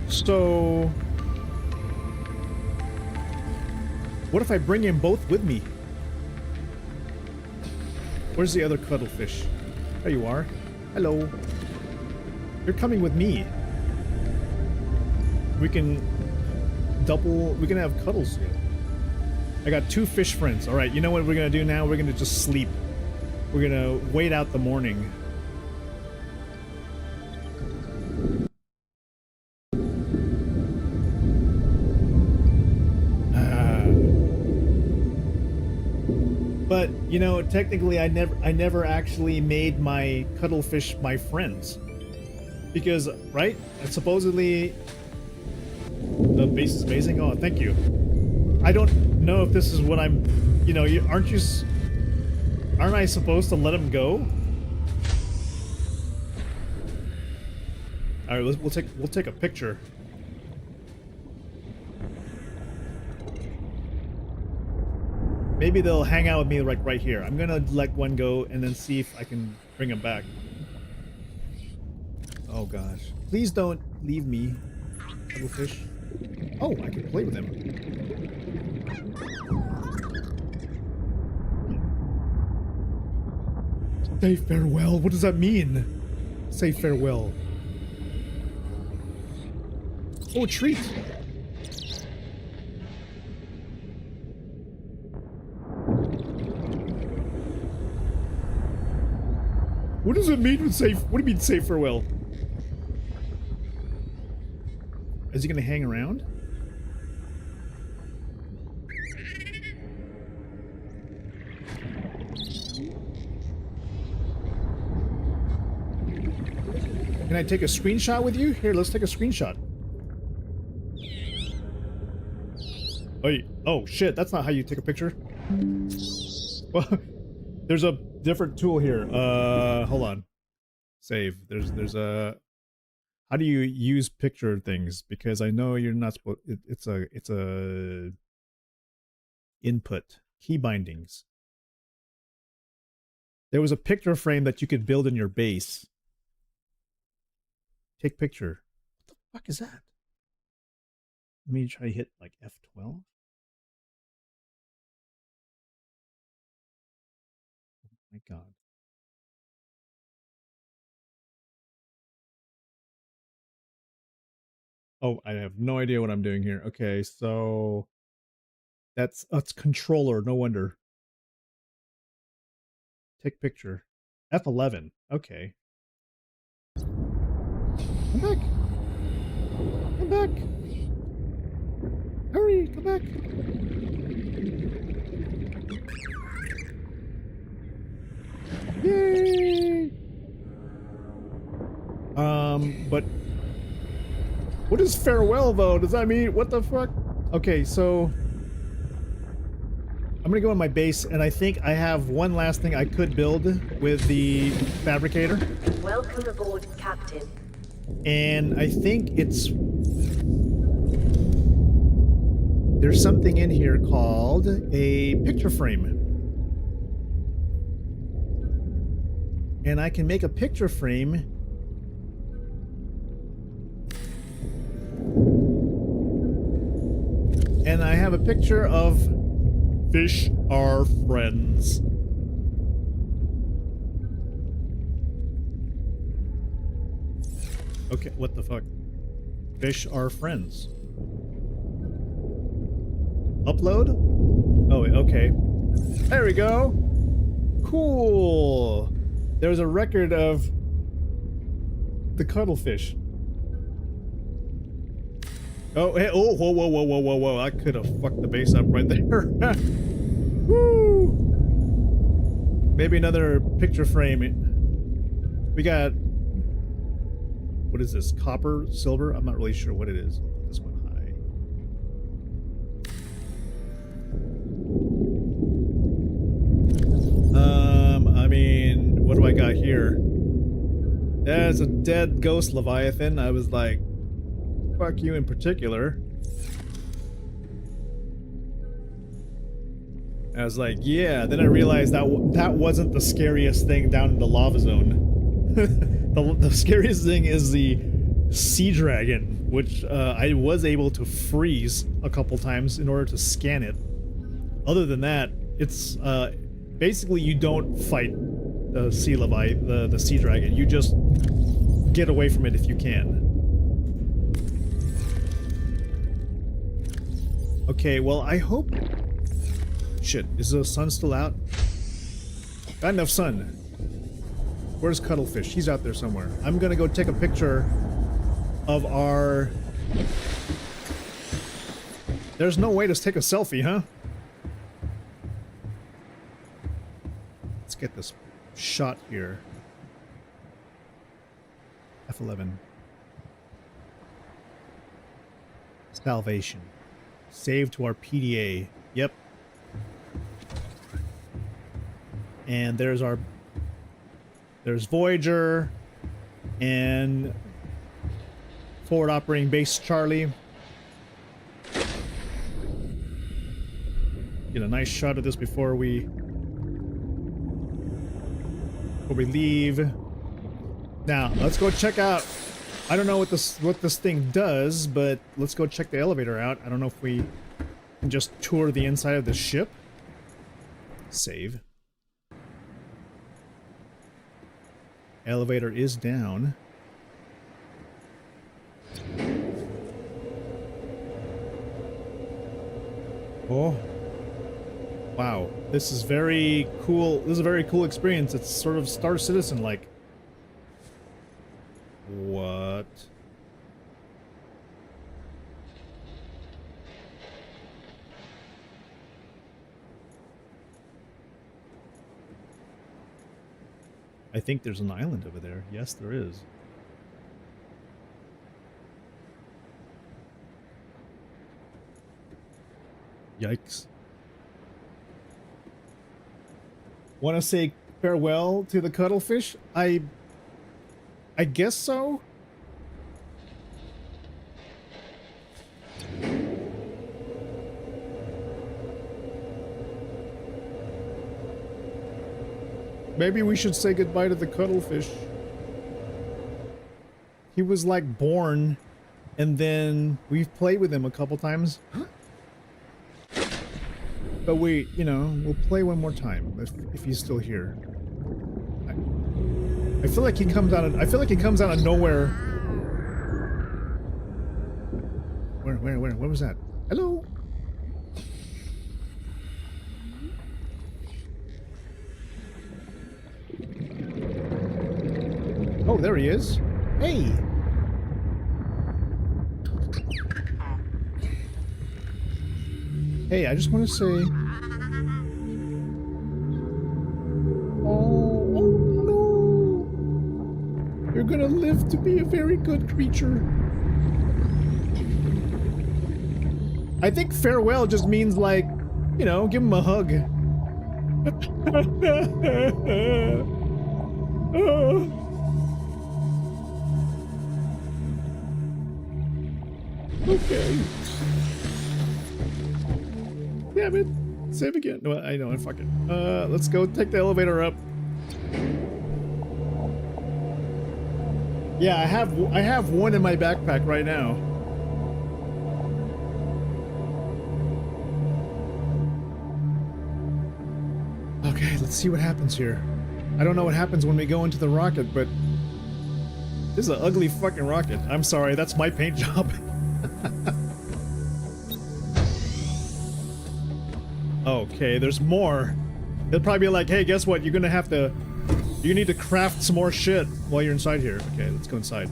A: So... what if I bring them both with me? Where's the other cuttlefish? There you are. Hello. You're coming with me. We can have cuddles here. I got 2 fish friends. All right, you know what we're gonna do now? We're gonna just sleep. We're gonna wait out the morning. But you know, technically, I never actually made my cuddlefish my friends, because right? Supposedly, the base is amazing. Oh, thank you. I don't know if this is what I'm. You know, aren't I supposed to let him go? All right, we'll take a picture. Maybe they'll hang out with me like right here. I'm gonna let one go and then see if I can bring him back. Oh gosh. Please don't leave me, little fish. Oh, I can play with him. Say farewell. What does that mean? Say farewell. Oh, a treat. What does it mean when say? What do you mean say farewell? Is he gonna hang around? Can I take a screenshot with you? Here, let's take a screenshot. Oh shit, that's not how you take a picture. Well, there's a different tool here. Hold on. Save. There's a. How do you use picture things? Because I know you're not supposed. It's a input key bindings. There was a picture frame that you could build in your base. Take picture. What the fuck is that? Let me try to hit like F12. Oh my god. Oh, I have no idea what I'm doing here. Okay, so that's controller, no wonder. Take picture. F11. Okay. Come back. Come back. Hurry, come back. Yay! But what is farewell though? Does that mean what the fuck? Okay, so I'm gonna go on my base, and I think I have one last thing I could build with the fabricator.
F: Welcome aboard, Captain.
A: And I think there's something in here called a picture frame. And I can make a picture frame. And I have a picture of fish are friends. Okay, what the fuck? Fish are friends. Upload? Oh, okay. There we go. Cool. There's a record of the cuttlefish. Oh, hey, oh, whoa, whoa, whoa, whoa, whoa, whoa. I could have fucked the base up right there. Woo! Maybe another picture frame. We got... What is this? Copper? Silver? I'm not really sure what it is. Put this one high. I mean, what do I got here? There's a dead ghost Leviathan. I was like, fuck you in particular. I was like, yeah. Then I realized that that wasn't the scariest thing down in the lava zone. The scariest thing is the sea dragon, which I was able to freeze a couple times in order to scan it. Other than that, it's basically you don't fight the sea the sea dragon. You just get away from it if you can. Okay, well, I hope... Shit, is the sun still out? Got enough sun. Where's Cuttlefish? He's out there somewhere. I'm gonna go take a picture of our... There's no way to take a selfie, huh? Let's get this shot here. F11. Salvation. Save to our PDA. Yep. And there's our... There's Voyager. And... Forward Operating Base Charlie. Get a nice shot of this before we leave. Now, let's go check out... I don't know what this thing does, but let's go check the elevator out. I don't know if we can just tour the inside of the ship. Save. Elevator is down. Oh. Wow. This is very cool. This is a very cool experience. It's sort of Star Citizen-like. What? I think there's an island over there. Yes, there is. Yikes. Want to say farewell to the Cuttlefish? I guess so. Maybe we should say goodbye to the Cuttlefish. He was like born, and then we've played with him a couple times. But we, you know, we'll play one more time if he's still here. I feel like he comes out of, I feel like he comes out of nowhere. Where was that? Hello? Oh, there he is. Hey! Hey, I just want to say... Oh no! You're gonna live to be a very good creature. I think farewell just means like, you know, give him a hug. Oh. Okay. Damn it. Save again. No, I know. Fuck it. Let's go take the elevator up. Yeah, I have one in my backpack right now. Okay, let's see what happens here. I don't know what happens when we go into the rocket, but this is an ugly fucking rocket. I'm sorry, that's my paint job. Okay, there's more. They'll probably be like, hey, guess what? You're gonna have to... You need to craft some more shit while you're inside here. Okay, let's go inside.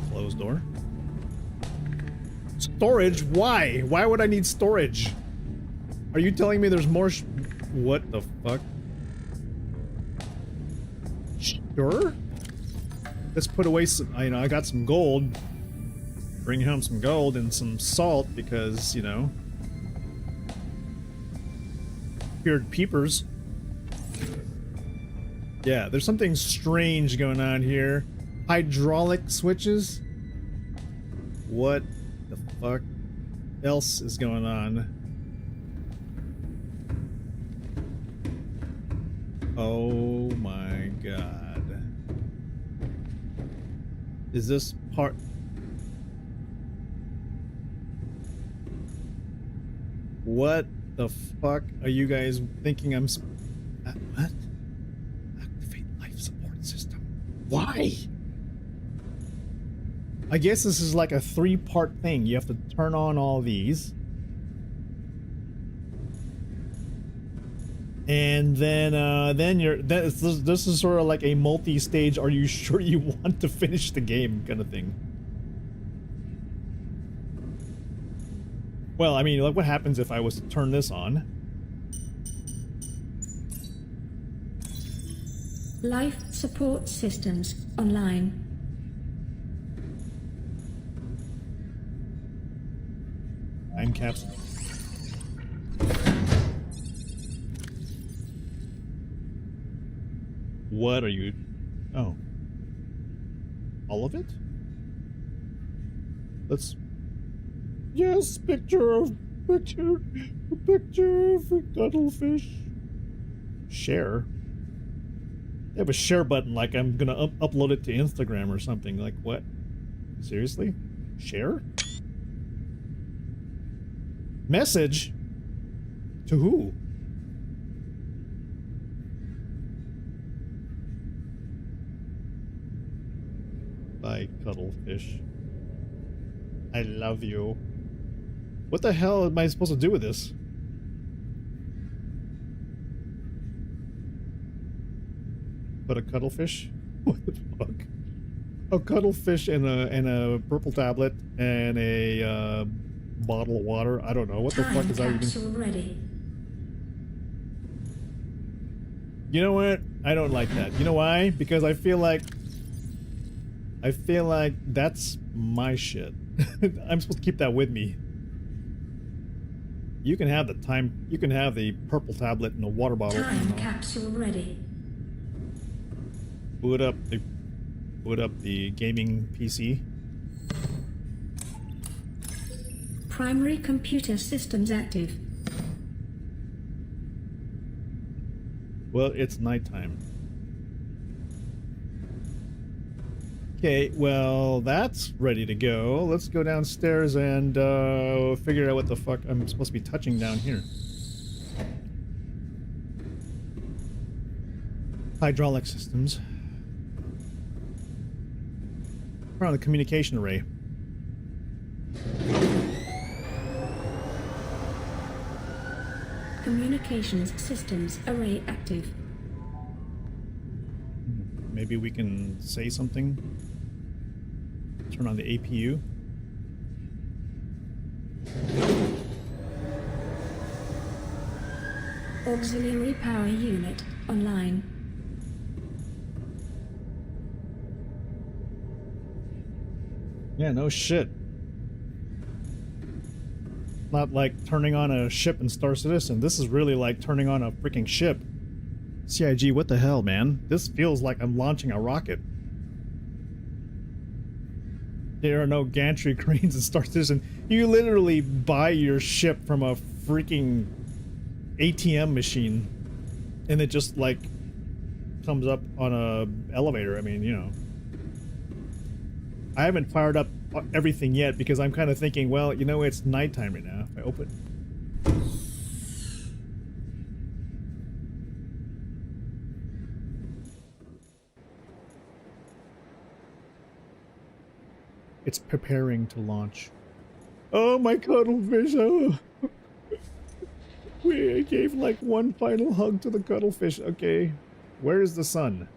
A: Closed door. Storage? Why? Why would I need storage? Are you telling me there's more what the fuck? Sure? Let's put away some... You know, I got some gold. Bring home some gold and some salt because, you know... Weird peepers. Yeah, there's something strange going on here. Hydraulic switches? What the fuck else is going on? Oh my god. Is this part... What the fuck are you guys thinking I'm... what? Activate life support system. Why? I guess this is like a 3-part thing. You have to turn on all these. And then you're this is sort of like a multi-stage are you sure you want to finish the game kind of thing. Well, I mean, like what happens if I was to turn this on?
G: Life support systems online.
A: Time capsule. What are you? Oh. All of it? Let's... Yes, picture of a cuttlefish. Share? They have a share button like I'm gonna upload it to Instagram or something. Like what? Seriously? Share? Message? To who? Bye, cuttlefish. I love you. What the hell am I supposed to do with this? But a cuttlefish? What the fuck? A cuttlefish and a purple tablet and a bottle of water. I don't know. What the fuck is that even?
G: Ready.
A: You know what? I don't like that. You know why? Because I feel like that's my shit. I'm supposed to keep that with me. You can have the time. You can have the purple tablet and the water bottle.
G: Time capsule ready.
A: Boot up the gaming PC.
G: Primary computer systems active.
A: Well, it's nighttime. Okay, well, that's ready to go. Let's go downstairs and figure out what the fuck I'm supposed to be touching down here. Hydraulic systems. Around the communication array.
G: Communications systems array active.
A: Maybe we can say something. Turn on the APU.
G: Auxiliary power unit online.
A: Yeah, no shit. Not like turning on a ship in Star Citizen. This is really like turning on a freaking ship. CIG, what the hell, man? This feels like I'm launching a rocket. There are no gantry cranes in Star Citizen. You literally buy your ship from a freaking ATM machine. And it just, like, comes up on a elevator. I mean, you know. I haven't fired up everything yet because I'm kind of thinking, well, you know, it's nighttime right now. If I open... It's preparing to launch. Oh, my cuttlefish! Oh. I gave like one final hug to the cuttlefish. Okay, where is the sun?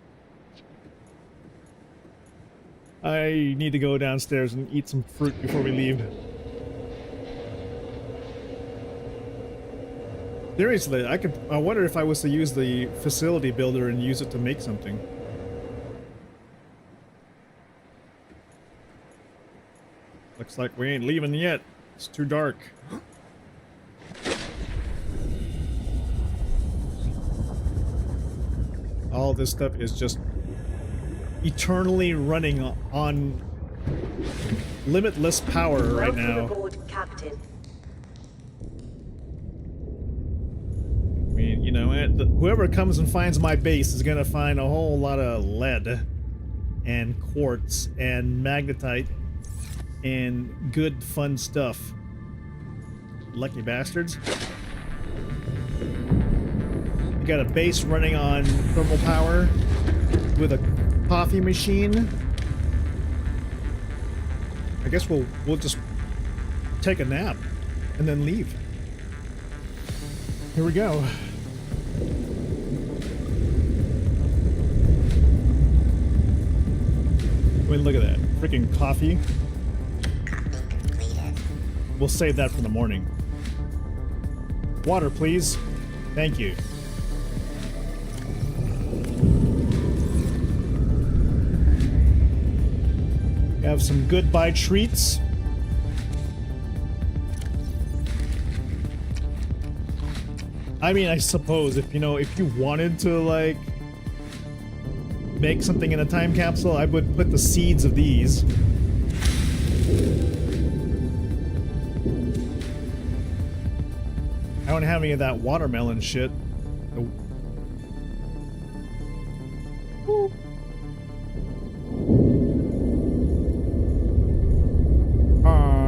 A: I need to go downstairs and eat some fruit before we leave. Seriously, I wonder if I was to use the facility builder and use it to make something. Looks like we ain't leaving yet. It's too dark. All this stuff is just eternally running on limitless power right now.
F: Welcome aboard, Captain.
A: I mean, you know, whoever comes and finds my base is gonna find a whole lot of lead and quartz and magnetite and good fun stuff. Lucky bastards. You got a base running on thermal power with a coffee machine I guess we'll just take a nap and then leave. Here we go. I mean, look at that. Freaking coffee. We'll save that for the morning. Water, please. Thank you. We have some goodbye treats. I mean, I suppose if you wanted to like make something in a time capsule, I would put the seeds of these. I don't have any of that watermelon shit. Nope.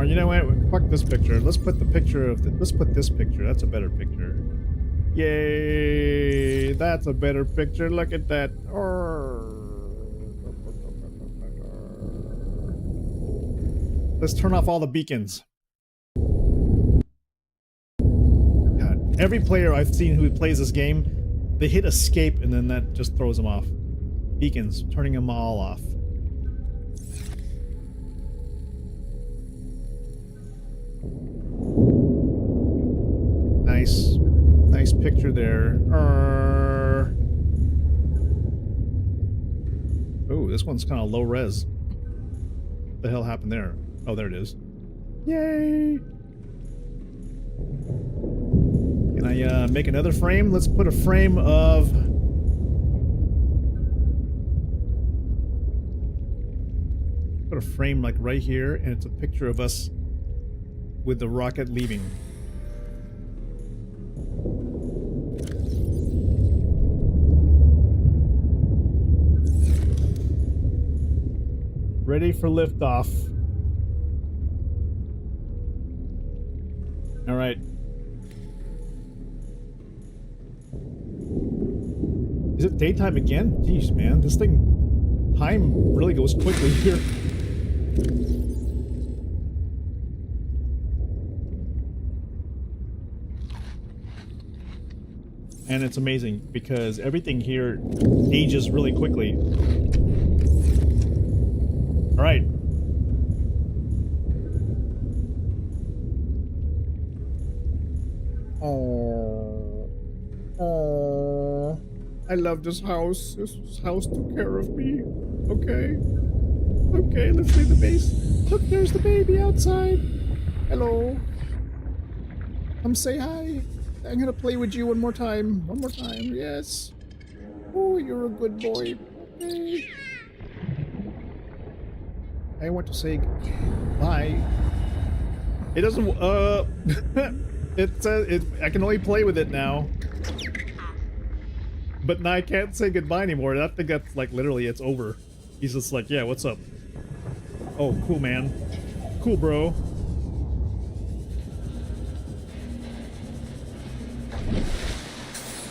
A: You know what? Fuck this picture. Let's put the picture of let's put this picture. That's a better picture. Yay! That's a better picture. Look at that. Let's turn off all the beacons. God, every player I've seen who plays this game, they hit escape and then that just throws them off. Beacons, turning them all off. Nice picture there. Oh, this one's kind of low res. What the hell happened there? Oh, there it is. Yay! Can I make another frame? Let's put a frame of... Put a frame like right here, and it's a picture of us with the rocket leaving. Ready for liftoff. All right. Is it daytime again? Jeez, man, this thing, time really goes quickly here. And it's amazing because everything here ages really quickly. All right. Oh, I love this house. This house took care of me. Okay. Okay, let's leave the base. Look, there's the baby outside. Hello. Come say hi. I'm gonna play with you one more time. One more time, yes. Oh, you're a good boy. Okay. I want to say bye. It doesn't, it says, I can only play with it now. But now I can't say goodbye anymore. I think that's like literally it's over. He's just like, yeah, what's up? Oh, cool, man. Cool, bro.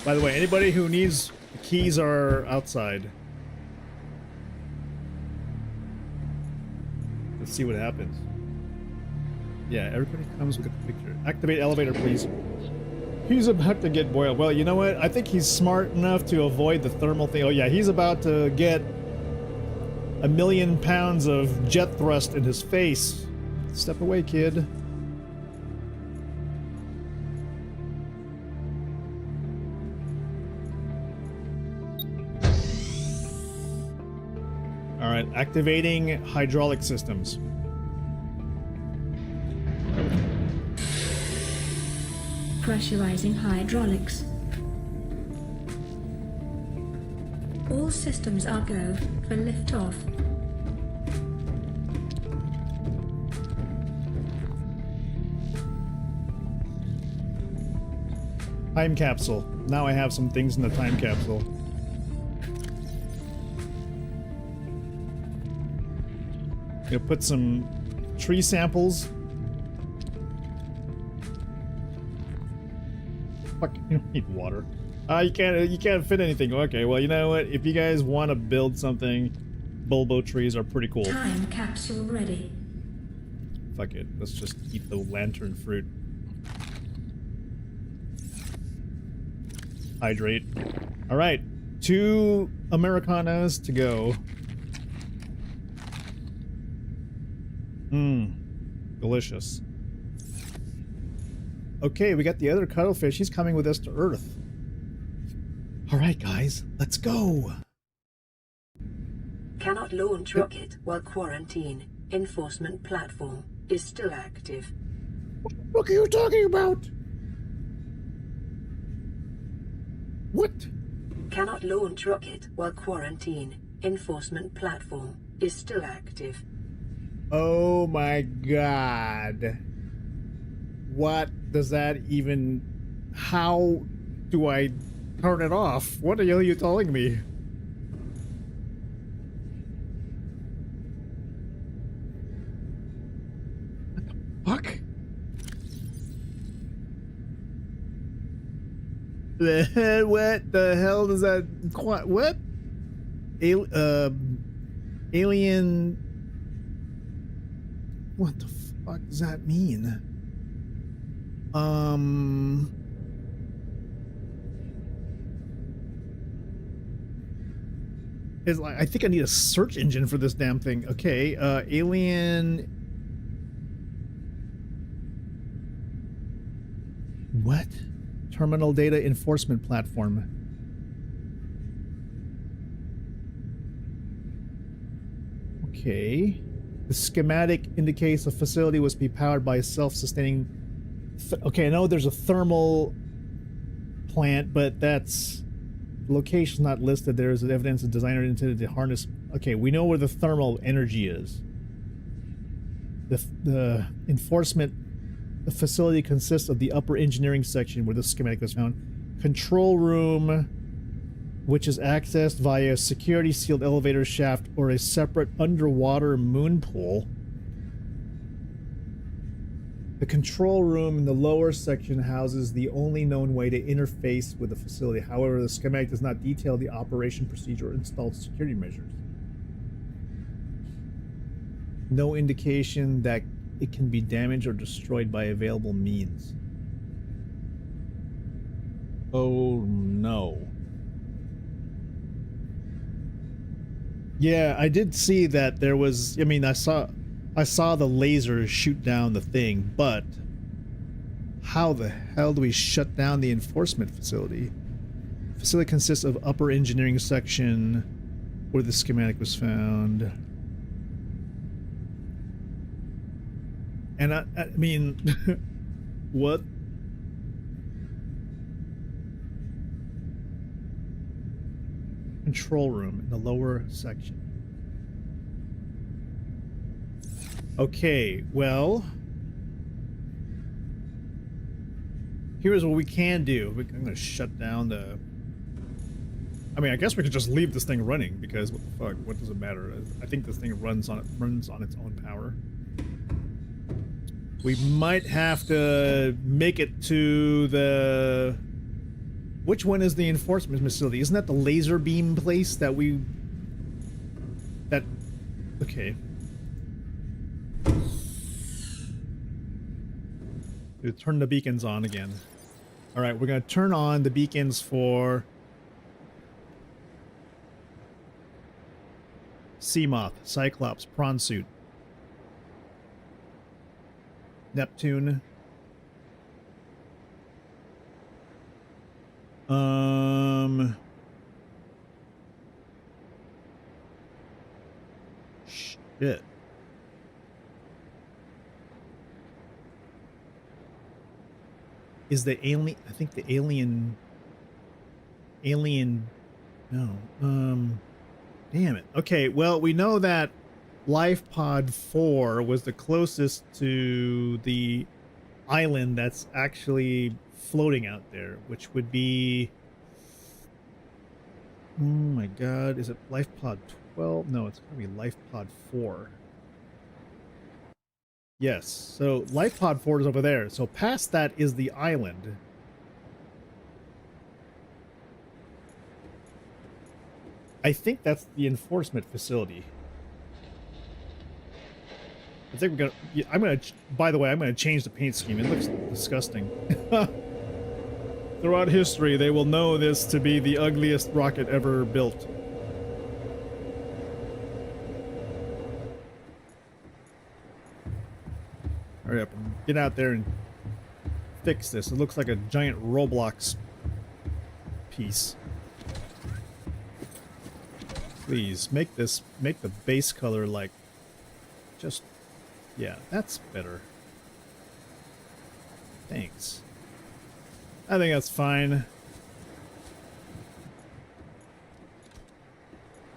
A: By the way, anybody who needs the keys are outside. Let's see what happens. Yeah, everybody comes with a picture. Activate elevator, please. He's about to get boiled. Well, you know what? I think he's smart enough to avoid the thermal thing. Oh yeah, he's about to get 1,000,000 pounds of jet thrust in his face. Step away, kid. Alright, activating hydraulic systems.
G: Pressurizing hydraulics. All systems are go for liftoff.
A: Time capsule. Now I have some things in the time capsule. Gonna put some tree samples. Fuck, you don't need water. You can't fit anything. Okay, well, you know what? If you guys want to build something, bulbo trees are pretty cool.
G: Time capsule ready.
A: Fuck it. Let's just eat the lantern fruit. Hydrate. All right. 2 Americanas to go. Mmm. Delicious. Okay, we got the other cuttlefish. He's coming with us to Earth. All right, guys. Let's go.
E: Cannot launch rocket while quarantine. Enforcement platform is still active.
A: What are you talking about? What?
E: Cannot launch rocket while quarantine. Enforcement platform is still active.
A: Oh my god. What does that even... How do I turn it off? What are you telling me? What the fuck? What the hell does that... What? Alien... What the fuck does that mean? It's like, I think I need a search engine for this damn thing. Okay, alien... What? Terminal data enforcement platform. Okay. The schematic indicates the facility was to be powered by a self-sustaining... Okay, I know there's a thermal plant, but that's... The location's not listed. There is evidence the designer intended to harness... Okay, we know where the thermal energy is. The enforcement... The facility consists of the upper engineering section where the schematic was found. Control room, which is accessed via a security sealed elevator shaft or a separate underwater moon pool. The control room in the lower section houses the only known way to interface with the facility. However, the schematic does not detail the operation procedure or installed security measures. No indication that it can be damaged or destroyed by available means. Oh no. Yeah, I did see that there was, I mean, I saw the laser shoot down the thing, but how the hell do we shut down the enforcement facility? The facility consists of upper engineering section where the schematic was found. And I mean, what? Control room in the lower section. Okay, well, here's what we can do. I'm gonna shut down the... I mean, I guess we could just leave this thing running because what the fuck? What does it matter? I think this thing runs on its own power. We might have to make it to the... Which one is the enforcement facility? Isn't that the laser beam place that we... That... Okay. We'll turn the beacons on again. Alright, we're gonna turn on the beacons for... Seamoth, Cyclops, Prawn Suit. Neptune. Shit. Is the alien... I think the alien... No. Damn it. Okay, well, we know that Life Pod 4 was the closest to the island that's actually floating out there, which would be... Oh my god, is it Life Pod 12? No, it's gonna be Life Pod 4. Yes, so Life Pod 4 is over there, so past that is the island. I think that's the enforcement facility. I think we're gonna. Yeah, I'm gonna. By the way, I'm gonna change the paint scheme. It looks disgusting. Throughout history, they will know this to be the ugliest rocket ever built. Hurry up and get out there and fix this. It looks like a giant Roblox piece. Please make the base color like just, yeah, that's better. Thanks. I think that's fine.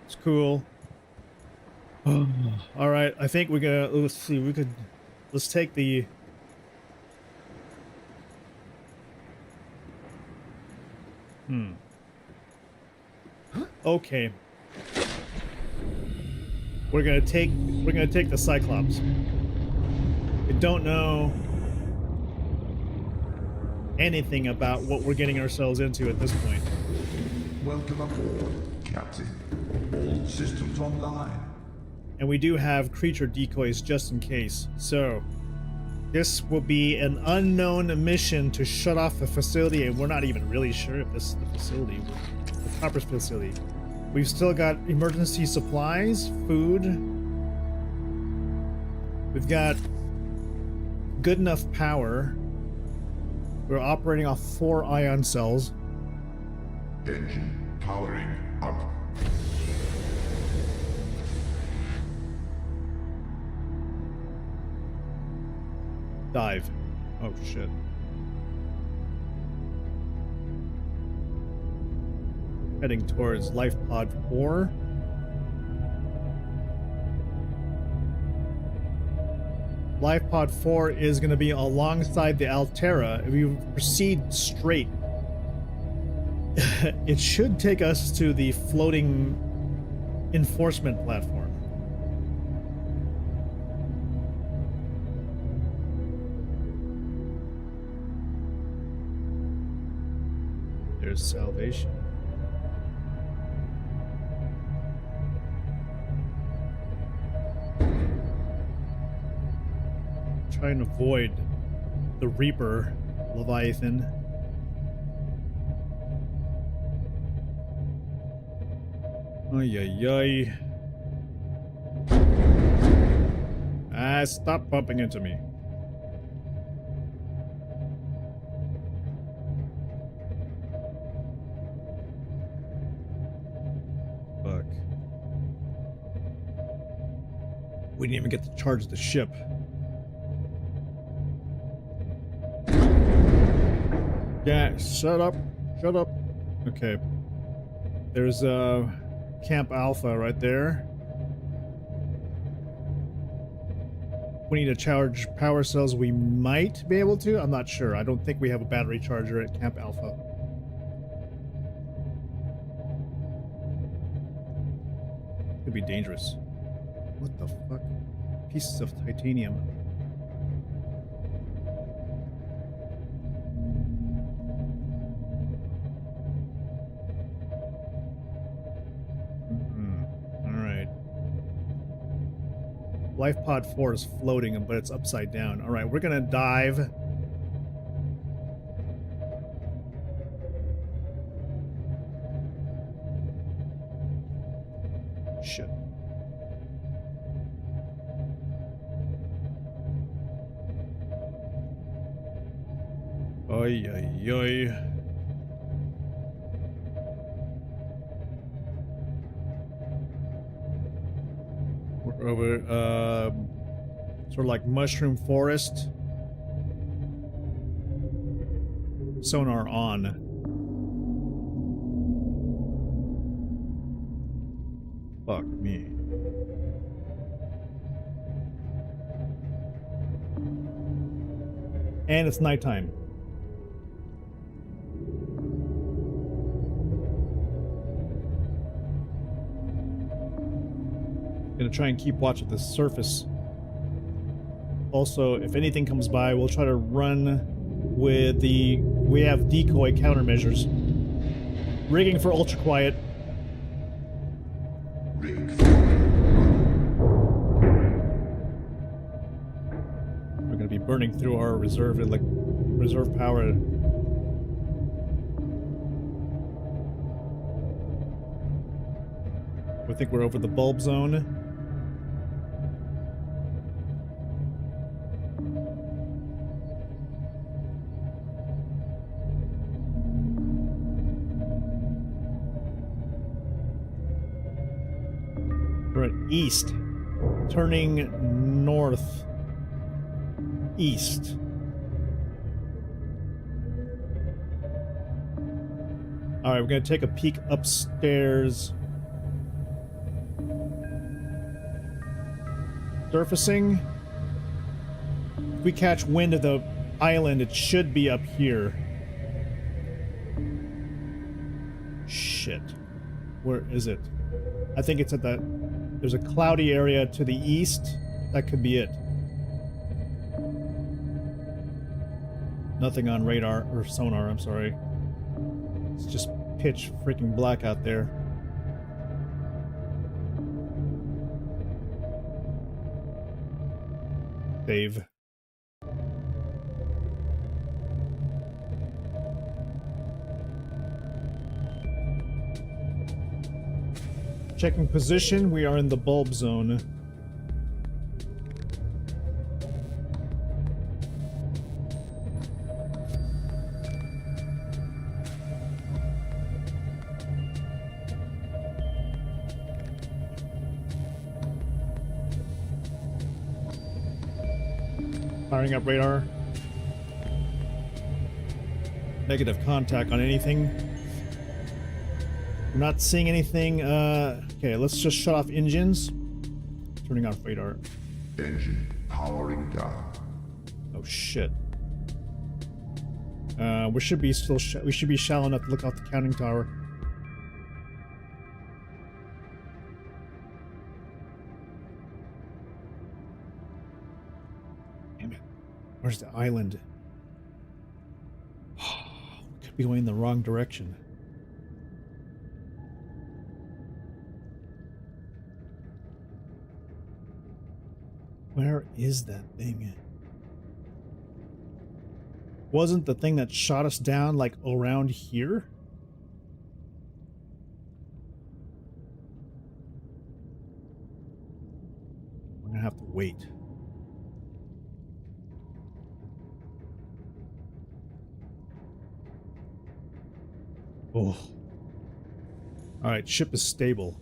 A: It's cool. All right, I think we're gonna, let's see, let's take the, okay. We're gonna take the Cyclops. I don't know anything about what we're getting ourselves into at this point.
B: Welcome aboard, Captain. All systems online.
A: And we do have creature decoys just in case. So this will be an unknown mission to shut off the facility, and we're not even really sure if this is the facility, the proper facility. We've still got emergency supplies, food. We've got good enough power. We're operating off 4 ion cells.
B: Engine powering up.
A: Dive. Oh shit. Heading towards Life Pod 4. Life Pod 4 is going to be alongside the Altera. If we proceed straight, it should take us to the floating enforcement platform. There's salvation. Try and avoid the Reaper Leviathan. Ay ay ay. Ah, stop bumping into me. Fuck. We didn't even get to charge the ship. Yeah, shut up. Shut up. Okay. There's Camp Alpha right there. We need to charge power cells. We might be able to. I'm not sure. I don't think we have a battery charger at Camp Alpha. Could be dangerous. What the fuck? Pieces of titanium. Life Pod 4 is floating, but it's upside down. All right, we're gonna dive. Shit. Oy, oy, oy. Over sort of like mushroom forest. Sonar on. Fuck me. And it's nighttime. Gonna try and keep watch of the surface. Also, if anything comes by, we'll try to run with the... We have decoy countermeasures. Rigging for ultra quiet.
B: Rig.
A: burning through our reserve power. We think we're over the bulb zone. We're at east, turning north, east. All right, we're gonna take a peek upstairs. Surfacing. If we catch wind of the island, it should be up here. Shit. Where is it? I think it's at the... There's a cloudy area to the east. That could be it. Nothing on radar, or sonar, I'm sorry. It's just pitch freaking black out there. Save. Checking position, we are in the bulb zone. Firing up radar. Negative contact on anything. We're not seeing anything. Okay, let's just shut off engines. Turning off radar.
B: Engine powering down.
A: Oh shit. We should be still. We should be shallow enough to look out the counting tower. Damn it! Where's the island? We could be going in the wrong direction. Where is that thing? Wasn't the thing that shot us down like around here? We're gonna have to wait. Oh. Alright, ship is stable.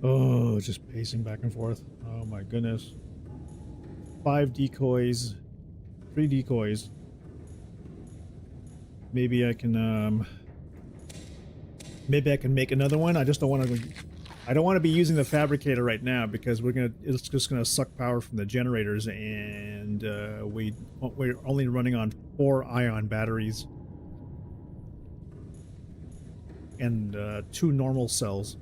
A: Oh, just pacing back and forth. Oh my goodness. 5 decoys. 3 decoys. Maybe I can make another one. I just don't want to be using the fabricator right now because it's just gonna suck power from the generators, and we're only running on 4 ion batteries and 2 normal cells.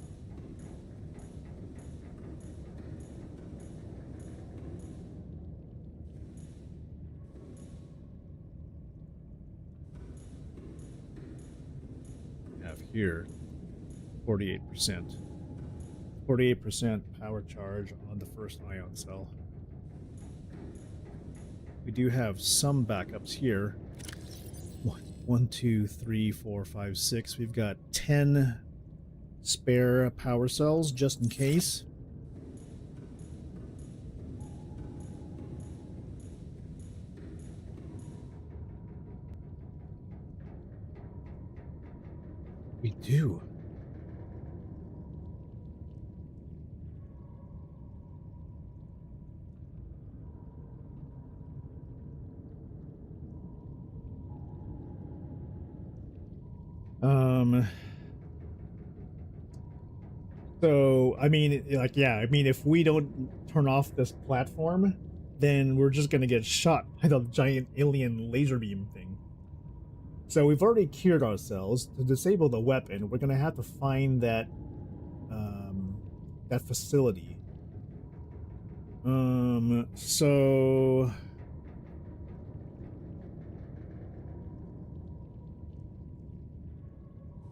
A: Here, 48%. 48% power charge on the first ion cell. We do have some backups here. 1, 2, 3, 4, 5, 6. We've got 10 spare power cells just in case. We do. So, I mean, like, yeah, I mean, if we don't turn off this platform, then we're just gonna get shot by the giant alien laser beam thing. So we've already cured ourselves. To disable the weapon, we're gonna have to find that that facility. So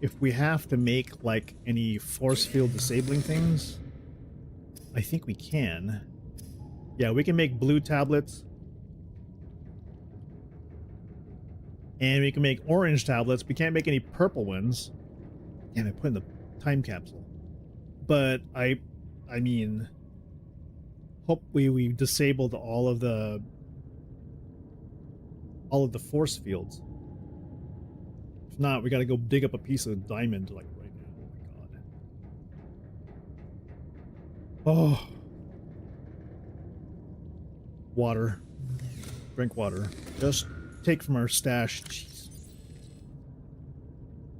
A: if we have to make like any force field disabling things, I think we can. Yeah, we can make blue tablets. And we can make orange tablets. We can't make any purple ones. Damn, I put in the time capsule. But I mean, hope we disabled all of the force fields. If not, we gotta go dig up a piece of diamond like right now. Oh my god. Oh. Water. Drink water. Just take from our stash. Jeez.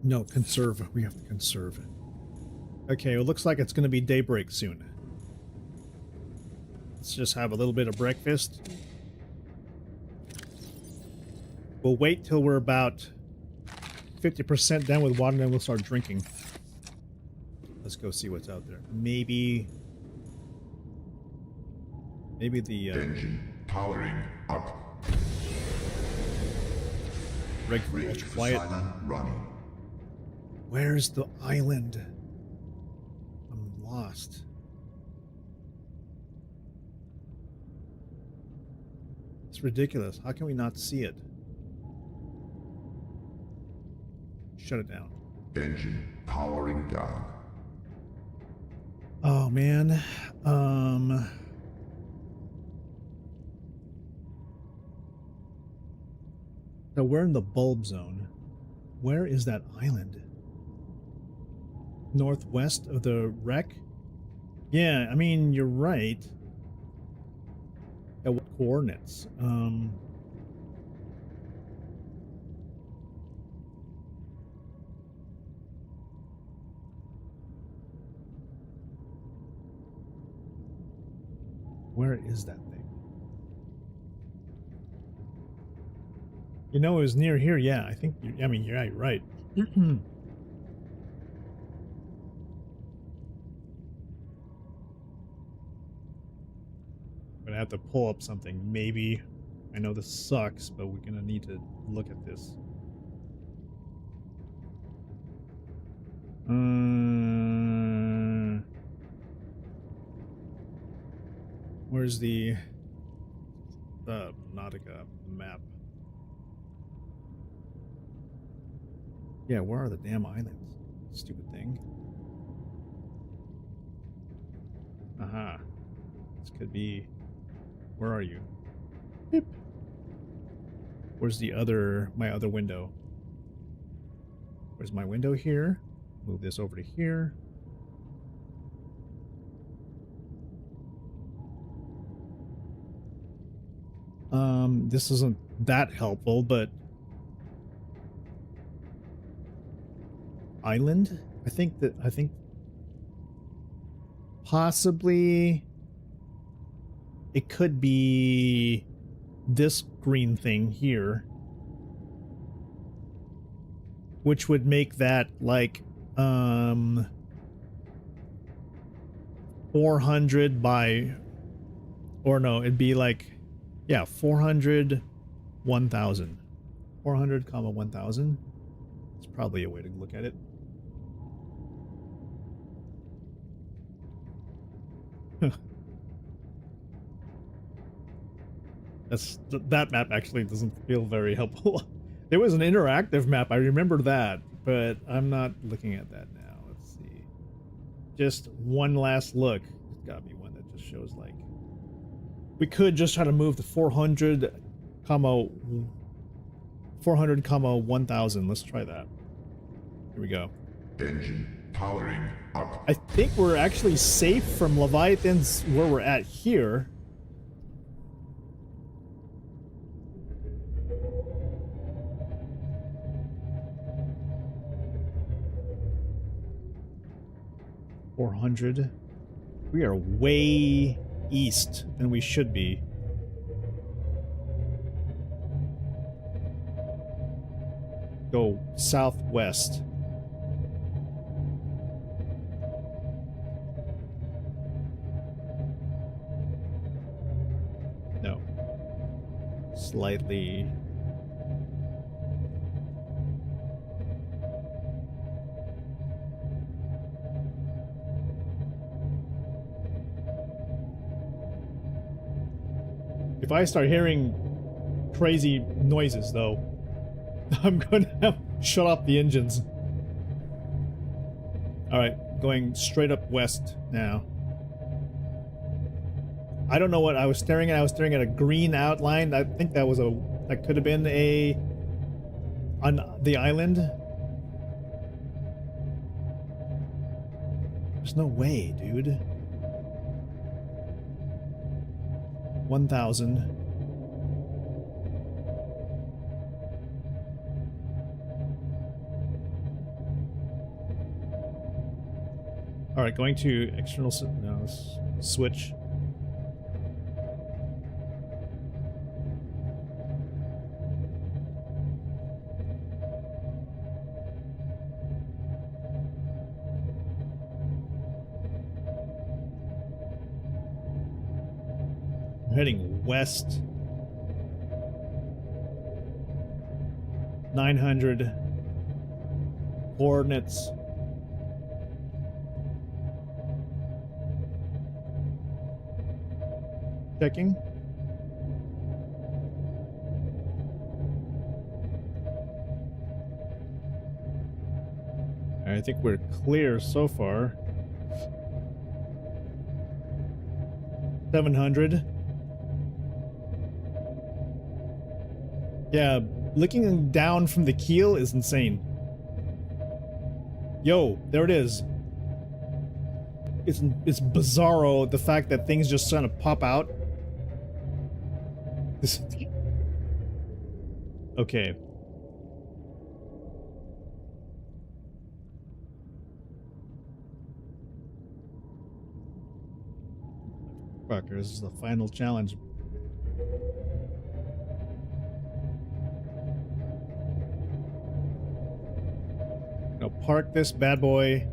A: No, conserve. We have to conserve. Okay, it looks like it's going to be daybreak soon. Let's just have a little bit of breakfast. We'll wait till we're about 50% done with water, and then we'll start drinking. Let's go see what's out there. Maybe the
B: Engine powering up.
A: rig
B: Rig
A: ultra
B: for
A: quiet.
B: silent running.
A: Where's the island? I'm lost. It's ridiculous. How can we not see it? Shut it down.
B: Engine powering down.
A: Oh man. So we're in the bulb zone. Where is that island? Northwest of the wreck? Yeah, I mean, you're right. At what coordinates? Where is that thing? You know, it was near here. Yeah, I think. I mean, you're right. I'm gonna have to pull up something. Maybe. I know this sucks, but we're gonna need to look at this. Where's the Subnautica map? Yeah, where are the damn islands? Stupid thing. Aha. This could be... Where are you? Beep. Where's the other... my other window? Where's my window here? Move this over to here. This isn't that helpful, but... Island? I think possibly it could be this green thing here, which would make that like 400 by, or no, it'd be like, yeah, 400 1000 400 comma 1000. It's probably a way to look at it. That map actually doesn't feel very helpful. There was an interactive map, I remember that, but I'm not looking at that now. Let's see. Just one last look. There's gotta be one that just shows like... We could just try to move the 400 comma 1000. Let's try that. Here we go.
B: Engine powering up.
A: I think we're actually safe from Leviathans where we're at here. $400. We are way east than we should be. Go southwest. No. Slightly. If I start hearing crazy noises, though, I'm going to have to shut off the engines. Alright, going straight up west now. I don't know what I was staring at. I was staring at a green outline. I think that was that could have been on the island. There's no way, dude. 1,000. All right, going to external. No, switch. We're heading west. 900 coordinates. Checking. I think we're clear so far. 700. Yeah, looking down from the keel is insane. Yo, there it is. It's bizarro, the fact that things just kind of pop out. Okay. Fuck, this is the final challenge. Now park this bad boy.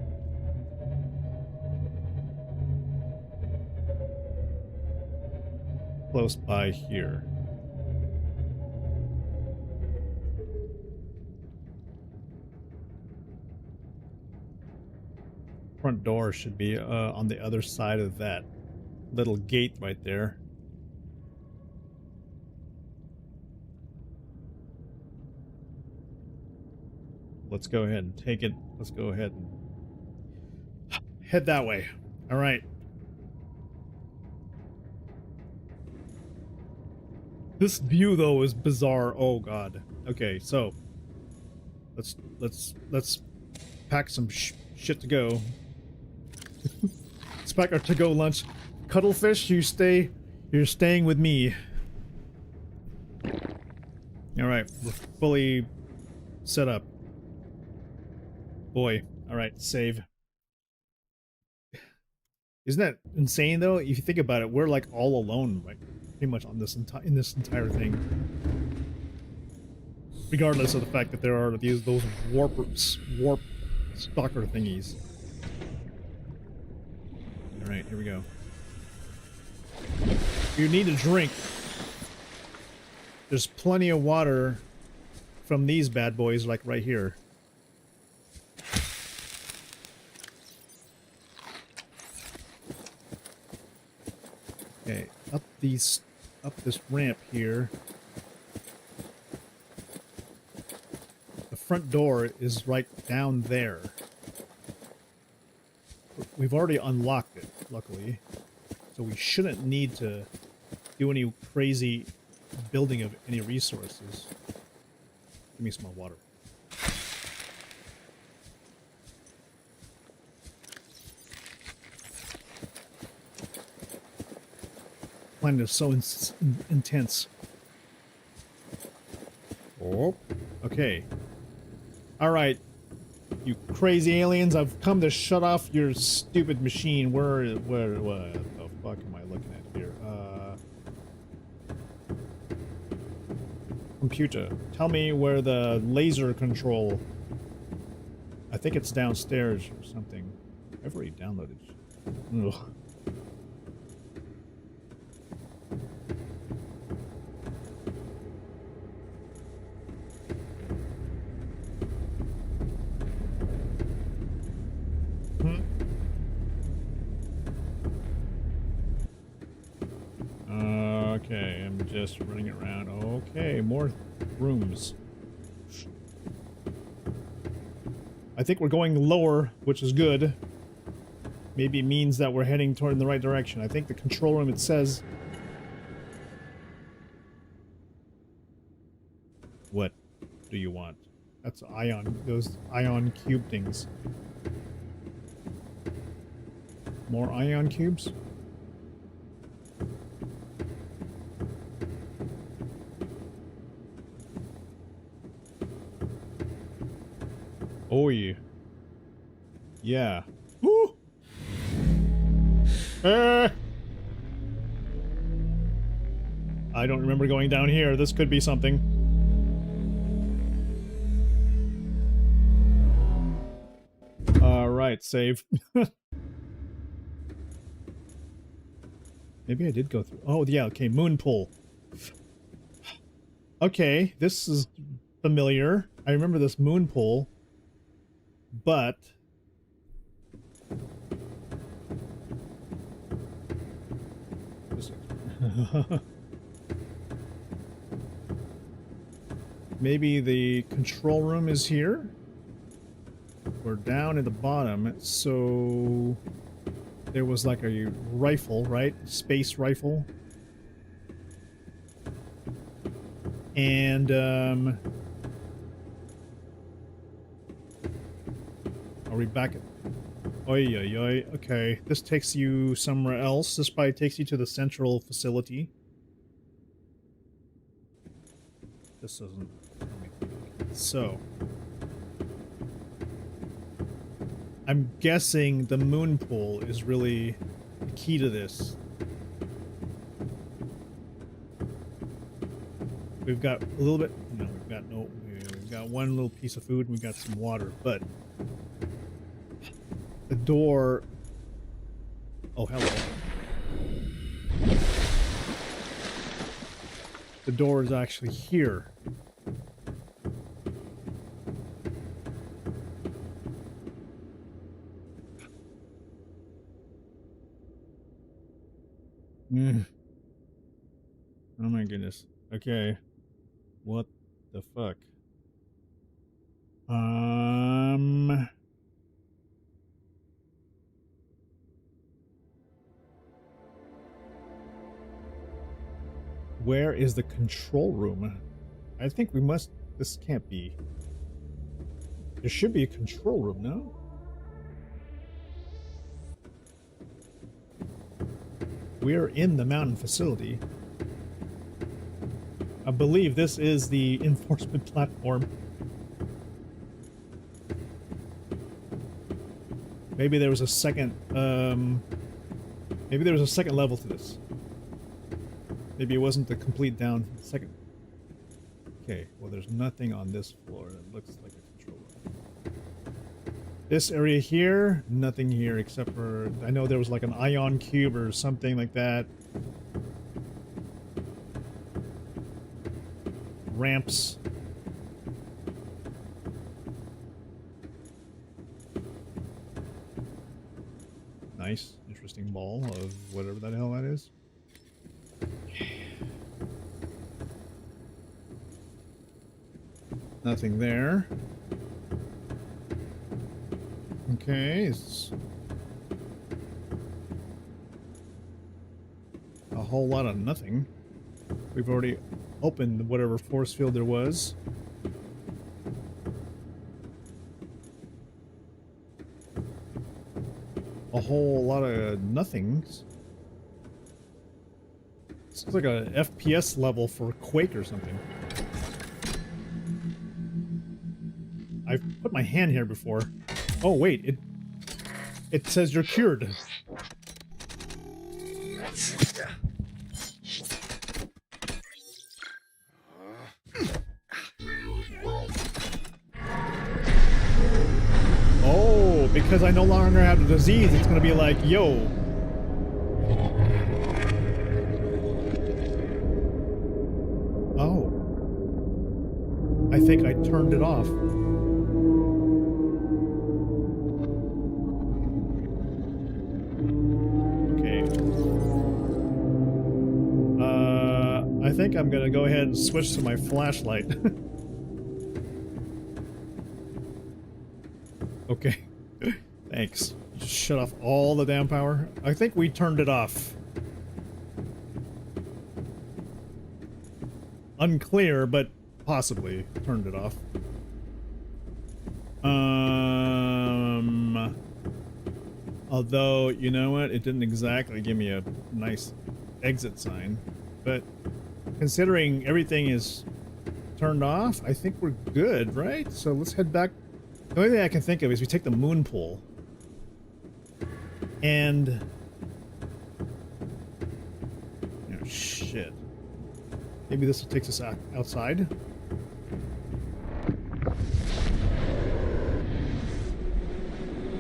A: Close by here. Front door should be on the other side of that little gate right there. Let's go ahead and take it. Let's go ahead and head that way. All right. This view though is bizarre. Oh god. Okay, so let's pack some shit to go. Let's pack our to-go lunch. Cuttlefish, you're staying with me. All right, we're fully set up. Boy, all right, save. Isn't that insane though? If you think about it, we're like all alone, like pretty much on this entire thing. Regardless of the fact that there are those warp stalker thingies. All right, here we go. You need a drink. There's plenty of water from these bad boys, like right here. Okay, up this ramp here. The front door is right down there. We've already unlocked it, luckily. So we shouldn't need to do any crazy building of any resources. Give me some more water. Planet is so intense. Oh, okay. All right, you crazy aliens! I've come to shut off your stupid machine. What the fuck am I looking at here? Computer, tell me where the laser control. I think it's downstairs or something. I've already downloaded. Ugh. Okay, MJ. just running around. Okay, more rooms. I think we're going lower, which is good. Maybe it means that we're heading toward the right direction. I think the control room, it says... What do you want? That's ion, those ion cube things. More ion cubes? Oh yeah. Yeah. Woo! I don't remember going down here. This could be something. Alright, save. Maybe I did go through. Oh, yeah, okay, moon pool. Okay, this is familiar. I remember this moon pool. But... maybe the control room is here? We're down at the bottom, so... There was like a rifle, right? Space rifle. And, are we back at... Oi, oi, oi. Okay, this takes you somewhere else. This probably takes you to the central facility. This doesn't... So... I'm guessing the moon pool is really the key to this. We've got a little bit... No, we've got no... We've got one little piece of food and we've got some water, but... The door... Oh, hello. The door is actually here. Oh my goodness. Okay. What the fuck? Where is the control room? I think we must... This can't be... There should be a control room, no? We're in the mountain facility. I believe this is the enforcement platform. Maybe there was a second, maybe there was a second level to this. Maybe it wasn't the complete down second. Okay, well there's nothing on this floor that looks like a control room. This area here, nothing here except for, I know there was like an ion cube or something like that. Ramps. Nice, interesting ball of whatever the hell that is. Nothing there. Okay, it's a whole lot of nothing. We've already opened whatever force field there was. A whole lot of nothings. This looks like a FPS level for Quake or something. I've put my hand here before. Oh wait, it says you're cured. Oh, because I no longer have the disease, it's gonna be like, yo. Oh. I think I turned it off. I think I'm gonna go ahead and switch to my flashlight. Okay. Thanks. Just shut off all the damn power. I think we turned it off. Unclear, but possibly turned it off. Although, you know what? It didn't exactly give me a nice exit sign. But considering everything is turned off, I think we're good, right? So let's head back. The only thing I can think of is we take the moon pool. And... oh, shit. Maybe this will take us outside?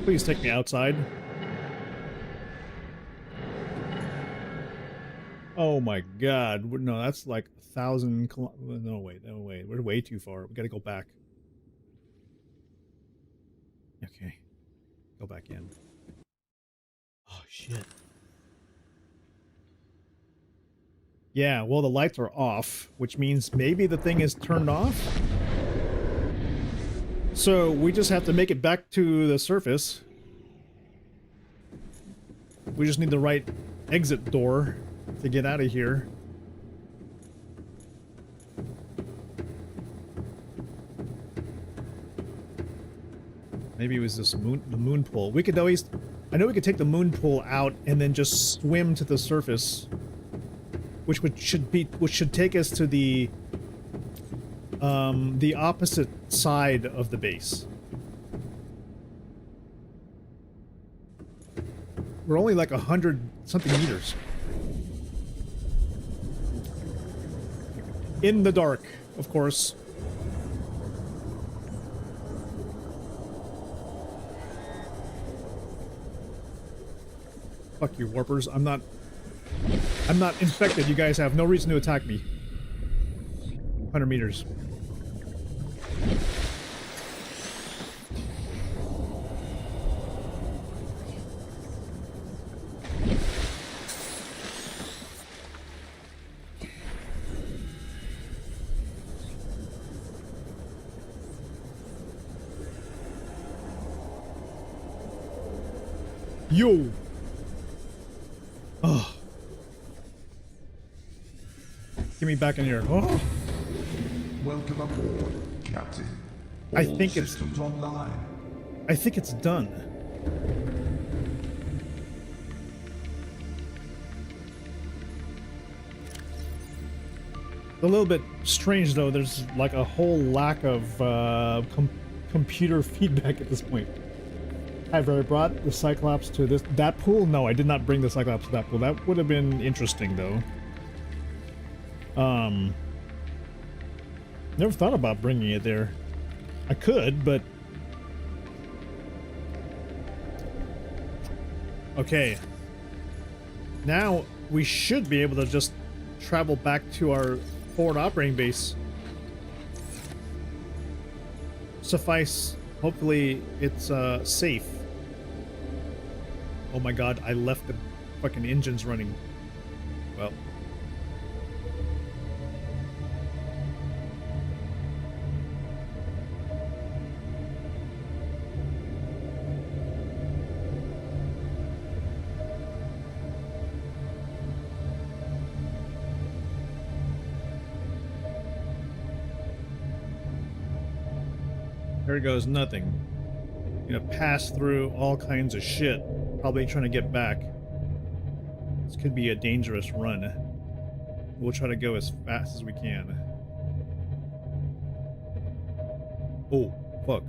A: Please take me outside. Oh my god. No, that's like 1,000 kilometers. No, wait. We're way too far. We gotta go back. Okay. Go back in. Oh, shit. Yeah, well, the lights are off, which means maybe the thing is turned off. So we just have to make it back to the surface. We just need the right exit door to get out of here. Maybe it was this the moon pool. We could always... I know we could take the moon pool out and then just swim to the surface. Which should take us to the opposite side of the base. We're only like 100 something meters. In the dark, of course. Fuck you, warpers. I'm not infected. You guys have no reason to attack me. 100 meters. Yo! Oh. Get me back in here. Oh.
B: Welcome aboard, Captain. All
A: I think it's
B: systems online.
A: I think it's done. A little bit strange though. There's like a whole lack of computer feedback at this point. Have I brought the Cyclops to that pool? No, I did not bring the Cyclops to that pool. That would have been interesting though. Never thought about bringing it there. I could, but... okay. Now, we should be able to just travel back to our forward operating base. Suffice, hopefully it's safe. Oh my god, I left the fucking engines running. Well... here goes nothing. You know, pass through all kinds of shit. Probably trying to get back. This could be a dangerous run. We'll try to go as fast as we can. Oh, fuck.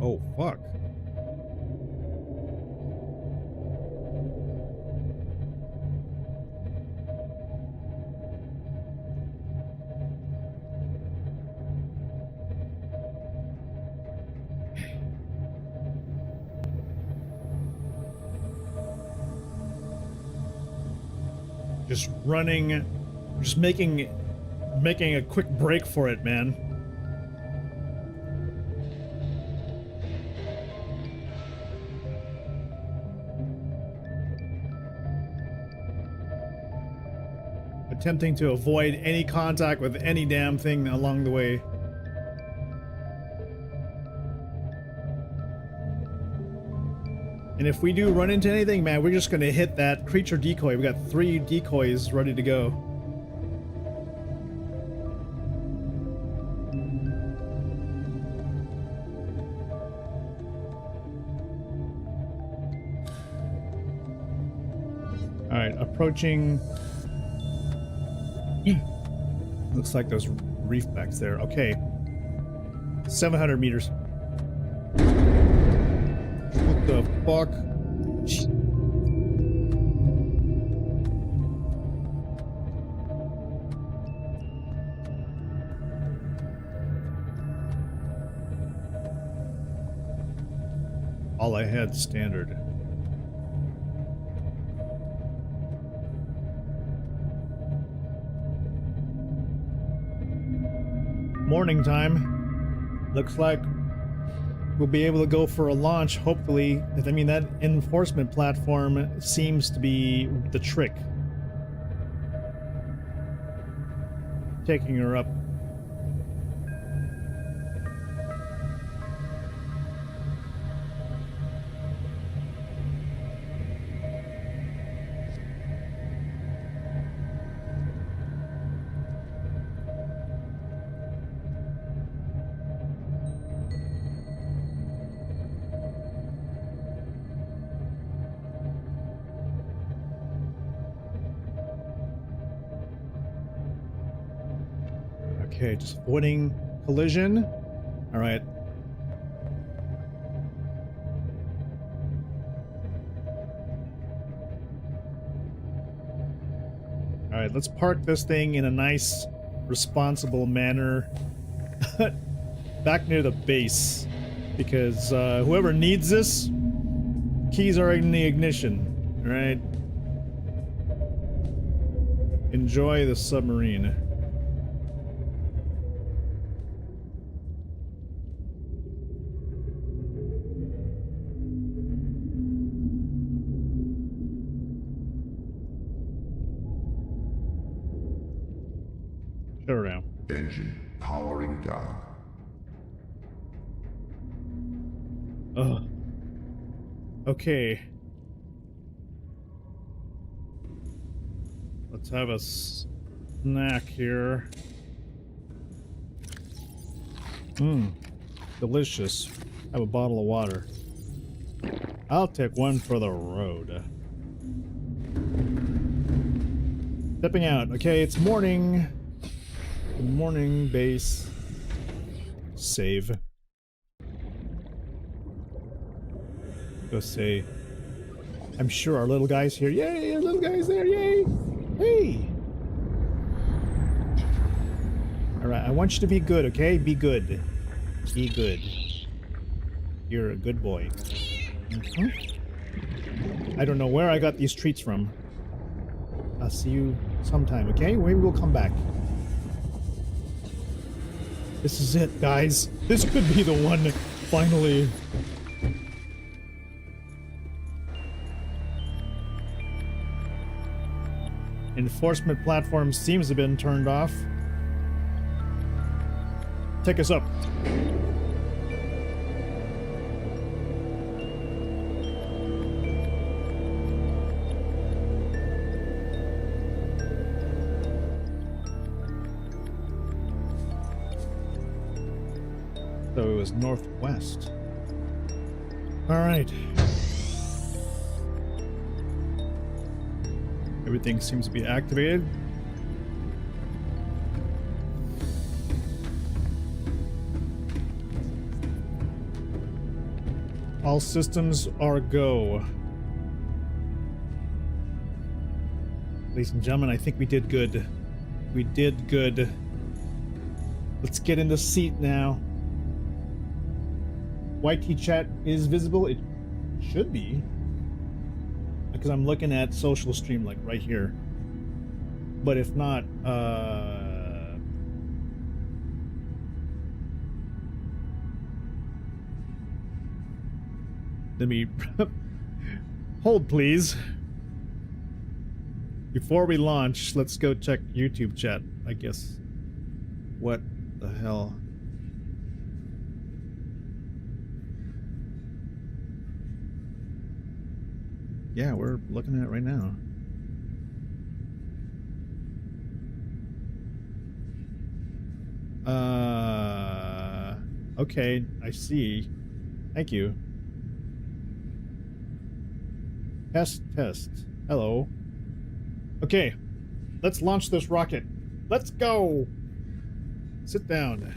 A: Oh, fuck. Just running, just making making a quick break for it, man. Attempting to avoid any contact with any damn thing along the way. And if we do run into anything, man, we're just gonna hit that creature decoy. We got 3 decoys ready to go. All right, approaching. Looks like there's reefbacks there. Okay. 700 meters. What the fuck? All I had standard. Morning time. Looks like we'll be able to go for a launch, hopefully. I mean, that enforcement platform seems to be the trick. Taking her up. Okay, just avoiding collision. All right. All right, let's park this thing in a nice, responsible manner back near the base, because whoever needs this, keys are in the ignition. All right. Enjoy the submarine. Shut her down.
B: Engine powering down.
A: Ugh. Okay. Let's have a snack here. Delicious. Have a bottle of water. I'll take one for the road. Stepping out. Okay, it's morning. Good morning, base. Save. Go say, I'm sure our little guy's here. Yay, our little guy's there. Yay. Hey. All right, I want you to be good, okay? Be good. Be good. You're a good boy. I don't know where I got these treats from. I'll see you sometime, okay? Maybe we'll come back. This is it, guys. This could be the one, finally. Enforcement platform seems to have been turned off. Take us up. So it was northwest. All right. Everything seems to be activated. All systems are go. Ladies and gentlemen, I think we did good. We did good. Let's get in the seat now. YT chat is visible. It should be. Because I'm looking at social stream like right here. But if not, Let me hold, please. Before we launch, let's go check YouTube chat, I guess. What the hell? Yeah, we're looking at it right now. Okay, I see. Thank you. Test. Hello. Okay, let's launch this rocket. Let's go! Sit down.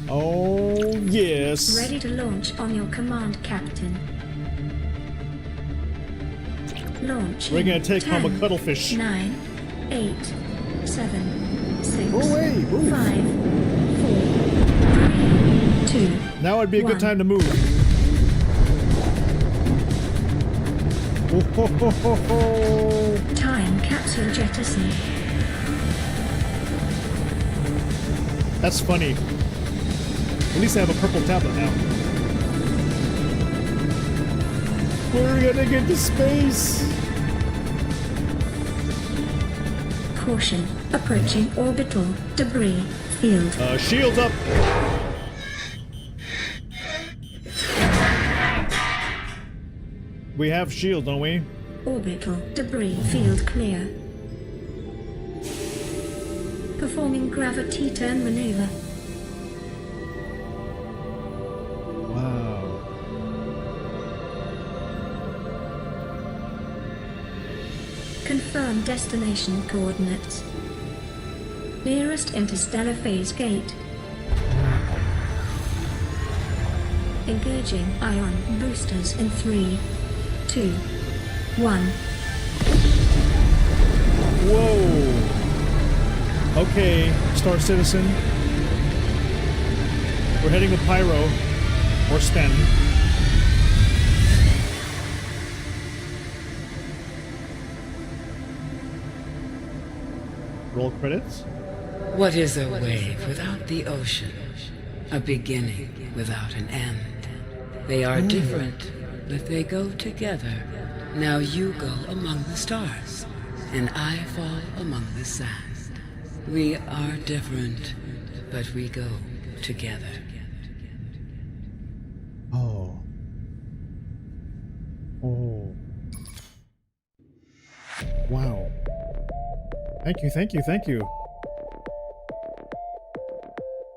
A: Oh, yes.
G: Ready to launch on your command, Captain. Launch.
A: We're gonna take
G: 10,
A: home a cuttlefish.
G: 9, 8, 7, 6,
A: Go away, move.
G: 5, 4, 3, 2.
A: Now would be a good
G: 1.
A: time to move. Oh, ho, ho, ho, ho.
G: Time capsule jettison.
A: That's funny. At least I have a purple tablet now. We're gonna get to space.
G: Caution. Approaching orbital debris field.
A: Shields up. We have shield, don't we?
G: Orbital debris field clear. Performing gravity turn maneuver.
A: Wow.
G: Confirm destination coordinates. Nearest interstellar phase gate. Engaging ion boosters in 3, 2, 1.
A: Whoa. Okay, Star Citizen. We're heading to Pyro. Or Sten. Roll credits.
C: What is a wave without the ocean? A beginning without an end. They are different, but they go together. Now you go among the stars, and I fall among the sand. We are different, but we go together.
A: Oh. Oh. Wow. Thank you.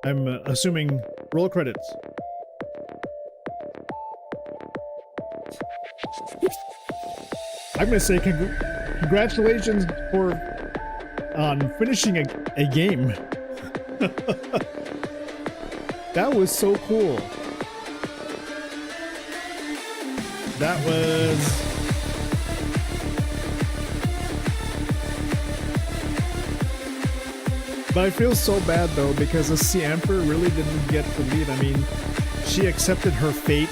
A: I'm assuming roll credits. I'm gonna say congratulations for on finishing a game. That was so cool. That was... But I feel so bad though, because the Sea Emperor really didn't get to leave. I mean, she accepted her fate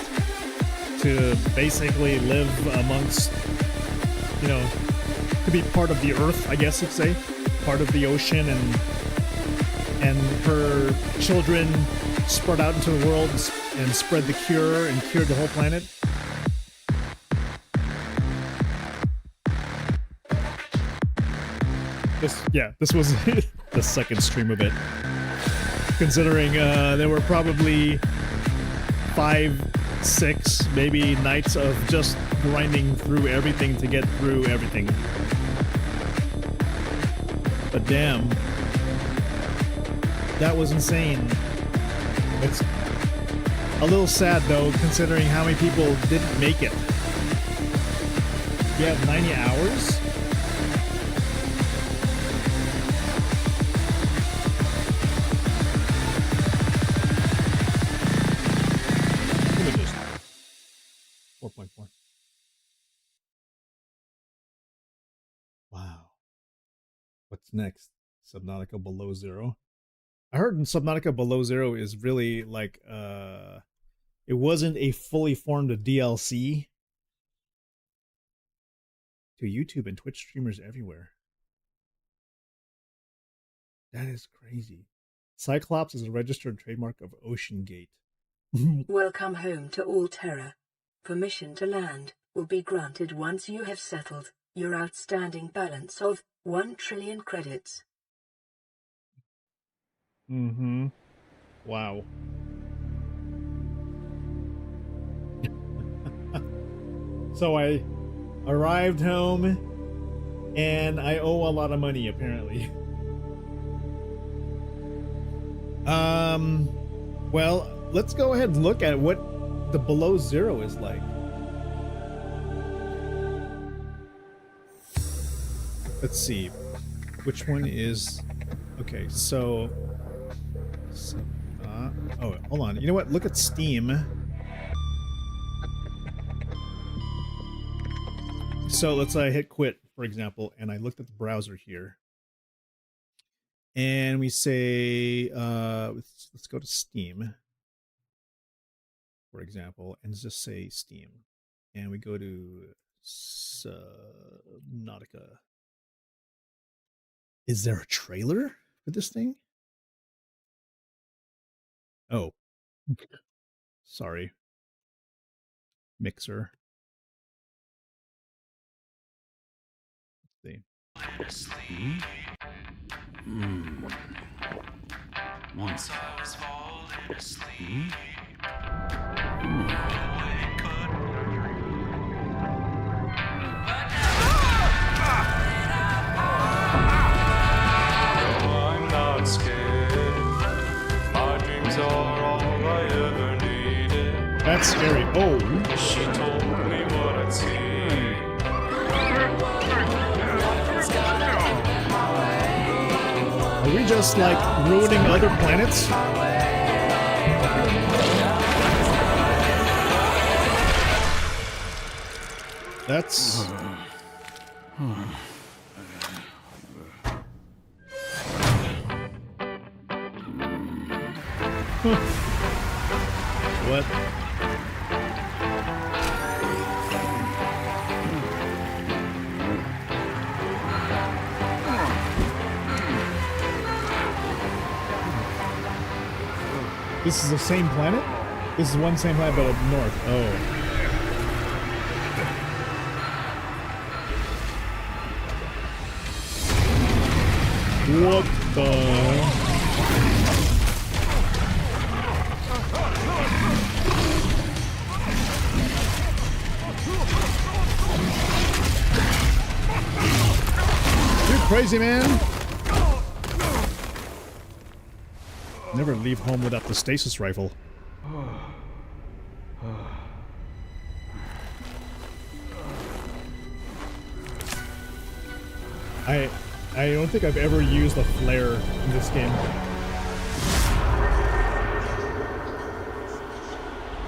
A: to basically live amongst, you know, to be part of the Earth, I guess you'd say, part of the ocean, and her children spread out into the world and spread the cure and cured the whole planet. This was the second stream of it. Considering there were probably 5, 6, maybe nights of just grinding through everything to get through everything. But damn, that was insane. It's a little sad though, considering how many people didn't make it. You have 90 hours? Wow. What's next? Subnautica Below Zero? I heard Subnautica Below Zero is really like, it wasn't a fully formed DLC to YouTube and Twitch streamers everywhere. That is crazy. Cyclops is a registered trademark of Ocean Gate.
E: Welcome home to all Terra. Permission to land will be granted once you have settled your outstanding balance of 1 trillion credits.
A: Mm-hmm. Wow. So I arrived home and I owe a lot of money apparently. Well, let's go ahead and look at what the below zero is like. Let's see. Which one is okay, so oh, hold on. You know what? Look at Steam. So let's say I hit quit, for example, and I looked at the browser here. And we say, let's go to Steam, for example, and just say Steam. And we go to Subnautica. Is there a trailer for this thing? Oh, sorry. Mixer. Let's see.
H: Once I was falling asleep. I'm not scared. My dreams are all I ever needed.
A: That's scary. Oh.
H: She told me what I'd see.
A: Are we just like ruining other planets? That's what? This is the same planet? This is one same planet, but up north. Oh. What the? You're crazy, man. Never leave home without the stasis rifle. I don't think I've ever used a flare in this game.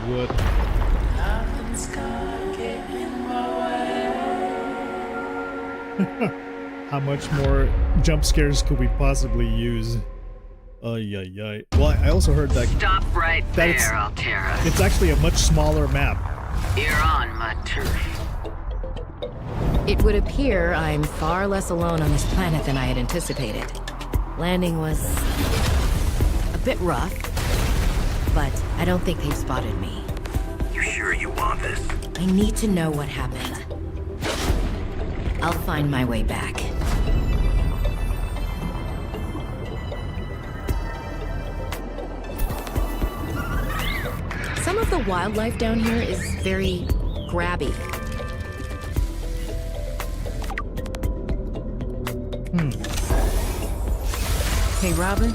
A: What? How much more jump scares could we possibly use? Well, I also heard that.
I: Stop right there, Altera.
A: It's actually a much smaller map.
I: You're on my turf.
J: It would appear I'm far less alone on this planet than I had anticipated. Landing was a bit rough, but I don't think they've spotted me.
I: You sure you want this?
J: I need to know what happened. I'll find my way back. Some of the wildlife down here is very grabby.
K: Hey, Robin,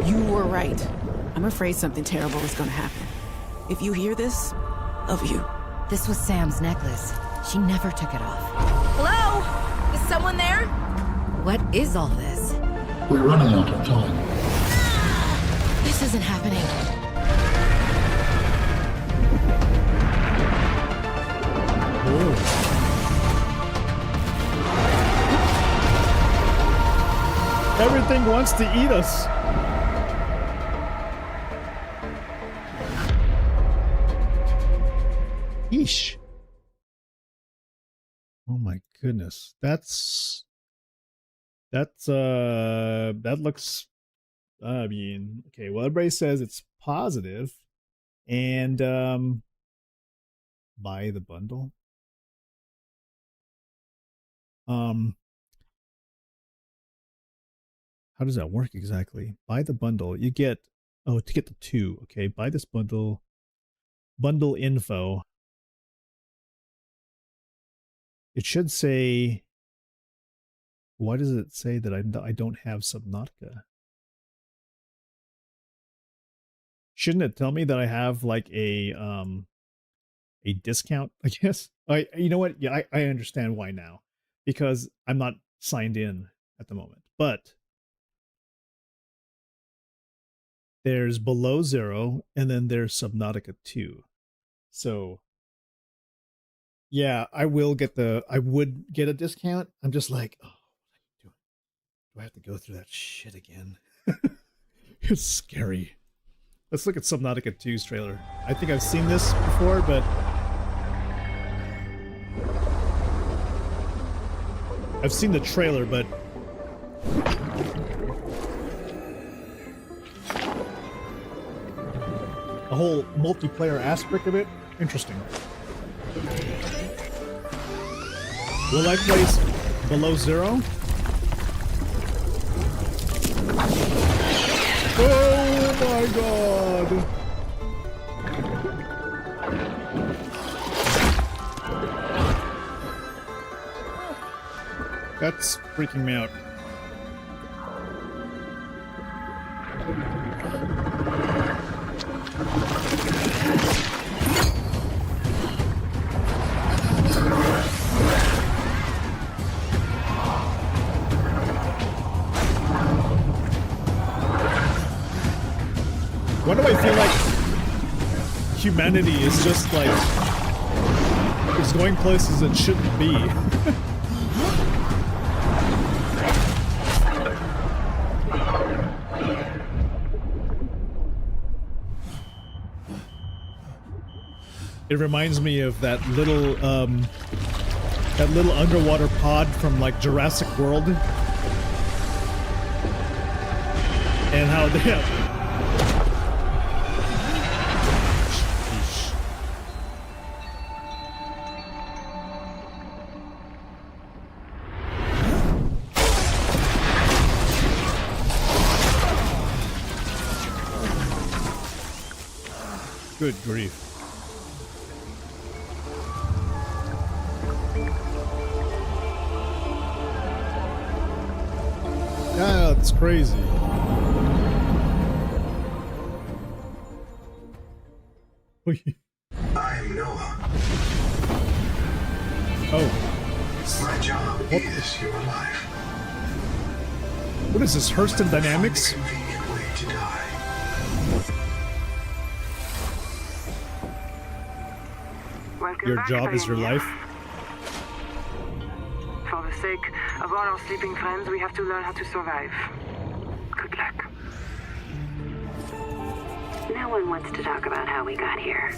K: you were right. I'm afraid something terrible is gonna happen. If you hear this, love you.
J: This was Sam's necklace. She never took it off.
K: Hello? Is someone there?
J: What is all this?
L: We're running out of time.
J: This isn't happening.
A: Everything wants to eat us. Yeesh. Oh my goodness. That looks I mean, okay, well, everybody says it's positive, and buy the bundle. How does that work exactly? Buy the bundle. You get, oh, to get the 2. Okay, buy this bundle. Bundle info. It should say, why does it say that I don't have Subnautica? Shouldn't it tell me that I have like a discount, I guess? You know what? Yeah, I understand why now. Because I'm not signed in at the moment. But there's below 0 and then there's Subnautica 2. So yeah, I would get a discount. I'm just like, oh, do I have to go through that shit again? It's scary. Let's look at Subnautica 2's trailer. I think I've seen this before, but I've seen the trailer, but the whole multiplayer aspect of it, interesting. Will I place below 0? Oh my god! That's freaking me out. Why do I feel like humanity is just like, it's going places it shouldn't be? It reminds me of that little underwater pod from like Jurassic World, and how they have. Good grief. Yeah, it's crazy.
B: I'm Noah.
A: Oh.
B: My job is your life.
A: What is this, Hurston Dynamics?
B: Convenient way to die.
A: Your job is your life?
M: For the sake of all our sleeping friends, we have to learn how to survive. Good luck.
D: No one wants to talk about how we got here.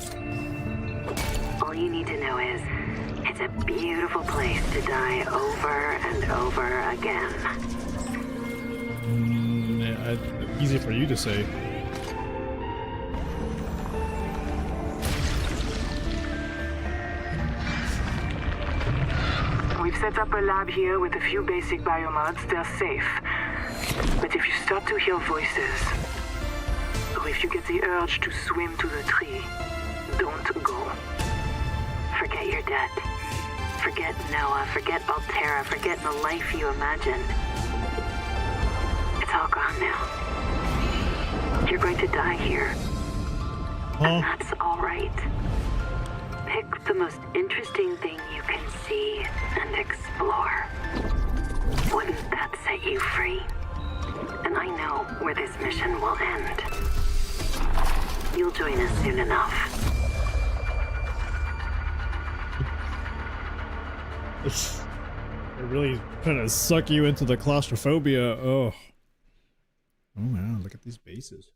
D: All you need to know is, it's a beautiful place to die over and over again.
A: Easy for you to say.
M: We've set up a lab here with a few basic biomods. They're safe. But if you start to hear voices, or if you get the urge to swim to the tree, don't go.
D: Forget your debt. Forget Noah. Forget Alterra. Forget the life you imagined. It's all gone now. You're going to die here. And that's all right. Pick the most interesting thing you can see and explore. Wouldn't that set you free? And I know where this mission will end. You'll join us soon enough.
A: It really kind of suck you into the claustrophobia. Oh. Oh wow, look at these bases.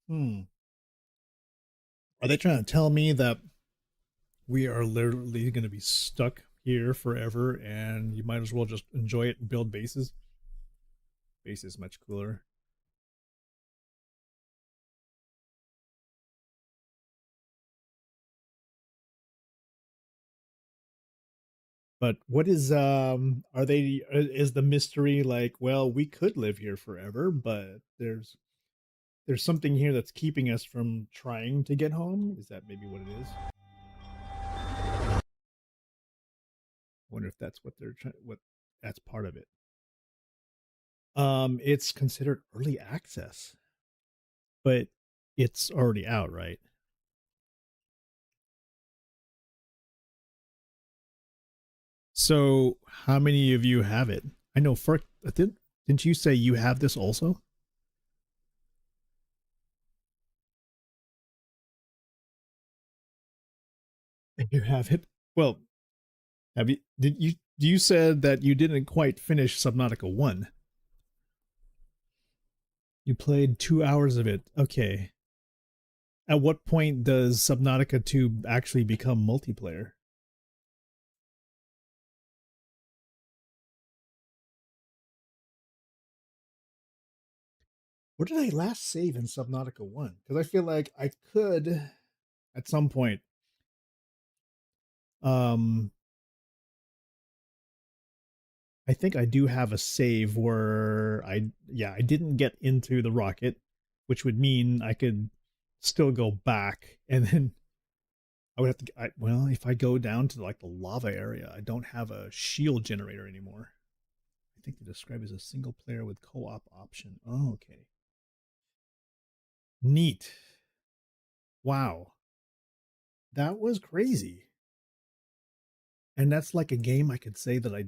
A: Are they trying to tell me that we are literally going to be stuck here forever and you might as well just enjoy it and build bases? Base is much cooler. But what is are they is the mystery like, well, we could live here forever, but there's something here that's keeping us from trying to get home? Is that maybe what it is? I wonder if that's what they're trying, what that's part of it. It's considered early access, but it's already out, right? So, how many of you have it? I know Ferk, didn't you say you have this also? You have it. Well, have you? Did you? You said that you didn't quite finish Subnautica 1. You played 2 hours of it. Okay. At what point does Subnautica 2 actually become multiplayer? Where did I last save in Subnautica 1? Because I feel like I could at some point. Um I think I do have a save where I didn't get into the rocket, which would mean I could still go back and then I would have to well, if I go down to like the lava area, I don't have a shield generator anymore. I think they describe it as a single player with co-op option. Oh, okay. Neat. Wow. That was crazy. And that's like a game I could say that I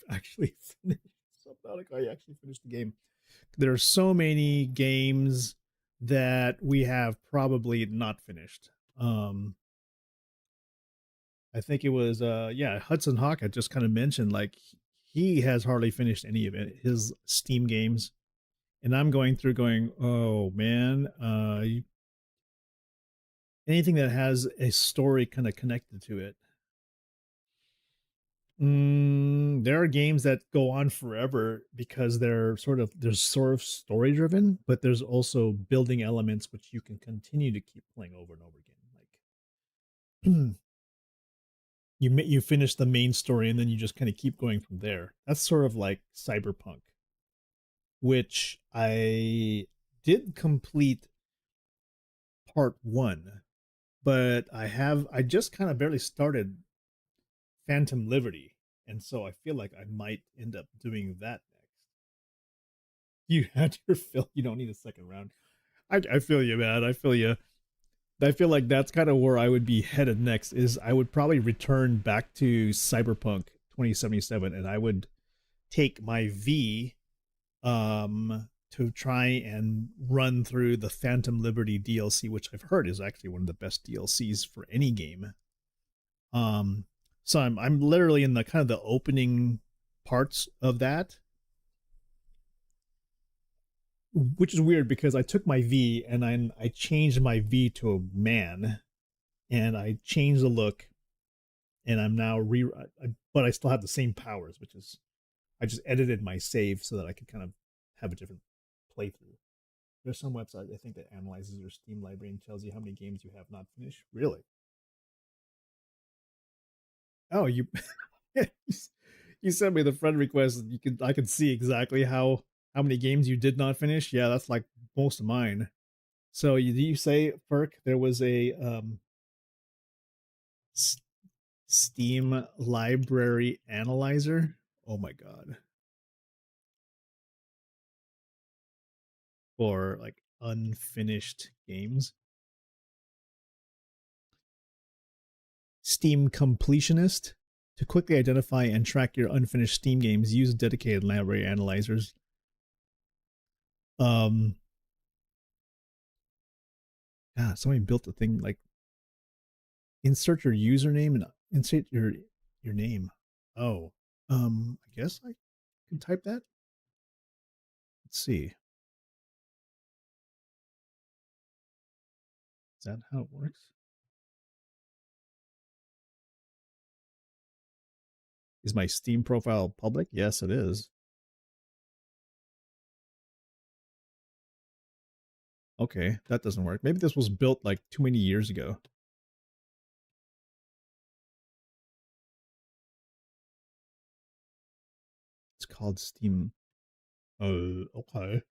A: actually finished. Subnautica, I actually finished the game. There are so many games that we have probably not finished. I think it was yeah, Hudson Hawk had just kind of mentioned like he has hardly finished any of it, his Steam games. And I'm going through going, oh man, anything that has a story kind of connected to it. There are games that go on forever because they're sort of story driven, but there's also building elements which you can continue to keep playing over and over again. Like you finish the main story and then you just kind of keep going from there. That's sort of like Cyberpunk, which I did complete part 1, but I just kind of barely started Phantom Liberty, and so I feel like I might end up doing that next. You had your fill. You don't need a second round. I feel you, man. I feel you. I feel like that's kind of where I would be headed next. Is I would probably return back to Cyberpunk 2077, and I would take my V, to try and run through the Phantom Liberty DLC, which I've heard is actually one of the best DLCs for any game. So I'm literally in the kind of the opening parts of that, which is weird because I took my V and I changed my V to a man, and I changed the look, and I'm now but I still have the same powers, which is I just edited my save so that I could kind of have a different playthrough. There's some website I think that analyzes your Steam library and tells you how many games you have not finished. Really? Oh, you you sent me the friend request. I could see exactly how many games you did not finish. Yeah, that's like most of mine. So you say, Ferk, there was a Steam library analyzer? Oh my god. For like unfinished games. Steam completionist. To quickly identify and track your unfinished Steam games, use dedicated library analyzers. God, somebody built a thing like insert your username and insert your name. Oh, I guess I can type that. Let's see. Is that how it works? Is my Steam profile public? Yes, it is. Okay, that doesn't work. Maybe this was built like too many years ago. called Steam. Okay.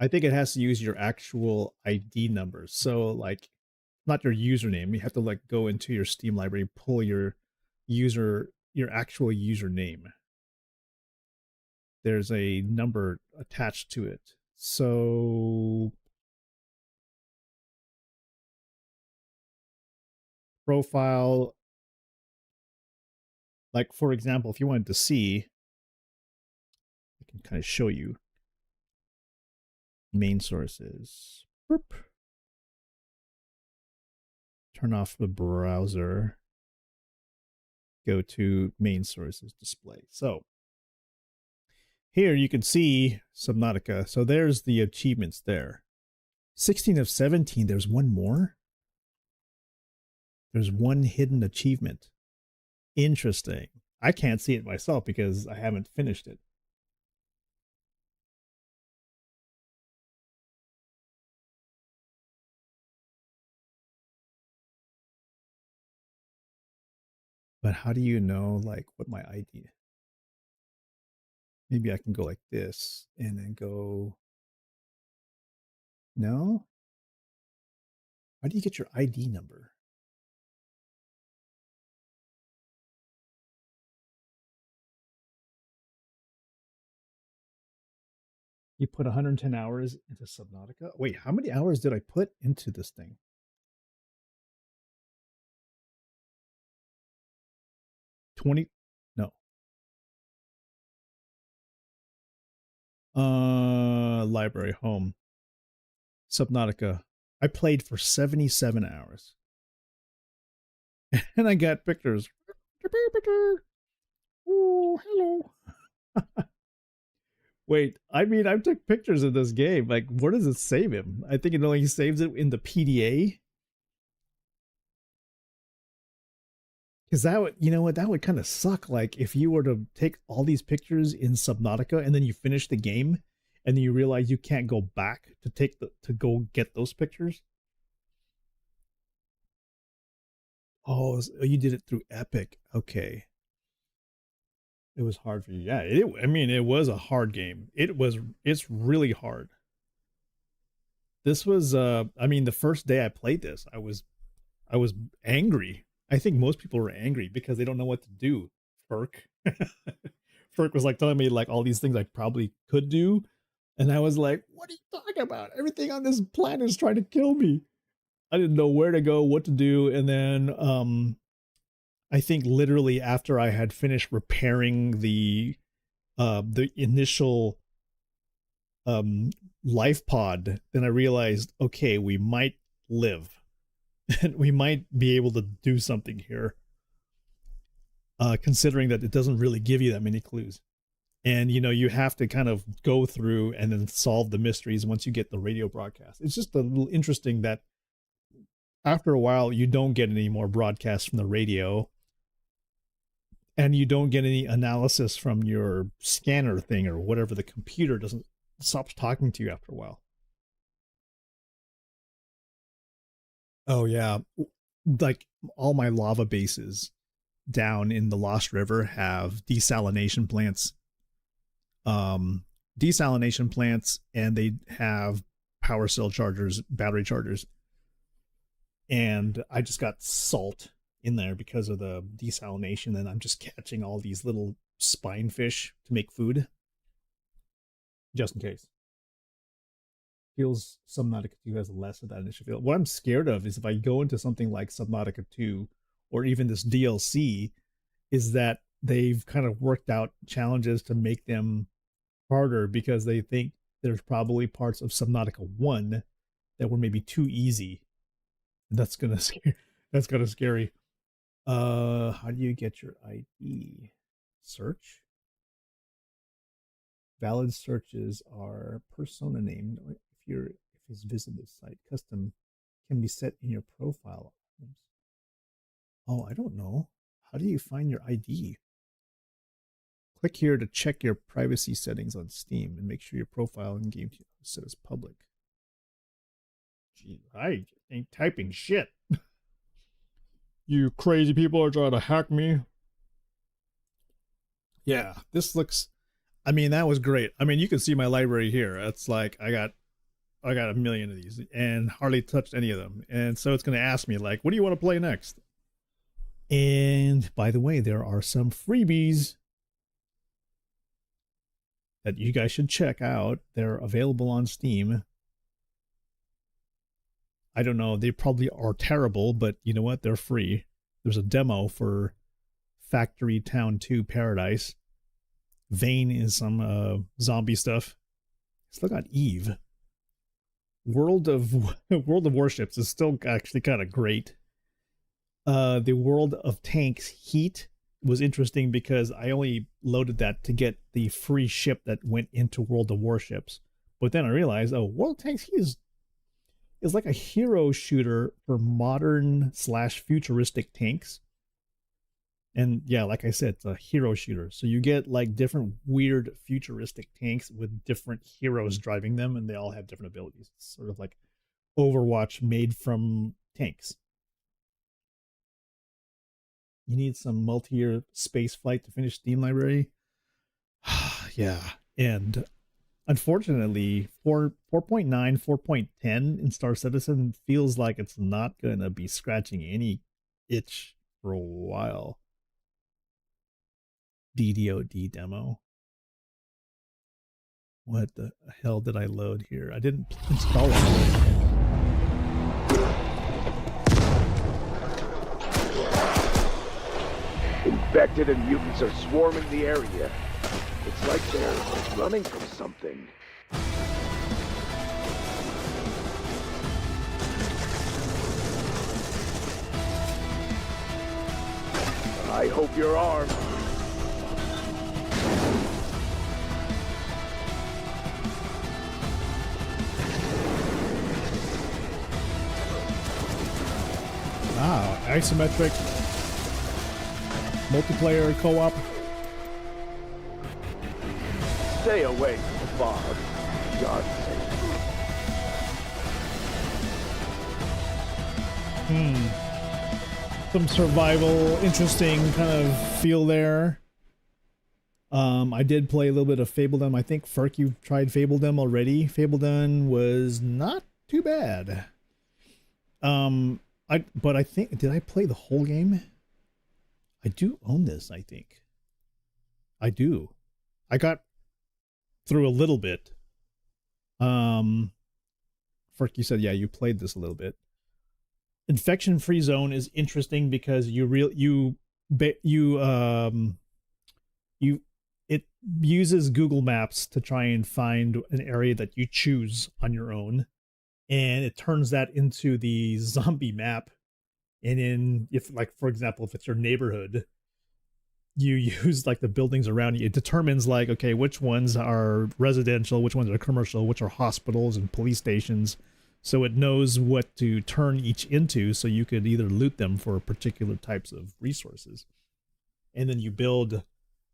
A: I think it has to use your actual ID number. So like, not your username. You have to like go into your Steam library, pull your actual username. There's a number attached to it. So profile, like for example, if you wanted to see, I can kind of show you main sources. Boop. Turn off the browser. Go to main sources display. So here you can see Subnautica. So there's the achievements there. 16 of 17. There's one more. There's one hidden achievement. Interesting. I can't see it myself because I haven't finished it. But how do you know like what my ID? Maybe I can go like this and then go. No? How do you get your ID number? You put 110 hours into Subnautica? Wait, how many hours did I put into this thing? 20? No. Library, home. Subnautica. I played for 77 hours. And I got pictures. Oh, hello. Wait, I mean, I took pictures of this game. Like, where does it save him? I think it only saves it in the PDA. Because that would, you know what, that would kind of suck. Like, if you were to take all these pictures in Subnautica and then you finish the game and then you realize you can't go back to go get those pictures. Oh, you did it through Epic. Okay. It was hard for you. Yeah, I mean, it was a hard game. It's really hard. This was, I mean, the first day I played this, I was angry. I think most people were angry because they don't know what to do. Ferk. Ferk was like telling me like all these things I probably could do. And I was like, what are you talking about? Everything on this planet is trying to kill me. I didn't know where to go, what to do. And then, I think literally after I had finished repairing the initial life pod, then I realized, okay, we might live and we might be able to do something here. Considering that it doesn't really give you that many clues. And, you know, you have to kind of go through and then solve the mysteries once you get the radio broadcast. It's just a little interesting that after a while, you don't get any more broadcasts from the radio. And you don't get any analysis from your scanner thing or whatever. The computer doesn't stop talking to you after a while. Oh, yeah. Like all my lava bases down in the Lost River have desalination plants. Desalination plants, and they have power cell chargers, battery chargers. And I just got salt in there because of the desalination, and I'm just catching all these little spine fish to make food. Just in case. Feels Subnautica 2 has less of that initial feel. What I'm scared of is if I go into something like Subnautica 2 or even this DLC, is that they've kind of worked out challenges to make them harder because they think there's probably parts of Subnautica 1 that were maybe too easy. And that's gonna scare, that's kind of scary. How do you get your ID? Search. Valid searches are persona name. If it's visit this site, custom can be set in your profile. Oh, I don't know. How do you find your ID? Click here to check your privacy settings on Steam and make sure your profile and game is set as public. Gee, I ain't typing shit. You crazy people are trying to hack me. Yeah, this looks, I mean, that was great. I mean, you can see my library here. It's like I got a million of these and hardly touched any of them. And so it's going to ask me like, what do you want to play next? And by the way, there are some freebies that you guys should check out. They're available on Steam. I don't know, they probably are terrible, but you know what? They're free. There's a demo for Factory Town 2 Paradise. Vane is some zombie stuff. Let's look at Eve. World of Warships is still actually kind of great. The World of Tanks Heat was interesting because I only loaded that to get the free ship that went into World of Warships. But then I realized, oh, World of Tanks Heat is like a hero shooter for modern / futuristic tanks. And yeah, like I said, it's a hero shooter. So you get like different weird futuristic tanks with different heroes driving them, and they all have different abilities. It's sort of like Overwatch made from tanks. You need some multi-year space flight to finish Steam library. Yeah, and unfortunately, 4.9, 4.10 in Star Citizen feels like it's not going to be scratching any itch for a while. DDoD demo. What the hell did I load here? I didn't install it.
N: Infected and mutants are swarming the area. It's like they're running from something. I hope you're armed.
A: Wow, isometric multiplayer co-op.
N: Stay away from the fog. God's sake.
A: Some survival, interesting kind of feel there. I did play a little bit of Fabledom. I think Ferk, you've tried Fabledom already. Fabledom was not too bad. But I think, did I play the whole game? I do own this, I think. I do. I got through a little bit. Ferk, you said, yeah, you played this a little bit. Infection Free Zone is interesting because it uses Google Maps to try and find an area that you choose on your own, and it turns that into the zombie map. And in, if like, for example, if it's your neighborhood, you use like the buildings around you. It determines like, okay, which ones are residential, which ones are commercial, which are hospitals and police stations. So it knows what to turn each into, so you could either loot them for particular types of resources. And then you build,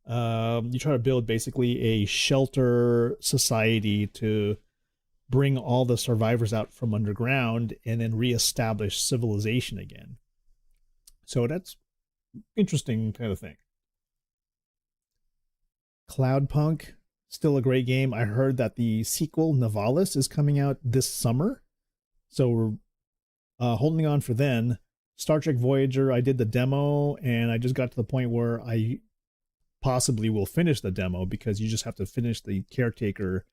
A: you try to build basically a shelter society to bring all the survivors out from underground and then reestablish civilization again. So that's interesting kind of thing. Cloudpunk, still a great game. I heard that the sequel, Nivalis, is coming out this summer. So we're holding on for then. Star Trek Voyager, I did the demo, and I just got to the point where I possibly will finish the demo because you just have to finish the caretaker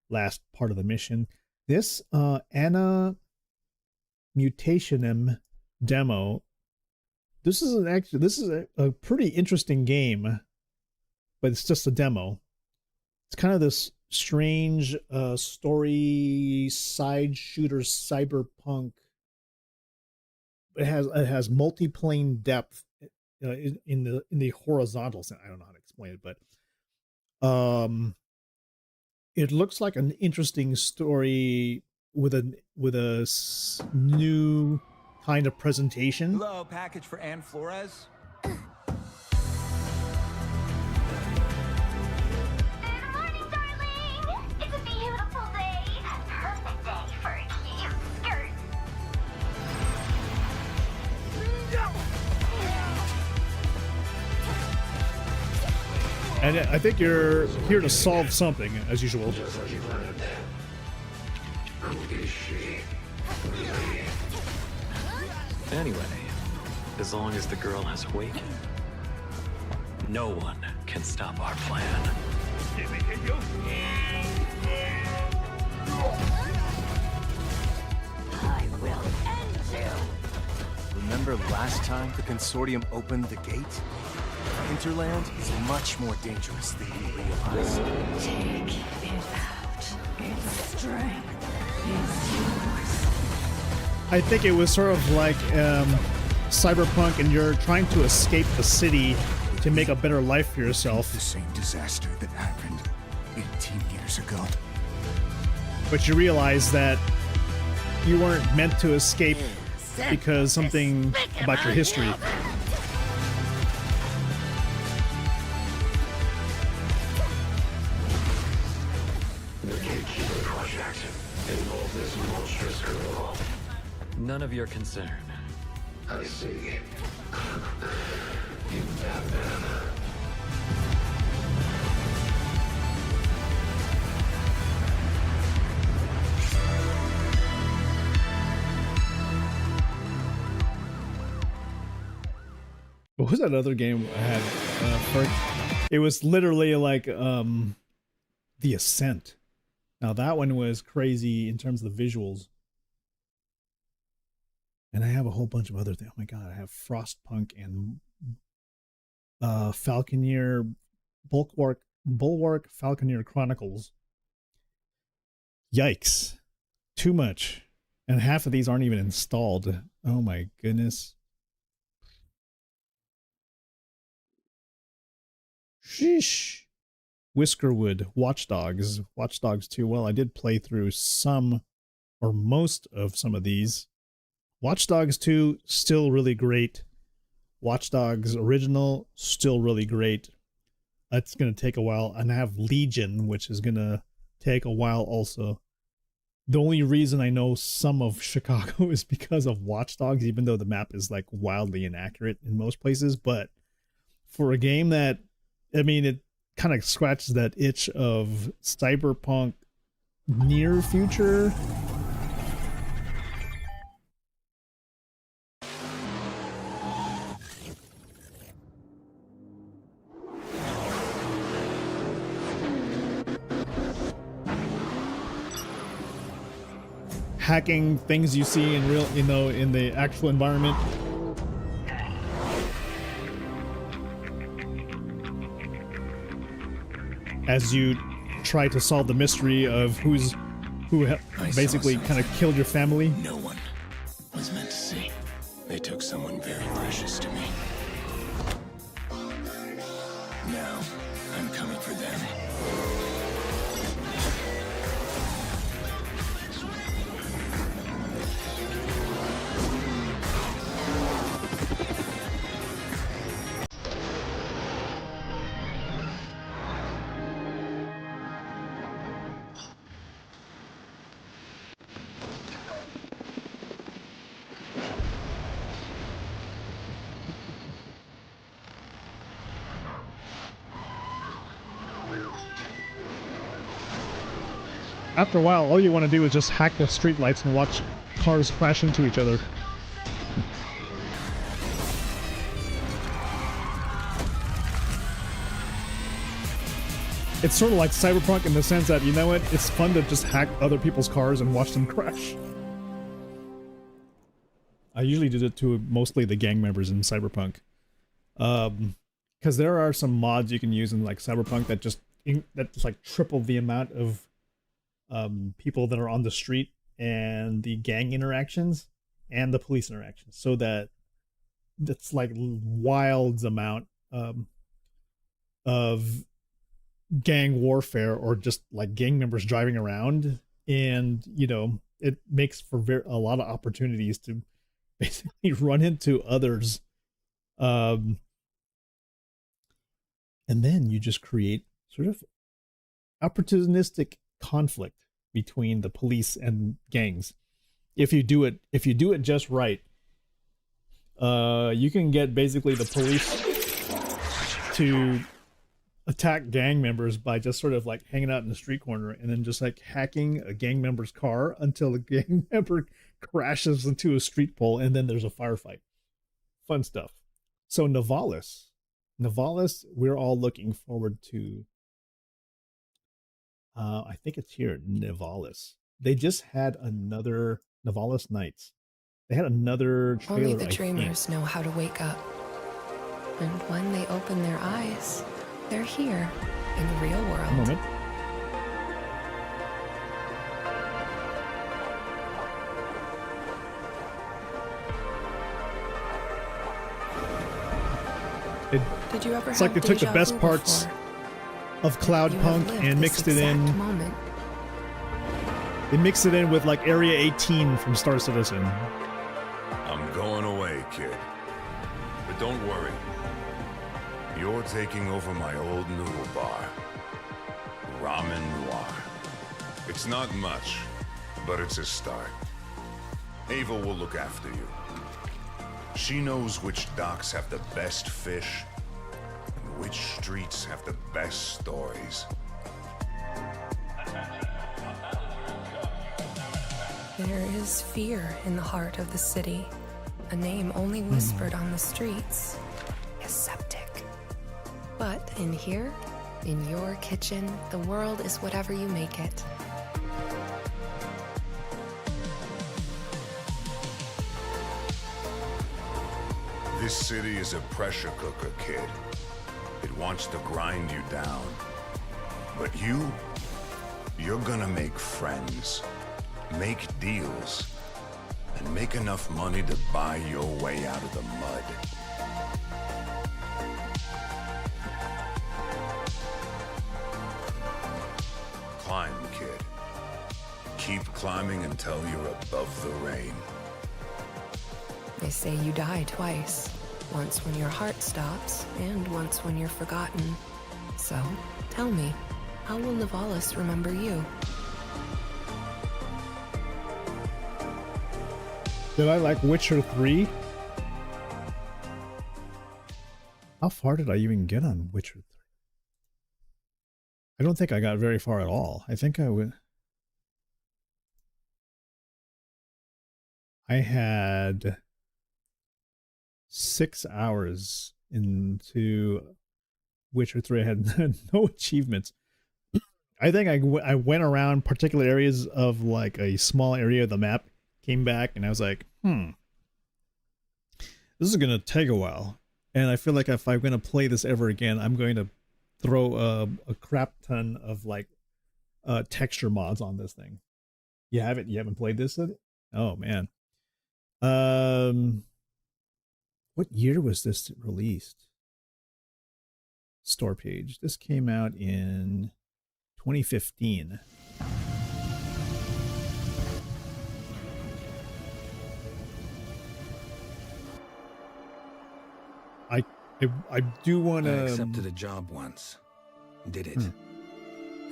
A: last part of the mission. This Anna Mutationem demo, this is a pretty interesting game, but it's just a demo. It's kind of this strange story side shooter cyberpunk. It has multi-plane depth in the horizontal sense. I don't know how to explain it, but it looks like an interesting story with a new kind of presentation.
O: Hello, package for Ann Flores.
A: And I think you're here to solve something, as usual.
P: Anyway, as long as the girl has awakened, no one can stop our plan.
Q: I will end you.
R: Remember last time the Consortium opened the gate? Hinterland is much more dangerous than you realize.
Q: Take it out. Its strength is yours.
A: I think it was sort of like Cyberpunk, and you're trying to escape the city to make a better life for yourself.
L: The same disaster that happened 18 years ago.
A: But you realize that you weren't meant to escape because something about your history.
H: The Gatekeeper Project involved this monstrous girl.
P: None of your concern.
H: I see. You madman.
A: What was that other game I had for? It was literally like The Ascent. Now that one was crazy in terms of the visuals. And I have a whole bunch of other things. Oh my god, I have Frostpunk and Falconeer Bulwark Falconeer Chronicles. Yikes. Too much. And half of these aren't even installed. Oh my goodness. Sheesh. Whiskerwood, Watch Dogs 2. Well, I did play through some or most of some of these. Watch Dogs 2, still really great. Watch Dogs original, still really great. That's going to take a while. And I have Legion, which is going to take a while also. The only reason I know some of Chicago is because of Watch Dogs, even though the map is like wildly inaccurate in most places. But for a game that, I mean, it kind of scratches that itch of cyberpunk near future. Hacking things you see in real, in the actual environment. As you try to solve the mystery of who basically kind of killed your family.
R: No one was meant to see. They took someone very precious to me. Now, I'm coming for them.
A: After a while, all you want to do is just hack the streetlights and watch cars crash into each other. It's sort of like Cyberpunk in the sense that, you know what, it's fun to just hack other people's cars and watch them crash. I usually do it to mostly the gang members in Cyberpunk. Because there are some mods you can use in like Cyberpunk that just like triple the amount of people that are on the street and the gang interactions and the police interactions, so that that's like wild amount of gang warfare, or just like gang members driving around, and you know, it makes for a lot of opportunities to basically run into others, and then you just create sort of opportunistic conflict between the police and gangs. If you do it just right, you can get basically the police to attack gang members by just sort of like hanging out in the street corner and then just like hacking a gang member's car until the gang member crashes into a street pole, and then there's a firefight. Fun stuff. So Nivalis, we're all looking forward to. I think it's here, Nivalis. They just had another Nivalis Nights. They had another trailer.
S: Only the dreamers know how to wake up. And when they open their eyes, they're here in the real world.
A: A moment.
S: Did you ever
A: It's like they took the best parts of Cloudpunk and mixed it in. They mixed it in with like Area 18 from Star Citizen.
B: I'm going away, kid. But don't worry. You're taking over my old noodle bar. Ramen Noir. It's not much, but it's a start. Ava will look after you. She knows which docks have the best fish and which streets have the best stories.
S: There is fear in the heart of the city. A name only whispered on the streets. Aseptic. But in here, in your kitchen, the world is whatever you make it.
B: This city is a pressure cooker, kid. It wants to grind you down. But you're gonna make friends, make deals, and make enough money to buy your way out of the mud. Climb, kid. Keep climbing until you're above the rain.
S: They say you die twice. Once when your heart stops, and once when you're forgotten. So, tell me, how will Nivalis remember you?
A: Did I like Witcher 3? How far did I even get on Witcher 3? I don't think I got very far at all. I think I would. I had 6 hours into Witcher 3. I had no achievements. I think I went around particular areas of like a small area of the map, came back, and I was like, this is going to take a while. And I feel like if I'm going to play this ever again, I'm going to throw a crap ton of like texture mods on this thing. You haven't played this? Oh, man. What year was this released? Store page. This came out in 2015. I do want to.
L: I accepted a job once. Did it.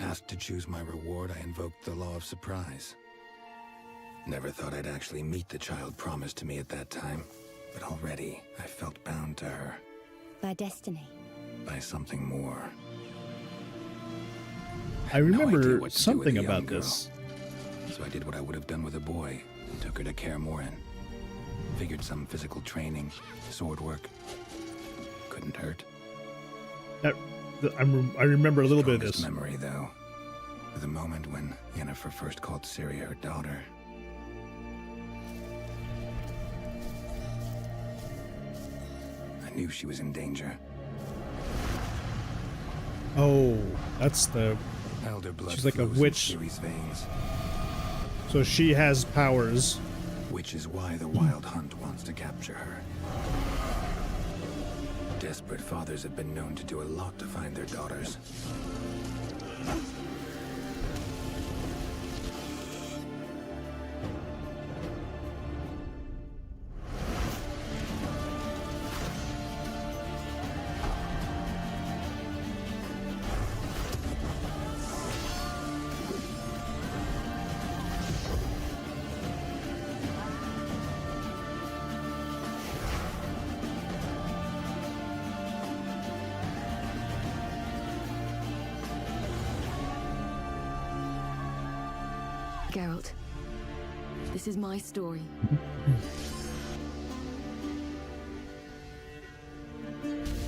L: Asked to choose my reward, I invoked the law of surprise. Never thought I'd actually meet the child promised to me at that time, but already I felt bound to her.
T: By destiny.
L: By something more.
A: I remember
L: No idea what to do with
A: something
L: a young
A: about
L: girl.
A: this.
L: So I did what I would have done with a boy and took her to Kaer Morhen. Figured some physical training, sword work. Couldn't hurt.
A: I remember a little bit of this.
L: Memory, though. The moment when Yennefer first called Syria her daughter. I knew she was in danger.
A: Oh, that's the.
L: Elder blood
A: She's like a
L: flows in
A: witch.
L: Ciri's veins.
A: So she has powers.
L: Which is why the Wild Hunt wants to capture her. Desperate fathers have been known to do a lot to find their daughters.
T: Geralt, this is my story.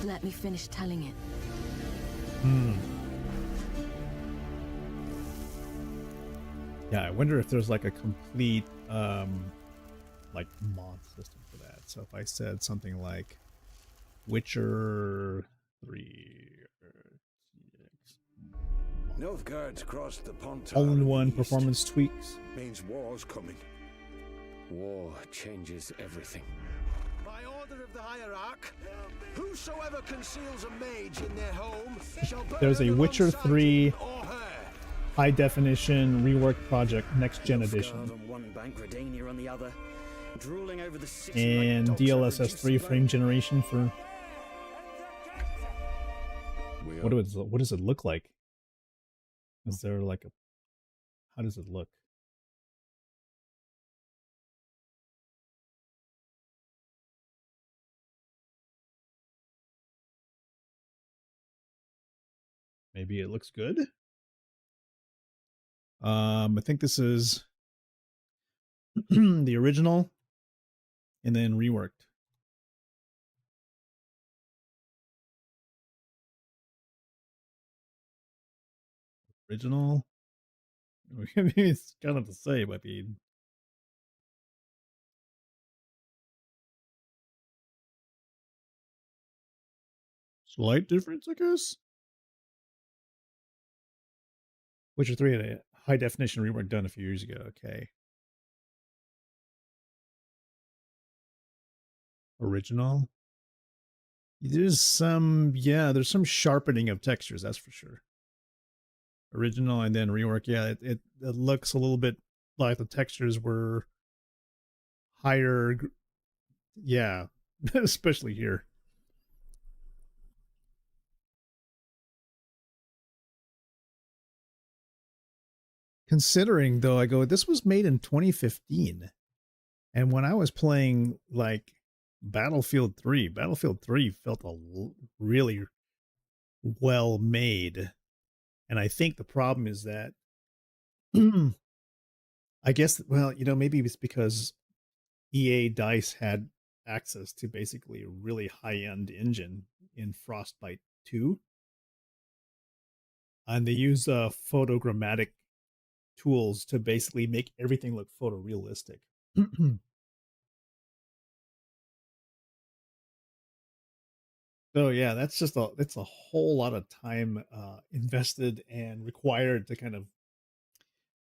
T: Let me finish telling it.
A: Yeah, I wonder if there's like a complete like mod system for that. So if I said something like Witcher 3
U: Nilfgaard's crossed the Pontar.
A: all-in-one performance tweaks.
U: Means war's coming.
V: War changes everything.
U: By order of the hierarch, whosoever conceals a mage in their home shall burn
A: There's a Witcher 3
U: or her.
A: high definition rework project next gen edition.
V: On one bank, Redania on the other, drooling over the
A: And DLSS 3 frame generation for what does it look like? Is there like a how does it look? Maybe it looks good. I think this is the original and then reworked. Original. I mean, it's kind of the same. I mean, slight difference, I guess. Witcher 3 had a high definition rework done a few years ago. Okay. Original. There's some, yeah, there's some sharpening of textures, that's for sure. Original and then rework, yeah, it looks a little bit like the textures were higher, yeah, especially here. Considering, though, I go, this was made in 2015. And when I was playing, like, Battlefield 3 felt really well made. And I think the problem is that, I guess, well, you know, maybe it's because EA DICE had access to basically a really high-end engine in Frostbite 2. And they use photogrammatic tools to basically make everything look photorealistic. So yeah, that's a whole lot of time invested and required to kind of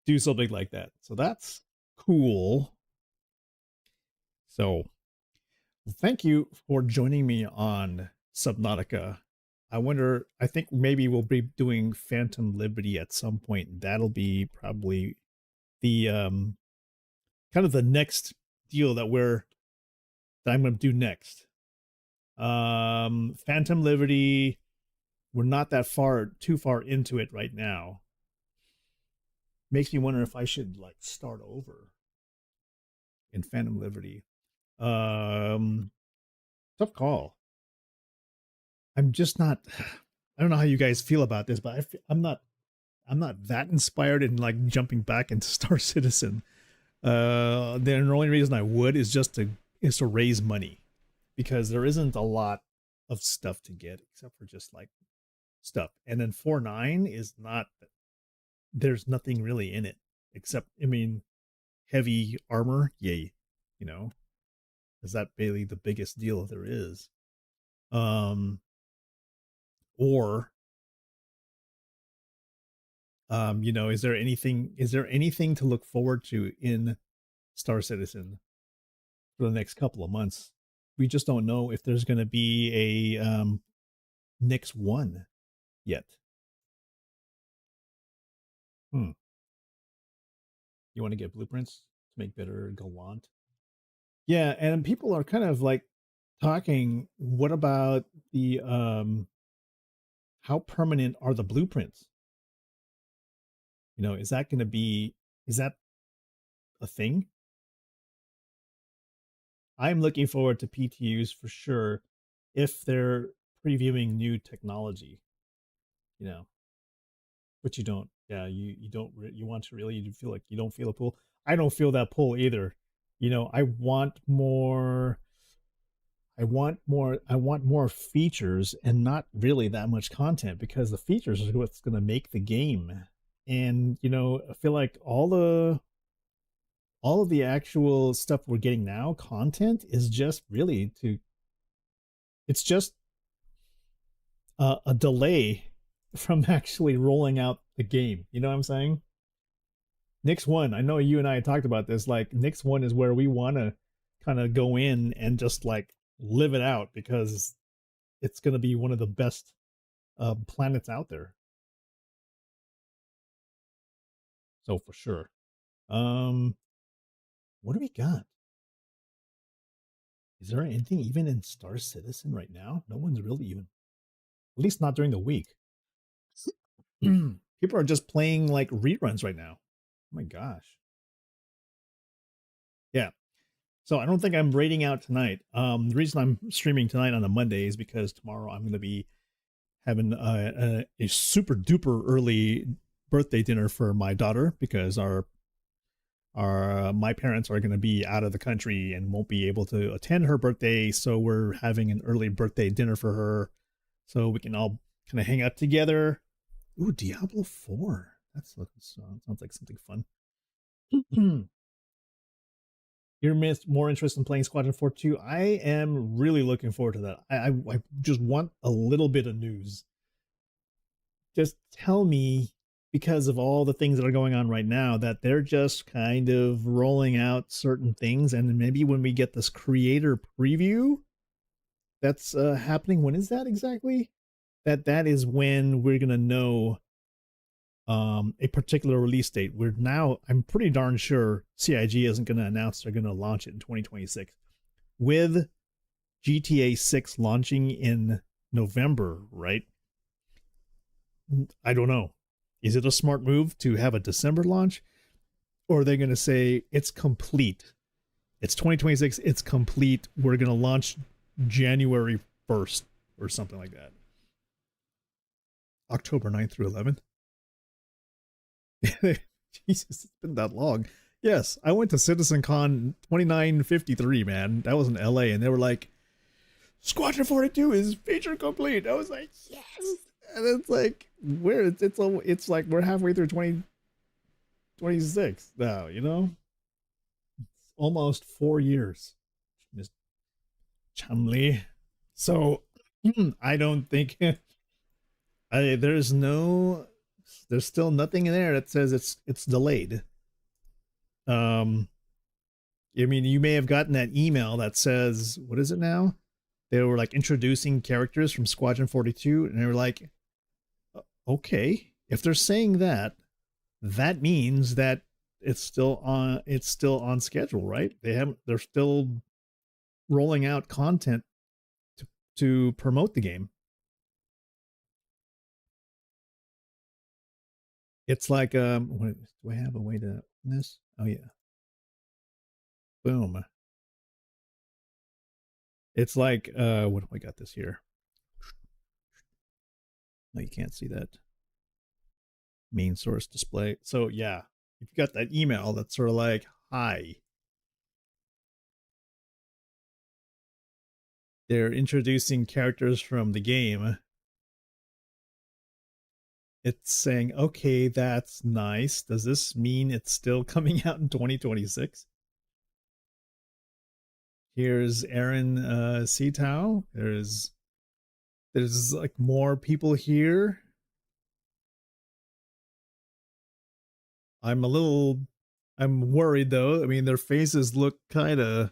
A: do something like that. So that's cool. So thank you for joining me on Subnautica. I think maybe we'll be doing Phantom Liberty at some point. That'll be probably the kind of the next deal that I'm going to do next. Phantom Liberty, we're not too far into it right now. Makes me wonder if I should like start over in Phantom Liberty. Tough call. I'm just not, I don't know how you guys feel about this, but I'm not that inspired in like jumping back into Star Citizen. The only reason I would is to raise money, because there isn't a lot of stuff to get except for just like stuff. And then 4.9 is not, there's nothing really in it except, I mean, heavy armor. Yay. You know, is that really the biggest deal there is? You know, is there anything to look forward to in Star Citizen for the next couple of months? We just don't know if there's going to be a Nix 1 yet. You want to get blueprints to make better Gallant? Yeah, and people are kind of like talking, what about the how permanent are the blueprints? You know, is that a thing? I'm looking forward to PTUs for sure if they're previewing new technology, you know, which you don't Yeah, you don't you want to really, you feel like you don't feel a pull. I don't feel that pull either. You know, I want more. I want more features and not really that much content, because the features are what's going to make the game. And you know, I feel like all of the actual stuff we're getting now, content, is just really to, it's just a delay from actually rolling out the game. You know what I'm saying? Nix 1, I know you and I talked about this, like Nix 1 is where we want to kind of go in and just like live it out, because it's going to be one of the best planets out there. So for sure. What do we got? Is there anything even in Star Citizen right now? No one's really even, at least not during the week. People are just playing like reruns right now. Oh my gosh. Yeah. So I don't think I'm raiding out tonight. The reason I'm streaming tonight on a Monday is because tomorrow I'm going to be having a super duper early birthday dinner for my daughter, because my parents are going to be out of the country and won't be able to attend her birthday. So we're having an early birthday dinner for her, so we can all kind of hang out together. Ooh, Diablo 4. That sounds like something fun. You're more interested in playing Squadron 4 I am really looking forward to that. I just want a little bit of news. Just tell me, because of all the things that are going on right now, that they're just kind of rolling out certain things, and maybe when we get this creator preview that's happening, when is that exactly? That is when we're gonna know a particular release date. I'm pretty darn sure CIG isn't going to announce they're going to launch it in 2026. With GTA 6 launching in November, right? I don't know. Is it a smart move to have a December launch? Or are they going to say it's complete? It's 2026, it's complete. We're going to launch January 1st or something like that. October 9th through 11th. Jesus, it's been that long. Yes, I went to CitizenCon 2953, man. That was in LA, and they were like, Squadron 42 is feature complete. I was like, yes. And it's like, it's like we're halfway through 2026 now, you know? It's almost 4 years. Miss Chumley. So I don't think there's still nothing in there that says it's delayed. I mean, you may have gotten that email that says, what is it now? They were like introducing characters from Squadron 42, and they were like, okay, if they're saying that, that means that it's still on schedule, right? They're still rolling out content to promote the game. It's like, do I have a way to open this? Oh yeah. Boom. It's like, what do I got this here? No, you can't see that. Main source display. So yeah, if you got that email that's sort of like, hi, they're introducing characters from the game. It's saying, okay, that's nice. Does this mean it's still coming out in 2026? Here's Aaron Seatow. There's like more people here. I'm worried though. I mean, their faces look kind of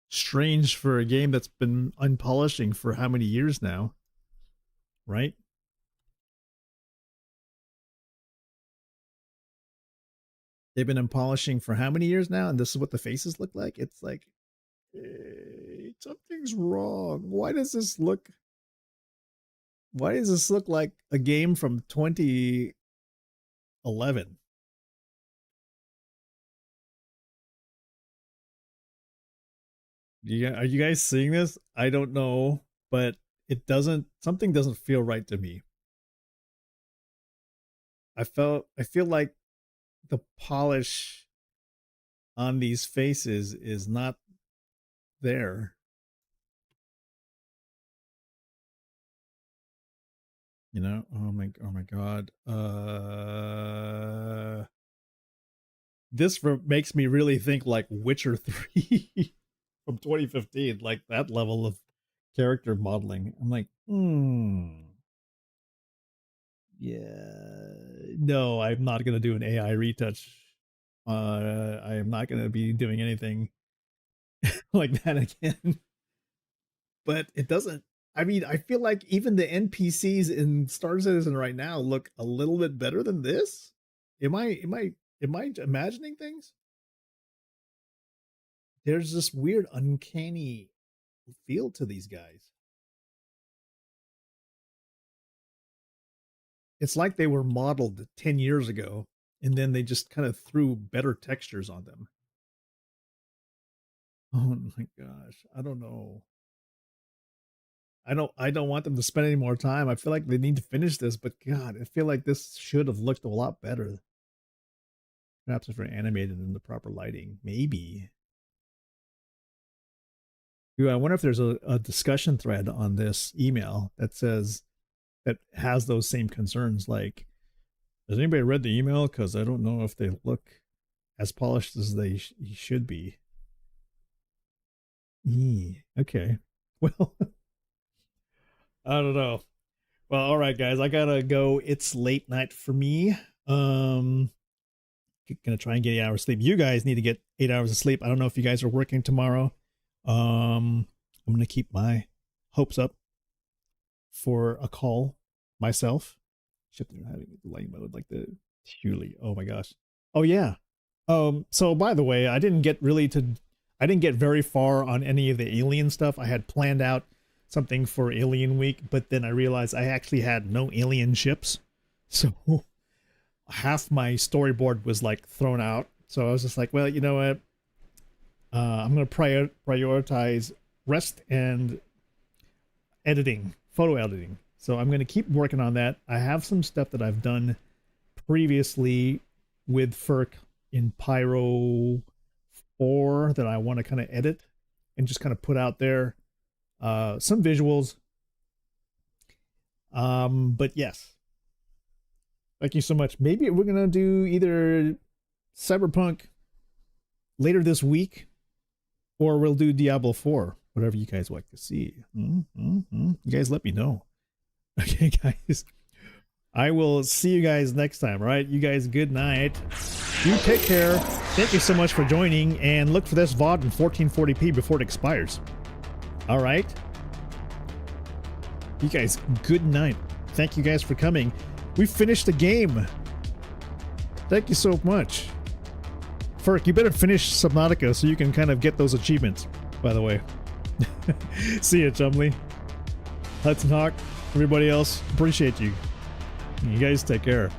A: strange for a game that's been unpolishing for how many years now, right? They've been unpolishing for how many years now, and this is what the faces look like? It's like, hey, something's wrong. Why does this look like a game from 2011? Are you guys seeing this? I don't know, but something doesn't feel right to me. I feel like the polish on these faces is not there. You know, oh my god. This makes me really think like Witcher 3 from 2015, like that level of character modeling. I'm like, yeah, no, I'm not gonna do an AI retouch. I am not gonna be doing anything like that again. But it doesn't. I mean, I feel like even the NPCs in Star Citizen right now look a little bit better than this. Am I imagining things? There's this weird uncanny feel to these guys. It's like they were modeled 10 years ago and then they just kind of threw better textures on them. Oh my gosh, I don't know. I don't want them to spend any more time. I feel like they need to finish this, but God, I feel like this should have looked a lot better. Perhaps if they're animated in the proper lighting, maybe. Ooh, I wonder if there's a discussion thread on this email that says that has those same concerns. Like, has anybody read the email? Because I don't know if they look as polished as they should be. Okay, well. I don't know. Well, all right, guys, I gotta go. It's late night for me. Gonna try and get 8 hours sleep. You guys need to get 8 hours of sleep. I don't know if you guys are working tomorrow. I'm gonna keep my hopes up for a call myself. Shit, they're having delay mode like the Hewley. Oh my gosh. Oh yeah. So by the way, I didn't get very far on any of the alien stuff. I had planned out something for Alien Week, but then I realized I actually had no alien ships, so half my storyboard was like thrown out. So I was just like, well, you know what, I'm gonna prioritize rest and editing, photo editing. So I'm gonna keep working on that. I have some stuff that I've done previously with Ferk in Pyro 4 that I want to kind of edit and just kind of put out there. Some visuals. But yes. Thank you so much. Maybe we're gonna do either Cyberpunk later this week, or we'll do Diablo 4. Whatever you guys like to see. You guys let me know. Okay, guys. I will see you guys next time, all right? You guys, good night. You take care. Thank you so much for joining, and look for this VOD in 1440p before it expires. All right. You guys, good night. Thank you guys for coming. We finished the game. Thank you so much. Ferk, you better finish Subnautica so you can kind of get those achievements, by the way. See ya, Chumley. Hudson Hawk, everybody else, appreciate you. You guys take care.